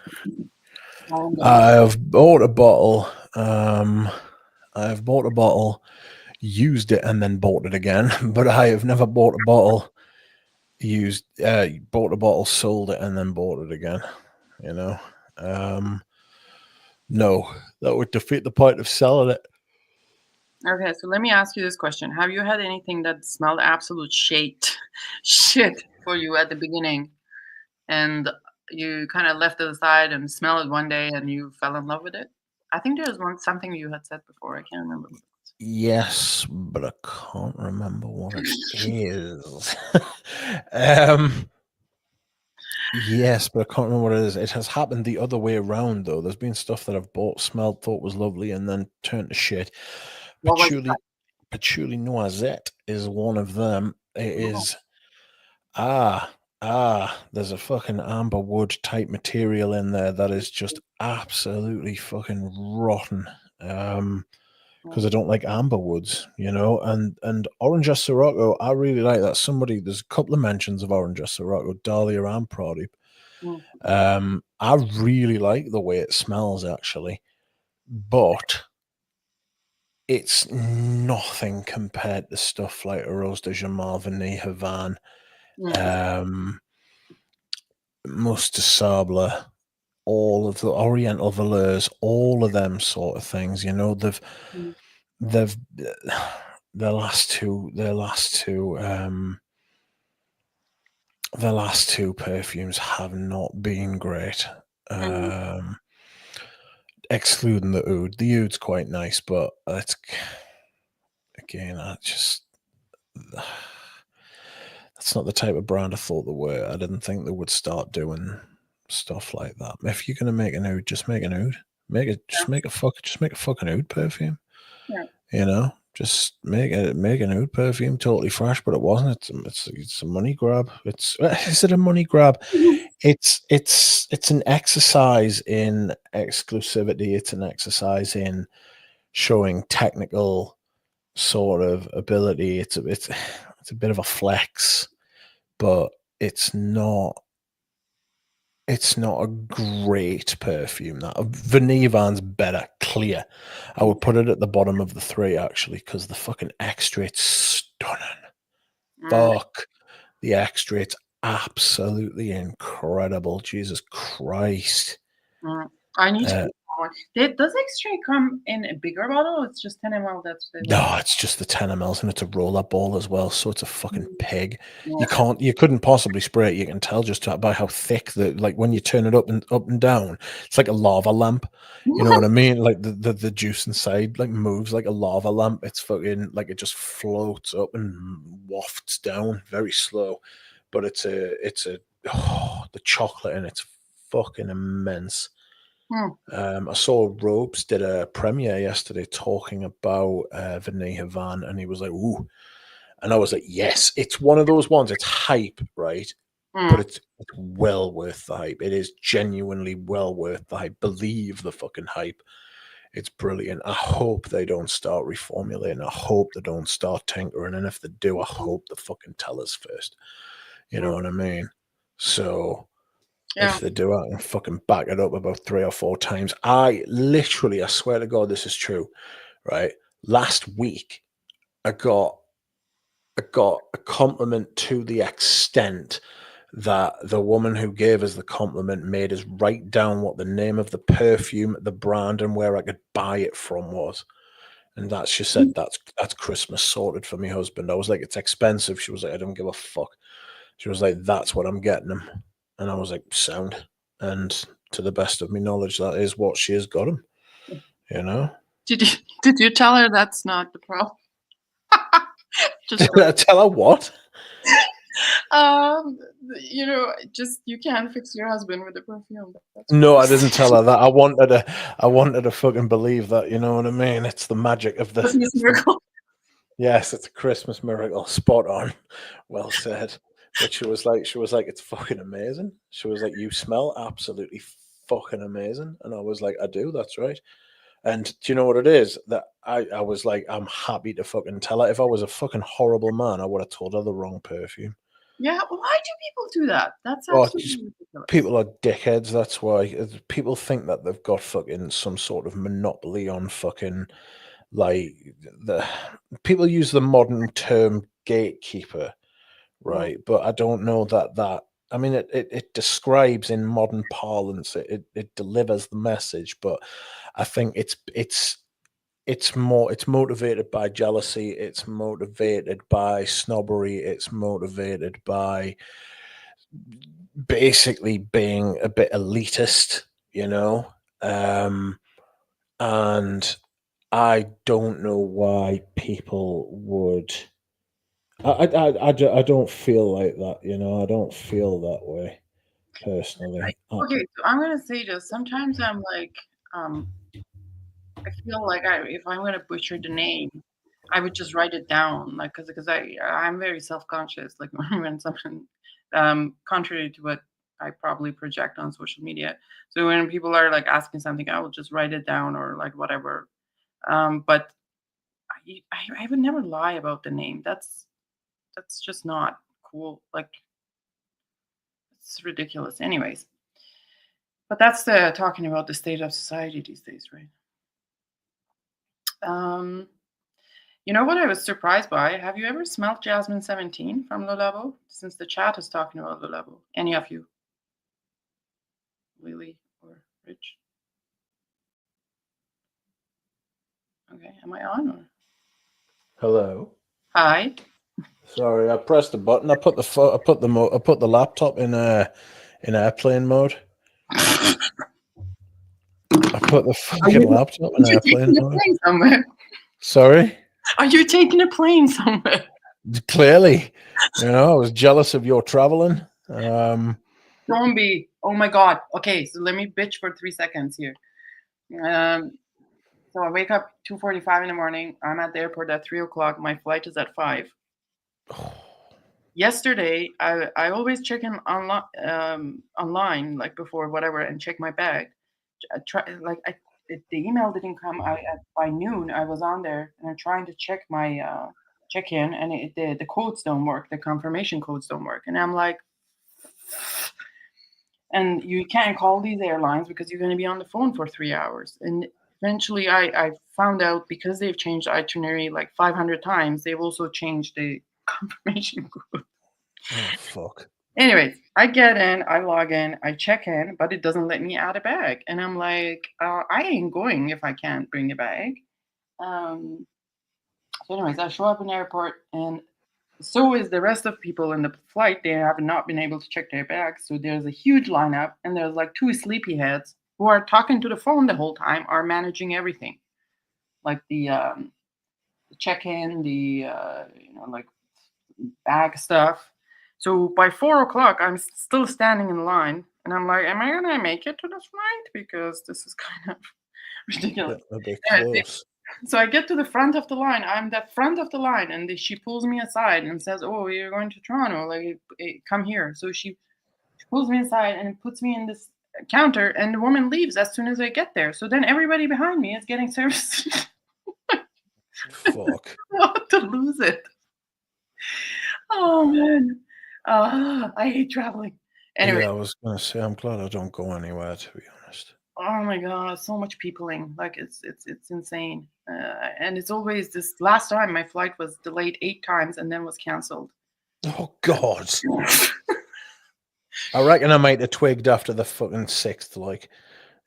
A: I have bought a bottle. I have bought a bottle, used it, and then bought it again. But I have never bought a bottle, bought a bottle, sold it, and then bought it again. You know, no, that would defeat the point of selling it.
D: Okay, so let me ask you this question: have you had anything that smelled absolute shit for you at the beginning, and you kind of left it aside and smelled it one day, and you fell in love with it? I think there was something you had said before. I can't remember.
A: Yes, but I can't remember what it is. Yes, but I can't remember what it is. It has happened the other way around, though. There's been stuff that I've bought, smelled, thought was lovely, and then turned to shit.
D: What was
A: Patchouli Noisette is one of them. It
D: Oh.
A: is there's a fucking amber wood type material in there that is just absolutely fucking rotten. Because I don't like amber woods, you know, and Orange Sirocco, I really like that. There's a couple of mentions of Orange Sirocco, Dahlia and Pradeep. I really like the way it smells, actually, but it's nothing compared to stuff like a Rose de Jamal, Vanille Havane, Mousse de Sable, all of the Oriental Valeurs, all of them sort of things. You know, they've the last two perfumes have not been great. Excluding the oud. The oud's quite nice, but it's again, that's not the type of brand I thought they were. I didn't think they would start doing stuff like that. If you're gonna make an oud, just make an oud. Just make a fucking oud perfume.
D: Yeah.
A: You know, just make an oud perfume, totally fresh. But it wasn't. It's a money grab. Is it a money grab? It's an exercise in exclusivity. It's an exercise in showing technical sort of ability. It's a bit of a flex, but it's not a great perfume. That Vanille Van's better, clear. I would put it at the bottom of the three, actually, because the fucking extrate's stunning. Fuck, the extrate's absolutely incredible. Jesus Christ.
D: I need to one. Does X-Ray come in a bigger bottle? Or it's just 10 ml.
A: No, it's just the 10 mls, and it's a roll-up ball as well. So it's a fucking pig. You couldn't possibly spray it. You can tell just by how thick when you turn it up and down, it's like a lava lamp. You know what I mean? Like the juice inside moves like a lava lamp. It's fucking like it just floats up and wafts down very slow. But the chocolate in it's fucking immense. I saw Robes did a premiere yesterday talking about Vanille Havane, and he was like, "Ooh," and I was like, "Yes, it's one of those ones. It's hype, right? But it's well worth the hype. It is genuinely well worth the hype. Believe the fucking hype. It's brilliant. I hope they don't start reformulating. I hope they don't start tinkering, and if they do, I hope they fucking tell us first. You know what I mean? So."
D: Yeah.
A: If they do it and fucking back it up about 3 or 4 times. I swear to God, this is true, right? Last week, I got a compliment to the extent that the woman who gave us the compliment made us write down what the name of the perfume, the brand, and where I could buy it from was. And that she said, that's Christmas sorted for my husband. I was like, it's expensive. She was like, I don't give a fuck. She was like, that's what I'm getting him. And I was like, sound. And to the best of my knowledge, that is what she has got him. You know?
D: Did you tell her that's not the problem? Just
A: Did I tell her what?
D: you know, just you can't fix your husband with a perfume.
A: No, I didn't tell her that. I wanted to fucking believe that. You know what I mean? It's the magic of the
D: Christmas miracle.
A: Yes, it's a Christmas miracle. Spot on. Well said. But she was like, it's fucking amazing. She was like, you smell absolutely fucking amazing. And I was like, I do, that's right. And do you know what it is? That I was like, I'm happy to fucking tell her. If I was a fucking horrible man, I would have told her the wrong perfume.
D: Yeah, why do people do that? That's
A: Well,
D: absolutely ridiculous.
A: people are dickheads. That's why people think that they've got fucking some sort of monopoly on fucking, like, the people use the modern term gatekeeper, right? But I don't know that I mean it describes in modern parlance, it delivers the message, but I think it's motivated by jealousy, it's motivated by snobbery, it's motivated by basically being a bit elitist, you know. And I don't know why people would. I don't feel like that, you know. I don't feel that way personally.
D: Okay, so I'm gonna say this. Sometimes I'm like, I feel like if I'm gonna butcher the name, I would just write it down, like, because I'm very self-conscious, like when someone, contrary to what I probably project on social media. So when people are like asking something, I will just write it down or like whatever. But I would never lie about the name. That's just not cool. Like, it's ridiculous. Anyways, but that's the talking about the state of society these days, right? You know what I was surprised by? Have you ever smelled Jasmine 17 from Le Labo? Since the chat is talking about Le Labo. Any of you? Lily or Rich? Okay, am I on? Or?
A: Hello.
D: Hi.
A: Sorry, I pressed the button. I put the laptop in airplane mode. I put the fucking laptop in airplane mode.
D: Somewhere?
A: Sorry?
D: Are you taking a plane somewhere?
A: Clearly. You know, I was jealous of your traveling.
D: Don't be. Oh my God. Okay, so let me bitch for 3 seconds here. So I wake up 2:45 in the morning. I'm at the airport at 3 o'clock. My flight is at 5. Yesterday, I always check in online, like before whatever, and check my bag. The email didn't come. By noon, I was on there and I'm trying to check my check-in, and the codes don't work. The confirmation codes don't work, and I'm like, and you can't call these airlines because you're going to be on the phone for 3 hours. And eventually, I found out, because they've changed itinerary like 500 times, they've also changed the confirmation code.
A: Oh, fuck.
D: Anyways, I get in, I log in, I check in, but it doesn't let me add a bag. And I'm like, I ain't going if I can't bring a bag. So anyways, I show up in the airport, and so is the rest of people in the flight. They have not been able to check their bags. So there's a huge lineup, and there's like 2 sleepyheads who are talking to the phone the whole time, are managing everything. Like the check-in, like bag stuff. So by 4 o'clock, I'm still standing in line, and I'm like, am I gonna make it to the flight? Because this is kind of ridiculous.
A: A bit close.
D: So I get to the front of the line. I'm the front of the line, and she pulls me aside and says, "Oh, you're going to Toronto. Like, come here." So she pulls me aside and puts me in this counter, and the woman leaves as soon as I get there. So then everybody behind me is getting service.
A: Fuck.
D: About to lose it. Oh man. I hate traveling. Anyway.
A: Yeah, I was gonna say, I'm glad I don't go anywhere, to be honest.
D: Oh my God, so much peopling. Like, it's insane. And it's always this. Last time my flight was delayed 8 times and then was canceled.
A: Oh God. I reckon I might have twigged after the fucking sixth, like,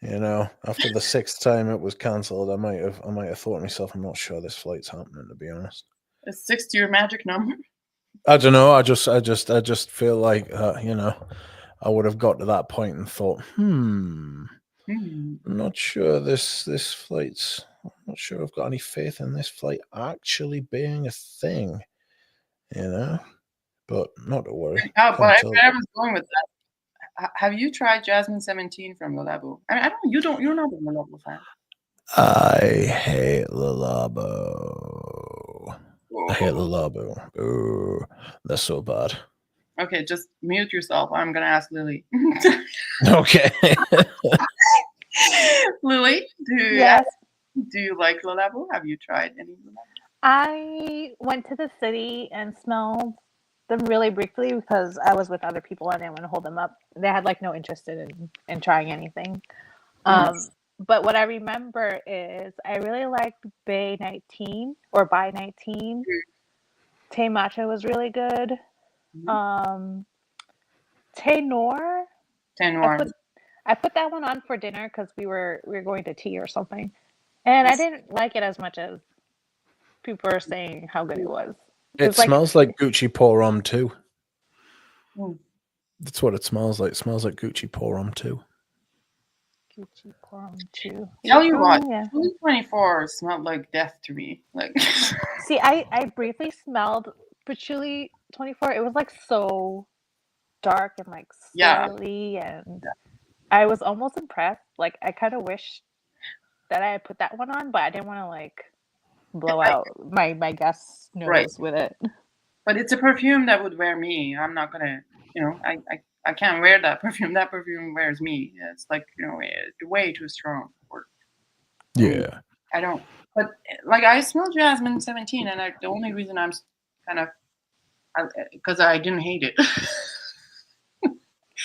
A: after the sixth time it was cancelled, I might have thought to myself, I'm not sure this flight's happening, to be honest.
D: Is 6 your magic number?
A: I don't know. I just feel like, I would have got to that point and thought, I'm not sure this flight's. I'm not sure I've got any faith in this flight actually being a thing, But not to worry.
D: Oh, but I was going with that. Have you tried Jasmine 17 from Le Labo? I mean, you're not a Le Labo fan.
A: I hate Le Labo. I hate Le Labo. Ooh, that's so bad.
D: Okay, just mute yourself. I'm gonna ask Lily.
A: Okay.
D: Lily,
C: Yes.
D: Do you like Le Labo? Have you tried any Le Labo?
C: I went to the city and smelled them really briefly because I was with other people and I didn't want to hold them up. They had like no interest in trying anything. But what I remember is I really liked Bay 19 or By 19. Tay Matcha was really good. Tay Noir. I put that one on for dinner because we were going to tea or something, and I didn't like it as much as people were saying how good it was.
A: It smells like Gucci Pour Homme too. That's what it smells like. It smells like Gucci Pour Homme too.
C: Gucci Pour Homme too.
D: Tell you what, 2024 smelled like death to me. Like,
C: see, I briefly smelled Patchouli 24. It was like so dark and like swirly, and I was almost impressed. Like, I kind of wish that I had put that one on, but I didn't want to like blow out my guest's nose with it.
D: But it's a perfume that would wear me. I'm not gonna, I can't wear that perfume. That perfume wears me. It's like, it's way too strong for.
A: Yeah.
D: I don't. But like, I smell Jasmine 17, and the only reason I'm kind of, because I didn't hate it.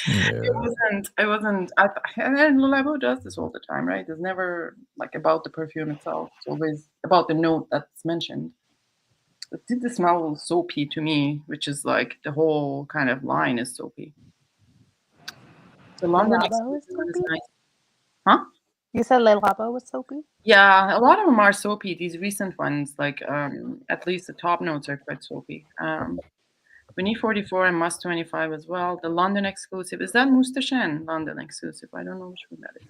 D: It wasn't. And Le Labo does this all the time, right? It's never like about the perfume itself. It's always about the note that's mentioned. It did smell soapy to me, which is like the whole kind of line is soapy. The London exclusive is nice. Huh?
C: You said Le Labo was soapy?
D: Yeah, a lot of them are soapy. These recent ones, like at least the top notes are quite soapy. Winnie 44 and Must 25 as well. The London exclusive. Is that Moustachen London exclusive? I don't know which one that is.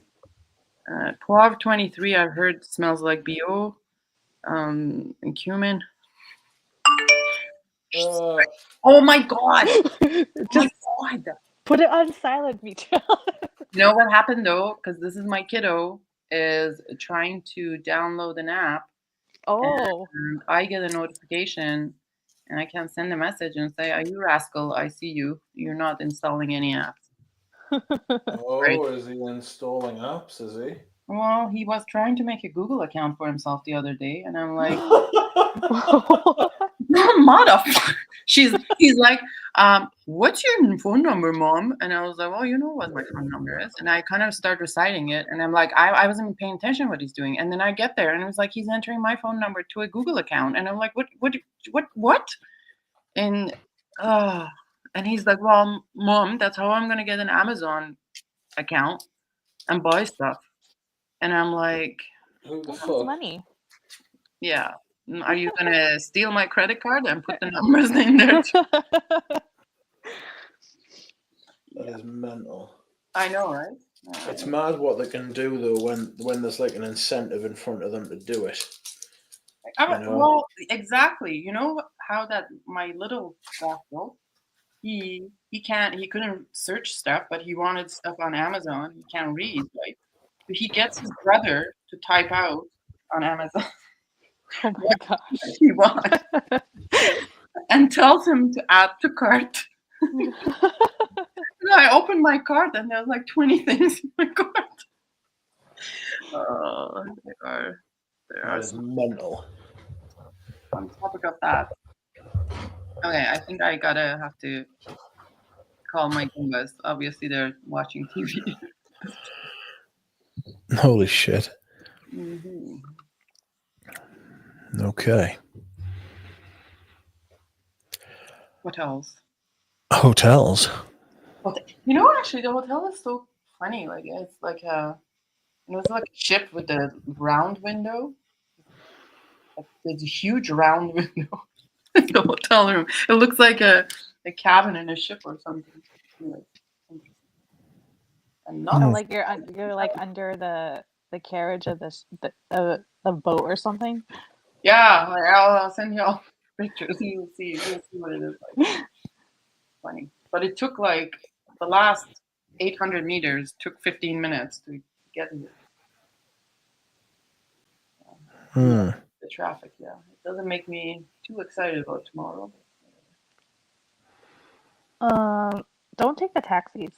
D: Poivre 23, I've heard smells like BO. And cumin. Oh my God.
C: Just put it on silent, Mitra.
D: You know what happened though? Because this is my kiddo is trying to download an app.
C: Oh.
D: And I get a notification. And I can send a message and say, "Are you rascal? I see you. You're not installing any apps."
A: Is he installing apps? Is he?
D: Well, he was trying to make a Google account for himself the other day, and I'm like, "Motherfucker!" He's like, "What's your phone number, Mom?" And I was like, "Well, you know what my phone number is." And I kind of start reciting it, and I'm like, I wasn't paying attention to what he's doing. And then I get there, and it was like he's entering my phone number to a Google account, and I'm like, "What?" And he's like, "Well, Mom, that's how I'm gonna get an Amazon account and buy stuff." And I'm like,
A: "Who the fuck?
C: Money?
D: Yeah. Are you gonna steal my credit card and put the numbers in there too?
A: That is mental.
D: I know, right?
A: It's mad what they can do though when there's like an incentive in front of them to do it.
D: Well, exactly. You know how that my little rascal, he couldn't search stuff, but he wanted stuff on Amazon. He can't read, right? So he gets his brother to type out on Amazon.
C: Oh my gosh.
D: He wants and tells him to add to cart. So I opened my cart and there's like 20 things in my cart. Oh, they are
A: mental.
D: On topic of that. Okay, I think I have to call my Goombas. Obviously, they're watching TV.
A: Holy shit.
D: Mm-hmm.
A: Okay.
D: What else?
A: Hotels.
D: Actually, the hotel is so funny. Like it's like it's like a ship with a round window. Like, there's a huge round window in the hotel room. It looks like a cabin in a ship or something. Anyway, and not
C: So like you're like under the carriage of a boat or something.
D: Yeah, like, I'll send you all pictures. You'll see what it is like. Funny, but it took like the last 800 meters took 15 minutes to get here.
A: Hmm.
D: The traffic, yeah, it doesn't make me too excited about tomorrow.
C: Don't take the taxis.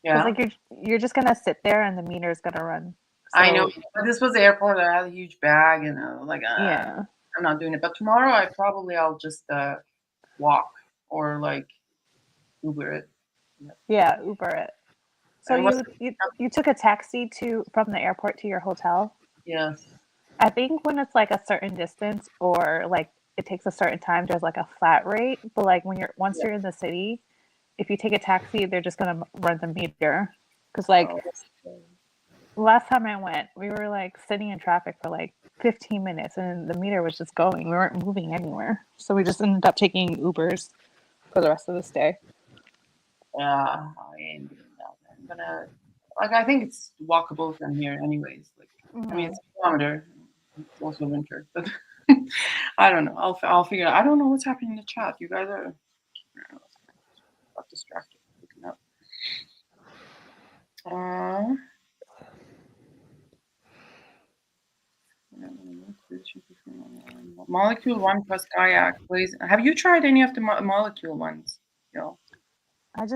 D: Yeah,
C: Like you're just gonna sit there and the meter's gonna run. So,
D: I know, but this was the airport. I had a huge bag, and
C: yeah.
D: I'm not doing it. But tomorrow, I'll just walk or like Uber it.
C: Yeah, Uber it. So
D: And
C: you took a taxi from the airport to your hotel?
D: Yes.
C: I think when it's like a certain distance or like it takes a certain time, there's like a flat rate. But like once you're in the city, if you take a taxi, they're just gonna run the meter. Because like last time I went, we were like sitting in traffic for like 15 minutes and the meter was just going. We weren't moving anywhere. So we just ended up taking Ubers for the rest of this day.
D: Yeah, I ain't doing that. I'm gonna I think it's walkable from here anyways. Like I mean it's a kilometer. It's also winter, but I don't know. I'll figure it out. I don't know what's happening in the chat. You guys are got distracted looking up. Molecule 1 plus kayak, please. Have you tried any of the molecule ones? No.
C: I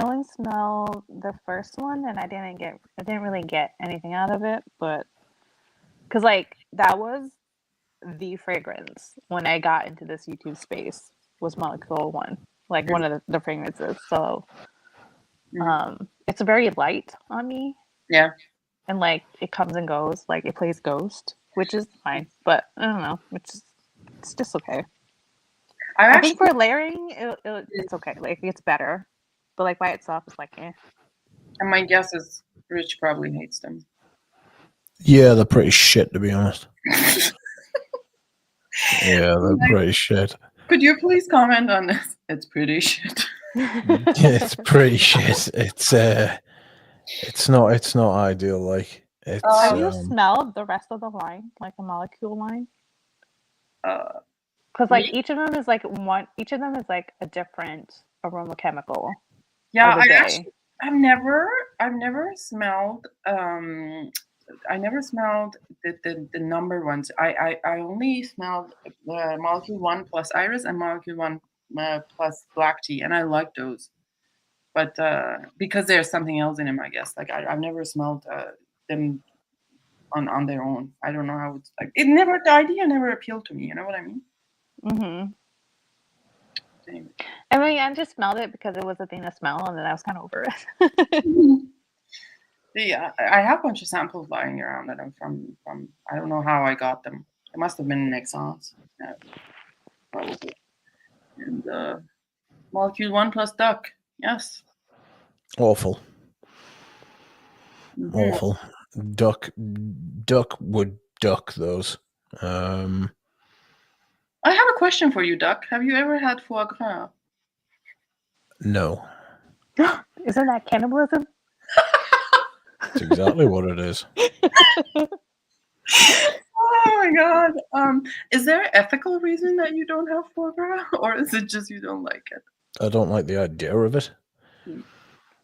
C: only smelled the first one and I didn't really get anything out of it, but because like that was the fragrance when I got into this YouTube space was Molecule 1, like one of the fragrances. So it's very light on me.
D: Yeah.
C: And like it comes and goes, like it plays Ghost, which is fine, but I don't know, it's just okay. I think for layering, it's okay. Like it's better, but like by itself, it's like eh.
D: And my guess is Rich probably hates them.
A: Yeah, they're pretty shit, to be honest. Yeah, they're pretty shit.
D: Could you please comment on this? It's pretty shit.
A: It's pretty shit. It's not ideal. Like it's.
C: Have you smelled the rest of the line, like the molecule line? Because like each of them is like a different aroma chemical.
D: Yeah, I've never smelled I never smelled the number ones. I only smelled molecule 1 plus iris and molecule 1 plus black tea, and I like those. But because there's something else in them, I guess. Like I've never smelled them on their own. I don't know how it's like. The idea never appealed to me. You know what I mean?
C: Mm-hmm. Anyway. I mean, I just smelled it because it was a thing to smell, and then I was kind of over it.
D: Yeah, I have a bunch of samples lying around that I'm from. I don't know how I got them. It must have been in Exxon's. Probably. And molecule 1 plus duck. Yes.
A: Awful. Mm-hmm. Awful. Duck would duck those.
D: I have a question for you, Duck. Have you ever had foie gras?
A: No.
C: Isn't that cannibalism?
A: That's exactly what it is.
D: Oh my god. Is there an ethical reason that you don't have foie gras, or is it just you don't like it?
A: I don't like the idea of it.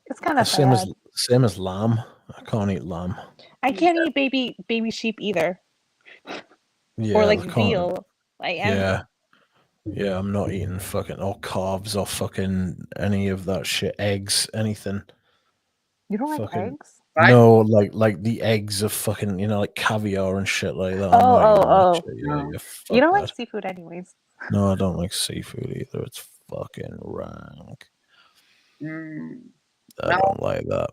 C: It's kind of
A: same as lamb. I can't eat lamb.
C: I can't eat baby sheep either.
A: Yeah,
C: or like veal.
A: Yeah, I'm not eating fucking calves or fucking any of that shit. Eggs, anything.
C: You don't like eggs?
A: No, like the eggs of fucking, like caviar and shit like that.
C: Oh.
A: Yeah,
C: you don't like seafood anyways.
A: No, I don't like seafood either. It's fucking rank. I don't like that.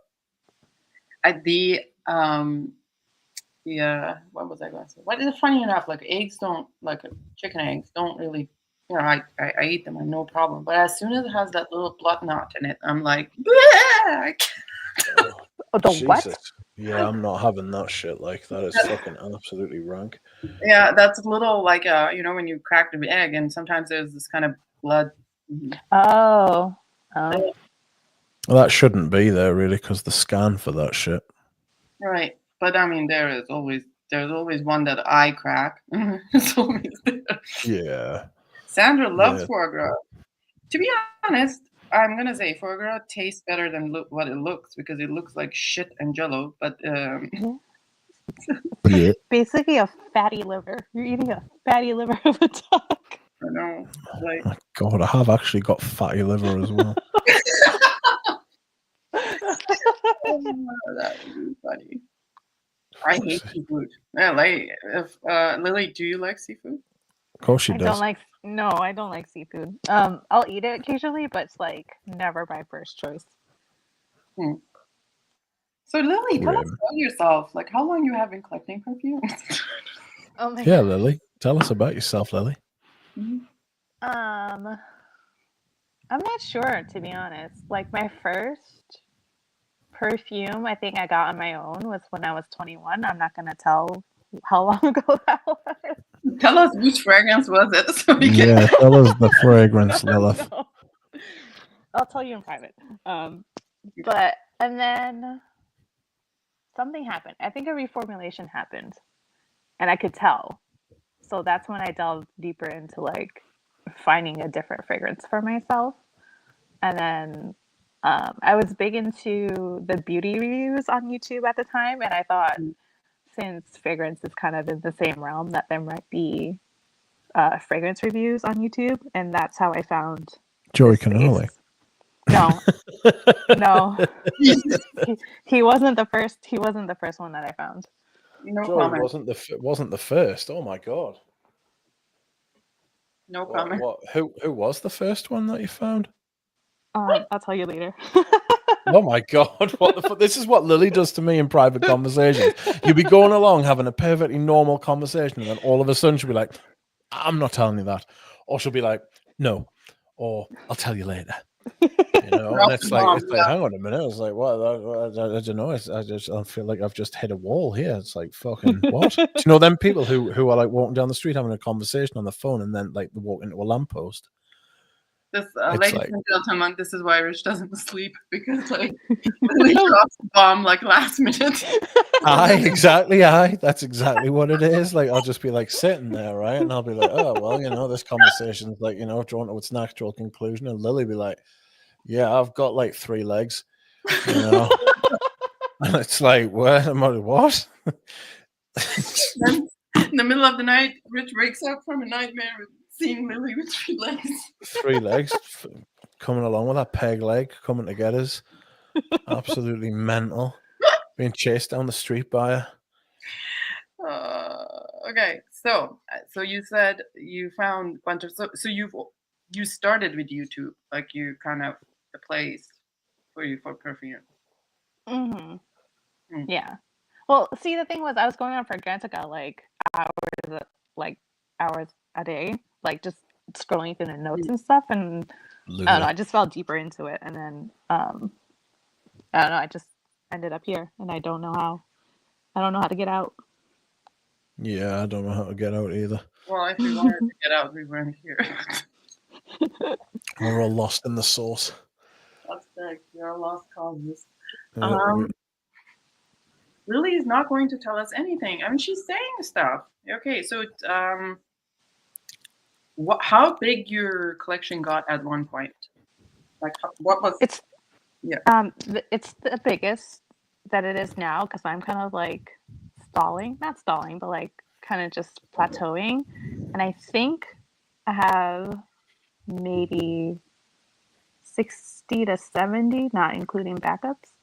D: What was I going to say? What is funny enough? Like eggs don't, like chicken eggs don't really You know, I eat them, and no problem. But as soon as it has that little blood knot in it, I'm like, I can't.
C: Oh, the what?
A: Jesus. Yeah, I'm not having that shit. Like, that is fucking absolutely rank.
D: Yeah, that's a little like you know, when you crack the egg, and sometimes there's this kind of blood.
C: Oh.
D: Oh.
A: Well, that shouldn't be there, really, because the scan for that shit.
D: Right, but I mean, there's always one that I crack. It's always there.
A: Yeah.
D: Sandra loves
A: Yeah.
D: foie gras. To be honest, I'm gonna say foie gras tastes better than what it looks, because it looks like shit and jello. But
A: Yeah.
C: Basically a fatty liver. You're eating a fatty liver of a duck.
D: I know, like.
A: My God, I have actually got fatty liver as well.
D: Oh, that would be funny. I hate seafood. Yeah, like if Lily, do you like seafood?
A: Of course she
C: I
A: does.
C: don't like I don't like seafood. I'll eat it occasionally, but it's like never my first choice.
D: So Lily, tell us
A: Yeah.
D: about yourself. Like, how long you have been collecting perfumes?
C: Oh my
A: Yeah, Lily. Tell us about yourself, Lily.
C: I'm not sure, to be honest. Like, my first perfume I think I got on my own was when I was 21. I'm not gonna tell how long ago that was.
D: Tell us which fragrance was it, so we can.
A: Yeah, tell us the fragrance, Lilith.
C: No. I'll tell you in private. But and then something happened. I think a reformulation happened, and I could tell. So that's when I delved deeper into like finding a different fragrance for myself. And then I was big into the beauty reviews on YouTube at the time, and I thought since fragrance is kind of in the same realm, that there might be fragrance reviews on YouTube, and that's how I found
A: Joey
C: this space.
A: Canoli.
C: No, no, he wasn't the first. He wasn't the first one that I found.
D: No
A: Joey
D: comment.
A: wasn't the first. Oh my God.
D: No comment.
A: Who was the first one that you found?
C: I'll tell you later.
A: Oh my God! What the fuck? This is what Lily does to me in private conversations. You'll be going along having a perfectly normal conversation, and then all of a sudden she'll be like, "I'm not telling you that," or she'll be like, "No," or "I'll tell you later." You know, and it's like, hang on a minute. It's like, what? I don't know. I feel like I've just hit a wall here. It's like, fucking what? Do you know them people who are like walking down the street having a conversation on the phone, and then like they walk into a lamppost?
D: This,
A: It's
D: ladies
A: like-
D: and gentlemen, this is why Rich doesn't sleep, because like Lily drops the bomb like last minute.
A: Exactly. That's exactly what it is. Like, I'll just be like sitting there, right? And I'll be like, oh, well, you know, this conversation's like, you know, drawn to its natural conclusion. And Lily be like, yeah, I've got like 3 legs, you know. And it's like, what? What?
D: Then in the middle of the night, Rich wakes up from a nightmare with seeing Lily with 3 legs.
A: 3 legs coming along with that peg leg coming to get us. Absolutely mental. Being chased down the street by her.
D: Okay, so you said you found a bunch of you started with YouTube, like you kind of a place for you for perfume.
C: Mm-hmm. Yeah. Well, see, the thing was, I was going on Fragrantica like hours a day, like just scrolling through the notes and stuff, and I don't know, I just fell deeper into it, and then I don't know, I just ended up here, and I don't know how to get out.
A: Yeah, I don't know how to get out either.
D: Well, if we wanted to get out, we weren't here.
A: We're all lost in the sauce.
D: That's correct. We are lost causes.
A: Yeah,
D: Lily is not going to tell us anything. I mean, she's saying stuff. Okay, so how big your collection got at one point? Like, what was
C: it's?
D: Yeah.
C: It's the biggest that it is now, because I'm kind of like not stalling, but like kind of just plateauing, and I think I have maybe 60 to 70, not including backups.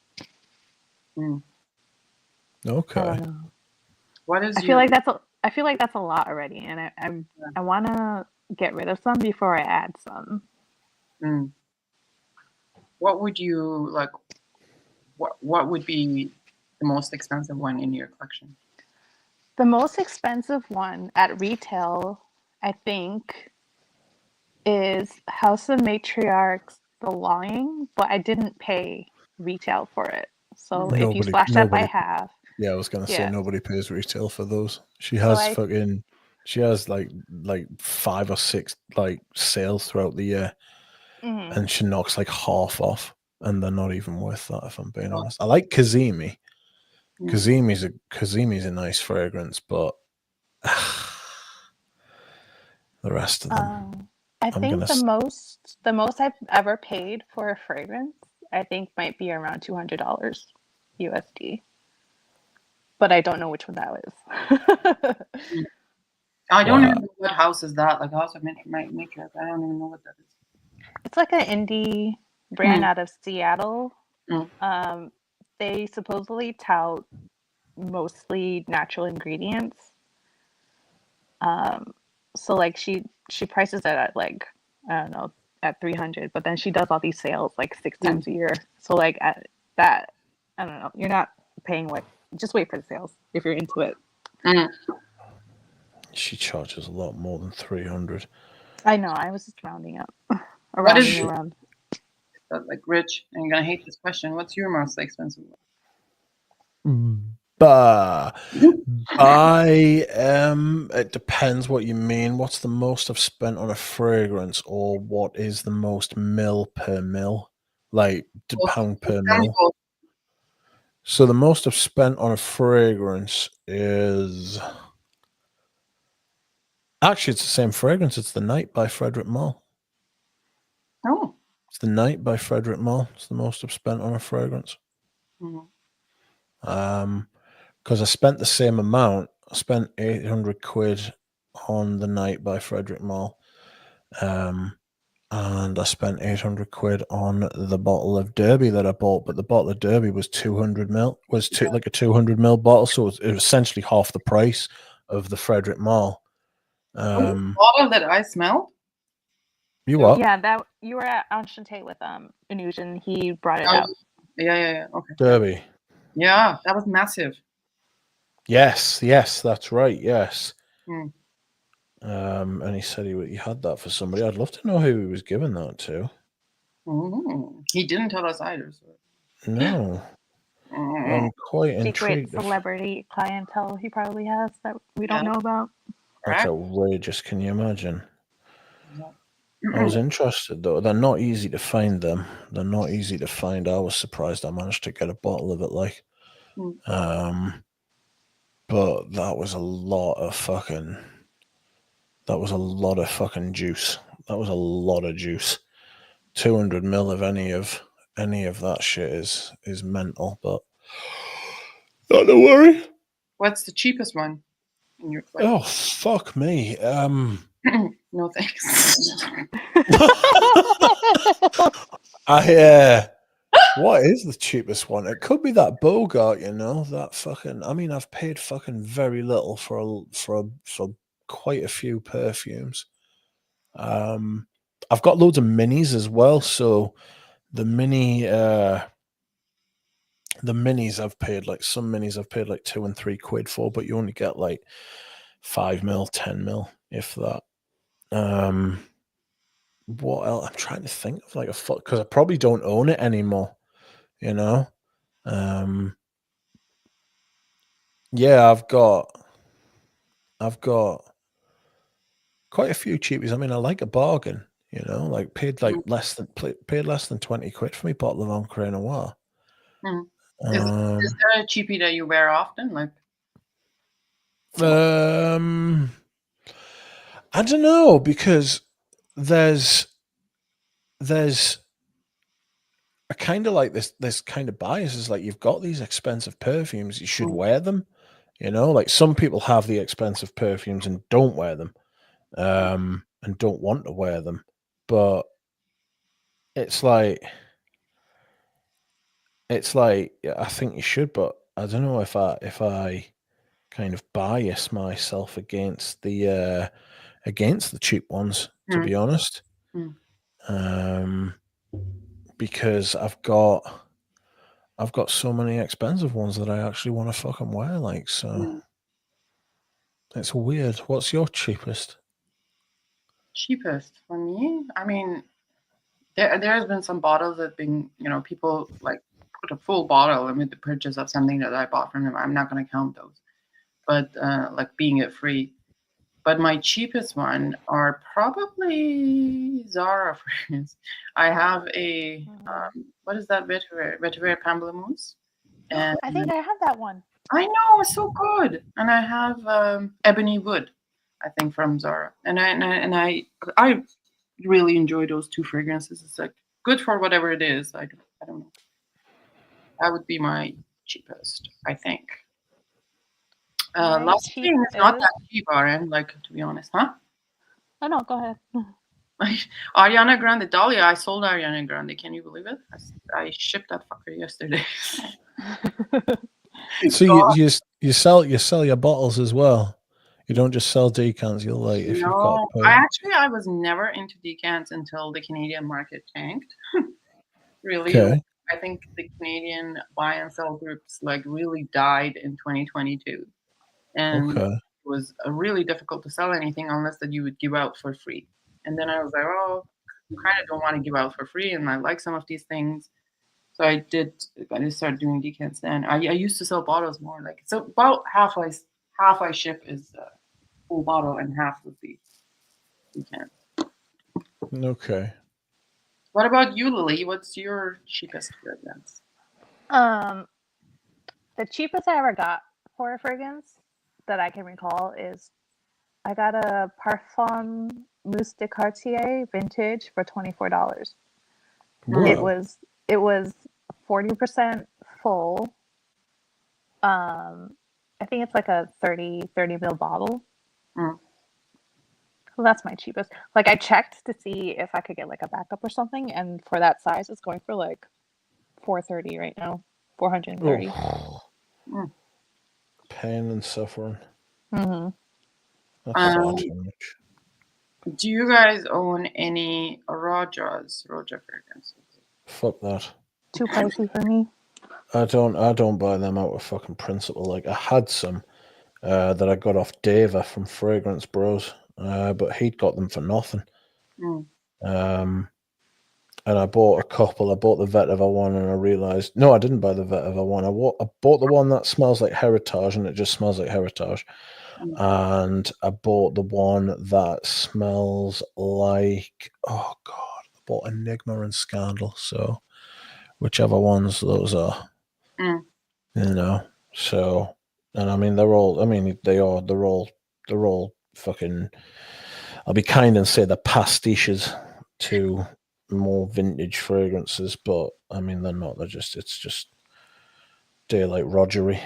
A: Okay.
C: I don't know.
D: What is?
C: I feel like that's a lot already, and I want to get rid of some before I add some.
D: What would you like? What would be the most expensive one in your collection?
C: The most expensive one at retail, I think, is House of Matriarchs Belonging, but I didn't pay retail for it. So if you slash that by half.
A: Yeah, I was gonna say nobody pays retail for those. She
C: So
A: has she has like 5 or 6 like sales throughout the year, and she knocks like half off, and they're not even worth that if I'm being honest. I like Kazemi. Kazemi's a nice fragrance, but the rest of them.
C: I think the most I've ever paid for a fragrance, I think might be around $200 USD. But I don't know which one that is.
D: I don't even know what house is that. Like House of Mitra. I don't even know what that is.
C: It's like an indie brand out of Seattle. They supposedly tout mostly natural ingredients. So like she prices it at like, I don't know, at 300, but then she does all these sales like 6 times a year. So like at that, I don't know, you're not paying just wait for the sales if you're into it.
A: She charges a lot more than 300.
C: I know, I was just rounding up.
D: Around. But like Rich, I'm gonna hate this question. What's your most expensive one?
A: It depends what you mean. What's the most I've spent on a fragrance, or what is the most mil per mil, like pound per mil? So the most I've spent on a fragrance is actually it's the same fragrance. It's The Night by Frederick Malle.
D: Oh,
A: it's The Night by Frederick Malle. It's the most I've spent on a fragrance. Because I spent the same amount. I spent 800 quid on The Night by Frederick Malle. And I spent 800 quid on the bottle of Derby that I bought, but the bottle of Derby was 200 ml, like a 200 ml bottle, so it was essentially half the price of the Frederick Malle.
D: Bottle that I smelled?
A: You what?
C: Yeah, that you were at Enchanté with Anuj, he brought it out.
D: Yeah. Okay.
A: Derby.
D: Yeah, that was massive.
A: Yes, that's right. Yes. And he said he had that for somebody. I'd love to know who he was giving that to.
D: He didn't tell us either. So.
A: No. I'm quite intrigued.
C: Secret celebrity clientele he probably has that we don't know about.
A: That's outrageous. Can you imagine? I was interested, though. They're not easy to find them. They're not easy to find. I was surprised I managed to get a bottle of it, like. But that was a lot of fucking... That was a lot of fucking juice. That was a lot of juice. 200 mil of any of that shit is mental, but not to worry.
D: What's the cheapest one in your collection?
A: Oh, fuck me.
D: No thanks.
A: What is the cheapest one? It could be that Bogart, that fucking... I mean, I've paid fucking very little for quite a few perfumes. I've got loads of minis as well, so the minis I've paid like 2 and 3 quid for, but you only get like 5 mil, 10 mil, if that. What else? I'm trying to think of like a fuck, because I probably don't own it anymore, Yeah, I've got quite a few cheapies. I mean, I like a bargain, like paid less than 20 quid for me bottle of Ancre Noir.
D: Is there a cheapie that you wear often? Like,
A: I don't know, because there's a kind of like this kind of bias is like, you've got these expensive perfumes, you should wear them. Like some people have the expensive perfumes and don't wear them, and don't want to wear them. But it's like I think you should, but I don't know if I kind of bias myself against the cheap ones, to be honest. Because I've got so many expensive ones that I actually want to fucking wear, like, so it's weird. What's your cheapest?
D: Cheapest for me. I mean, there's been some bottles that been, people like put a full bottle in with the purchase of something that I bought from them. I'm not going to count those, but like being it free. But my cheapest one are probably Zara fragrance. I have a what is that vetiver pamplemousse, and
C: I think I have that one.
D: I know, it's so good. And I have ebony wood, I think from Zara, and I really enjoy those two fragrances. It's like good for whatever it is. I don't know. That would be my cheapest, I think. Last thing is not that cheap, RM, like, to be honest, huh?
C: Oh no, go ahead.
D: Ariana Grande Dahlia. I sold Ariana Grande. Can you believe it? I shipped that fucker yesterday.
A: So you sell your bottles as well. You don't just sell decants. You'll like if you've got.
D: I was never into decants until the Canadian market tanked. Really,
A: Okay.
D: I think the Canadian buy and sell groups like really died in 2022, and it was really difficult to sell anything unless that you would give out for free. And then I was like, oh, I kind of don't want to give out for free, and I like some of these things. So I just started doing decants then. I used to sell bottles more, like, so about half I ship is full bottle and half of the decant.
A: Okay.
D: What about you, Lily? What's your cheapest fragrance?
C: The cheapest I ever got for a fragrance that I can recall is I got a Parfum Mousse de Cartier vintage for $24.
A: Wow.
C: It was 40% full. I think it's like a 30 ml bottle. Well, that's my cheapest. Like, I checked to see if I could get like a backup or something, and for that size, it's going for like $430 right now. $430.
A: Pain and suffering.
C: Mm-hmm.
A: That's far too much.
D: Do you guys own any Roja fragrances?
A: Fuck that.
C: Too pricey for me.
A: I don't buy them out of fucking principle. Like, I had some that I got off Dava from Fragrance Bros, but he'd got them for nothing. And I bought a couple. I bought the Vetiver one, and I realized no, I didn't buy the Vetiver one. I bought the one that smells like Heritage, and it just smells like Heritage. And I bought the one that smells like, oh god, I bought Enigma and Scandal. So whichever ones those are, you know. So, and I mean, they're all fucking. I'll be kind and say they're pastiches to more vintage fragrances, but I mean, they're not. It's just daylight Rogery.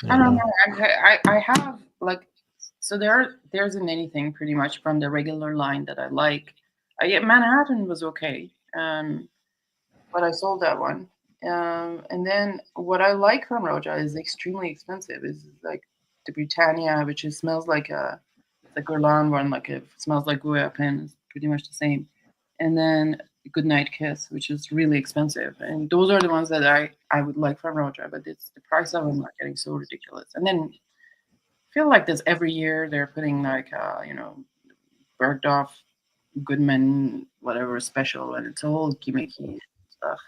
D: I don't know. I have like, so there isn't anything pretty much from the regular line that I like. Manhattan was okay, but I sold that one. And then what I like from Roja is extremely expensive. Is like the Britannia, which smells like the Guerlain one, like it smells like Goya pen. It's pretty much the same. And then Goodnight Kiss, which is really expensive. And those are the ones that I would like from Roja, but it's the price of them are getting so ridiculous. And then I feel like this every year they're putting like Bergdorf, Goodman, whatever special, and it's all gimmicky stuff.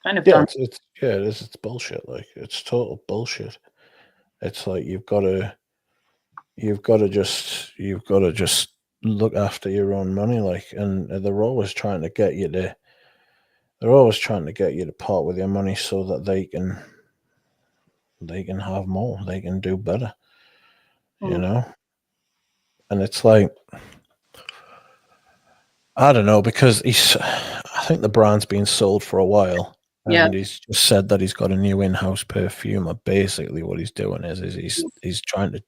D: Kind of done.
A: It is. It's bullshit. Like, it's total bullshit. It's like you've got to just look after your own money, like, and they're always trying to get you to part with your money so that they can have more, they can do better, you know. And it's like, I don't know, because I think the brand's been sold for a while. And he's just said that he's got a new in-house perfumer. Basically, what he's doing is he's trying to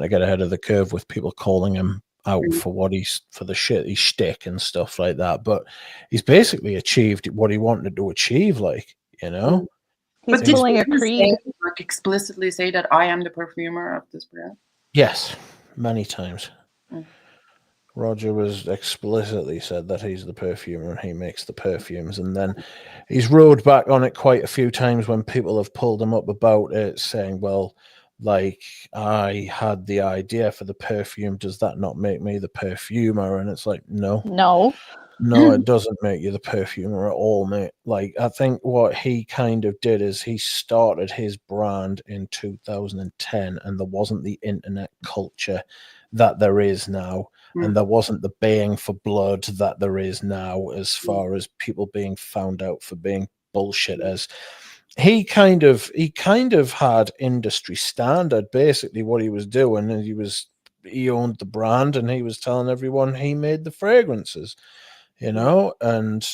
A: get ahead of the curve with people calling him out for the shit he shtick and stuff like that. But he's basically achieved what he wanted to achieve, like, you know.
C: He's pulling a Creed.
D: Like, explicitly say that I am the perfumer of this brand.
A: Yes, many times. Roger was explicitly said that he's the perfumer and he makes the perfumes, and then he's rode back on it quite a few times when people have pulled him up about it, saying, well, like, I had the idea for the perfume. Does that not make me the perfumer? And it's like, no. No, it doesn't make you the perfumer at all, mate. Like, I think what he kind of did is he started his brand in 2010, and there wasn't the internet culture that there is now, and there wasn't the baying for blood that there is now, as far as people being found out for being bullshitters. He kind of had industry standard, basically what he was doing, and he owned the brand, and he was telling everyone he made the fragrances. You know, and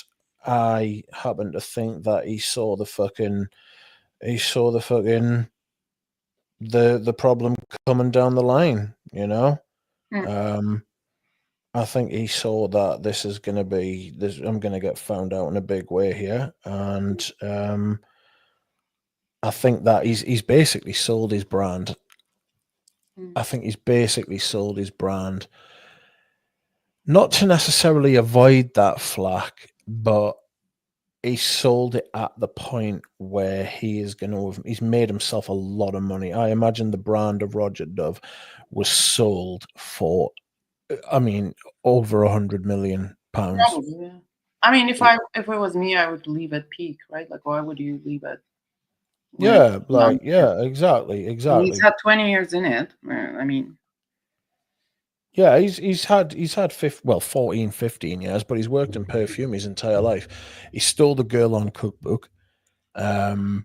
A: I happen to think that he saw the problem coming down the line, you know. I think he saw that this is gonna be this. I'm gonna get found out in a big way here, and I think that he's basically sold his brand. I think he's basically sold his brand, not to necessarily avoid that flack, but he sold it at the point where he's made himself a lot of money. I imagine the brand of Roger Dove was sold for, I mean, over £100 million.
D: Probably, yeah. I mean, if it was me, I would leave at peak, right? Like, why would you leave at?
A: Exactly.
D: He's had 20 years in it. I mean,
A: yeah, he's had 14, 15 years, but he's worked in perfume his entire life. He stole the Girl on cookbook, and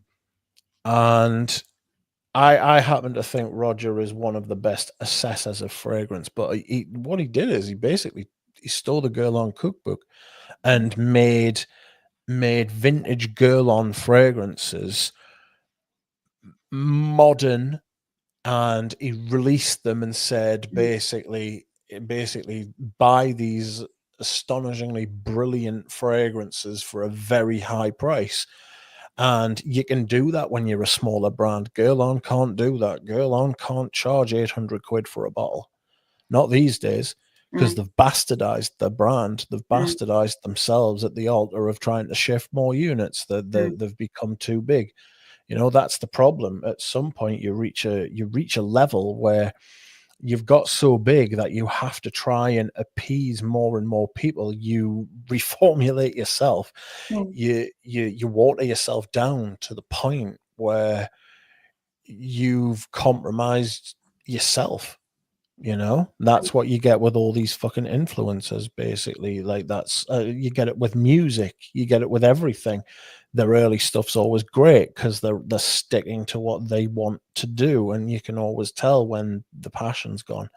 A: I happen to think Roger is one of the best assessors of fragrance. But what he did is he stole the Girl on cookbook and made vintage Girl on fragrances modern, and he released them and said basically buy these astonishingly brilliant fragrances for a very high price. And you can do that when you're a smaller brand. Girl On can't do that. Girl On can't charge 800 quid for a bottle. Not these days, because they've bastardized their brand. They've bastardized themselves at the altar of trying to shift more units. They've become too big. You know, that's the problem. At some point, you reach a level where you've got so big that you have to try and appease more and more people. You reformulate yourself. You water yourself down to the point where you've compromised yourself. You know, that's what you get with all these fucking influencers, basically. Like, that's you get it with music, you get it with everything. Their early stuff's always great because they're sticking to what they want to do, and you can always tell when the passion's gone.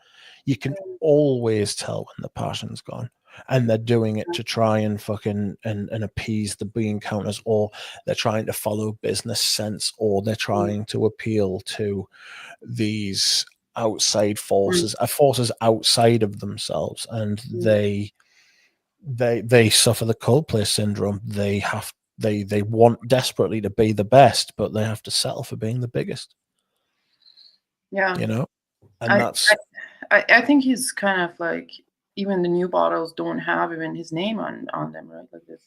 A: You can always tell when the passion's gone, and they're doing it to try and fucking and appease the bean counters, or they're trying to follow business sense, or they're trying to appeal to these outside forces, forces outside of themselves, and they suffer the Coldplay syndrome. They want desperately to be the best, but they have to settle for being the biggest.
D: Yeah,
A: you know, and
D: I think he's kind of like, even the new bottles don't have even his name on them, right? Like this,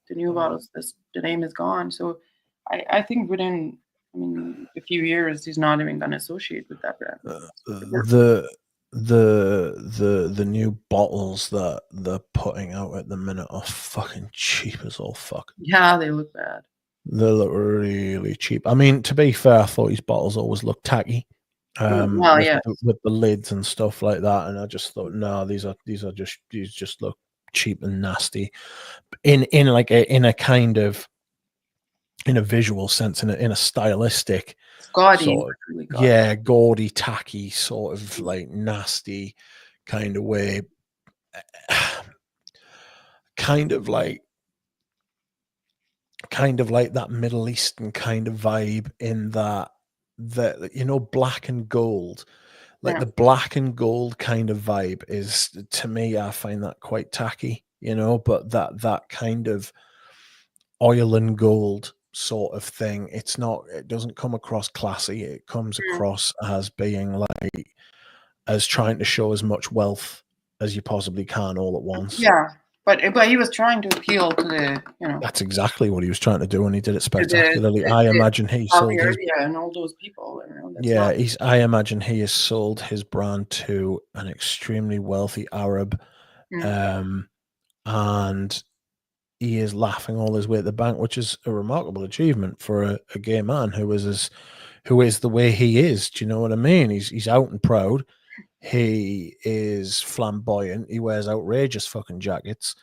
D: the new bottles, the name is gone. So I think within, a few years, he's not even going to associate with that brand.
A: The new bottles that they're putting out at the minute are fucking cheap as all fuck.
D: Yeah, they look bad.
A: They look really cheap. I mean, to be fair, I thought these bottles always looked tacky. With the lids and stuff like that, and I just thought, no, these just look cheap and nasty. In a kind of, in a visual sense, in a stylistic,
D: gaudy,
A: sort of,
D: really gaudy.
A: Yeah, gaudy, tacky, sort of like nasty kind of way. Kind of like that Middle Eastern kind of vibe, in that black and gold. Like, the black and gold kind of vibe is, to me, I find that quite tacky, but that kind of oil and gold sort of thing, it doesn't come across classy. It comes across as being like, as trying to show as much wealth as you possibly can all at once.
D: Yeah. But he was trying to appeal to the,
A: That's exactly what he was trying to do, and he did it
D: to
A: spectacularly.
D: the
A: I imagine he
D: Saudi
A: sold his.
D: Arabia and all those people. That's
A: Yeah,
D: not.
A: I imagine he has sold his brand to an extremely wealthy Arab, and he is laughing all his way at the bank, which is a remarkable achievement for a gay man who is the way he is. Do you know what I mean? He's out and proud. He is flamboyant. He wears outrageous fucking jackets.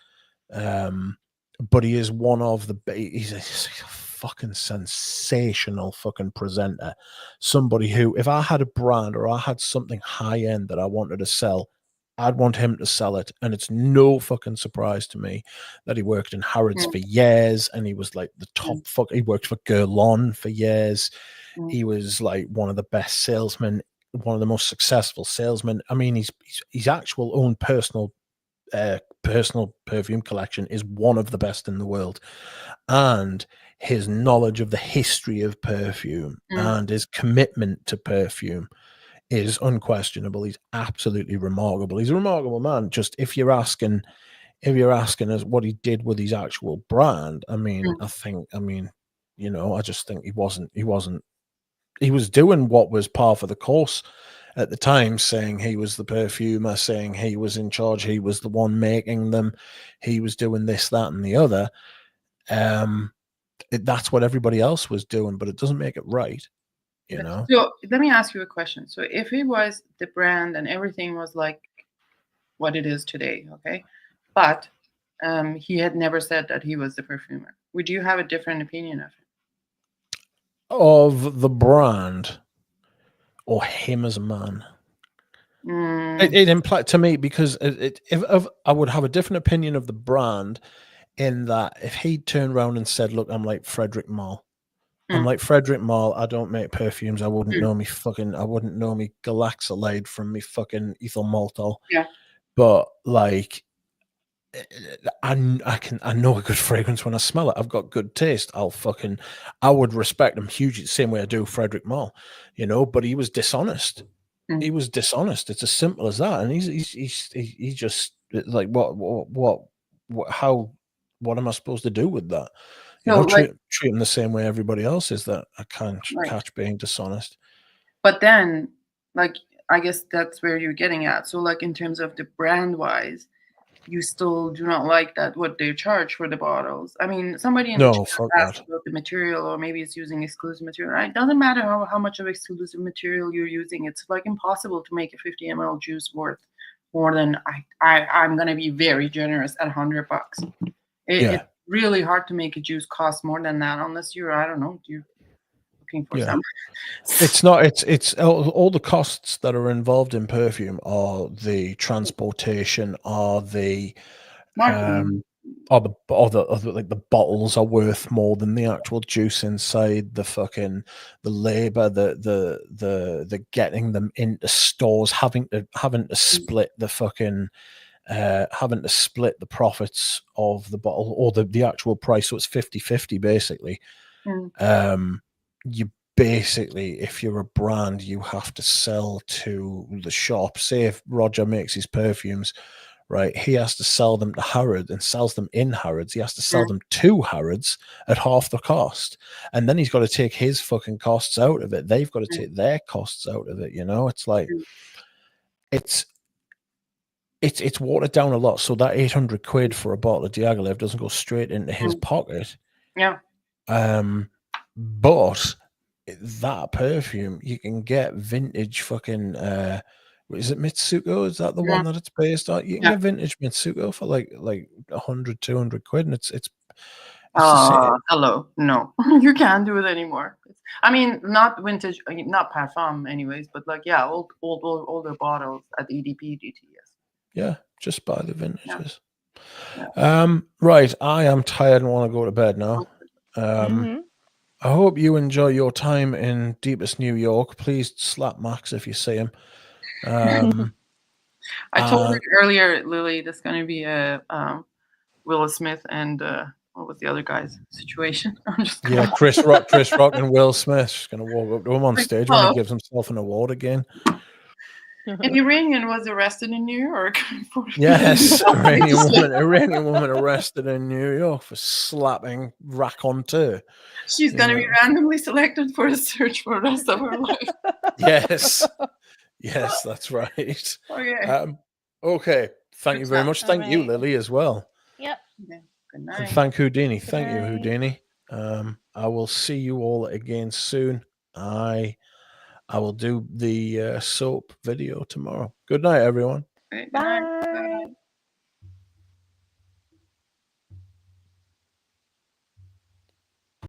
A: But he is one of the. He's a fucking sensational fucking presenter. Somebody who, if I had a brand or I had something high end that I wanted to sell, I'd want him to sell it. And it's no fucking surprise to me that he worked in Harrods for years, and he was like the top he worked for Guerlain for years. He was like one of the best salesmen, one of the most successful salesmen. I mean, his actual own personal perfume collection is one of the best in the world, and his knowledge of the history of perfume and his commitment to perfume is unquestionable. He's absolutely remarkable. He's a remarkable man. Just if you're asking us what he did with his actual brand, I mean, I just think he was doing what was par for the course at the time, saying he was the perfumer, saying he was in charge, he was the one making them, he was doing this, that, and the other. That's what everybody else was doing, but it doesn't make it right, you know?
D: So let me ask you a question. So if it was the brand and everything was like what it is today, okay, but he had never said that he was the perfumer, would you have a different opinion of him?
A: Of the brand or him as a man? It implied to me, because if I would have a different opinion of the brand, in that if he turned around and said, "Look, I'm like Frederick Malle. I'm like Frederick Malle. I don't make perfumes. I wouldn't know me Galaxolide from me fucking ethyl maltol.
D: Yeah.
A: But like, I know a good fragrance when I smell it. I've got good taste. I would respect him hugely, the same way I do Frederick Malle, you know. But he was dishonest. He was dishonest. It's as simple as that. And he just like what am I supposed to do with that? You know, treat him the same way everybody else is, that I can't catch being dishonest.
D: But then, like, I guess that's where you're getting at. So, like, in terms of the brand wise, you still do not like that what they charge for the bottles. I mean, somebody in the chat asked about the material, or maybe it's using exclusive material. Right? It doesn't matter how much of exclusive material you're using. It's like impossible to make a 50 ml juice worth more than I'm gonna be very generous at $100. It's really hard to make a juice cost more than that, unless you're, I don't know, you're looking for some.
A: It's not. It's all the costs that are involved in perfume are the transportation, are the
D: marketing,
A: or the bottles are worth more than the actual juice inside. The labor, the getting them into stores, having to split the fucking. Having to split the profits of the bottle or the actual price, so it's 50-50 basically. You basically, if you're a brand, you have to sell to the shop. Say if Roger makes his perfumes, right, he has to sell them to Harrods and sells them in Harrods. He has to sell them to Harrods at half the cost, and then he's got to take his fucking costs out of it. They've got to take their costs out of it. You know, it's like it's watered down a lot, so that 800 quid for a bottle of Diaghilev doesn't go straight into his pocket.
D: Yeah.
A: But that perfume, you can get vintage fucking is it Mitsuko? Is that the one that it's based on? You can get vintage Mitsuko for like 100, 200 quid, and it's
D: hello, no, you can't do it anymore. I mean, not vintage, not parfum anyways, but like older bottles at EDP, DTS.
A: Yeah, just buy the vintages. Right, I am tired and want to go to bed now. I hope you enjoy your time in deepest New York. Please slap Max if you see him.
D: I told you earlier, Lily, there's going to be a Will Smith and what was the other guy's situation? I'm just
A: Chris Rock and Will Smith. Just going to walk up to him on stage when he gives himself an award again.
D: An Iranian was arrested in New York. For
A: Yes, Iranian woman arrested in New York for slapping raconteur.
D: She's going to be randomly selected for a search for the rest of her life.
A: Yes. Yes, that's right.
D: Okay.
A: Okay. Thank you very much. Thank you, Lily, as well.
C: Yep.
D: Okay. Good night.
A: And thank Houdini.
C: Good
A: Thank you,
C: night.
A: Houdini. I will see you all again soon. I will do the soap video tomorrow. Good night, everyone.
D: Okay, good night.
C: Bye.
D: Bye.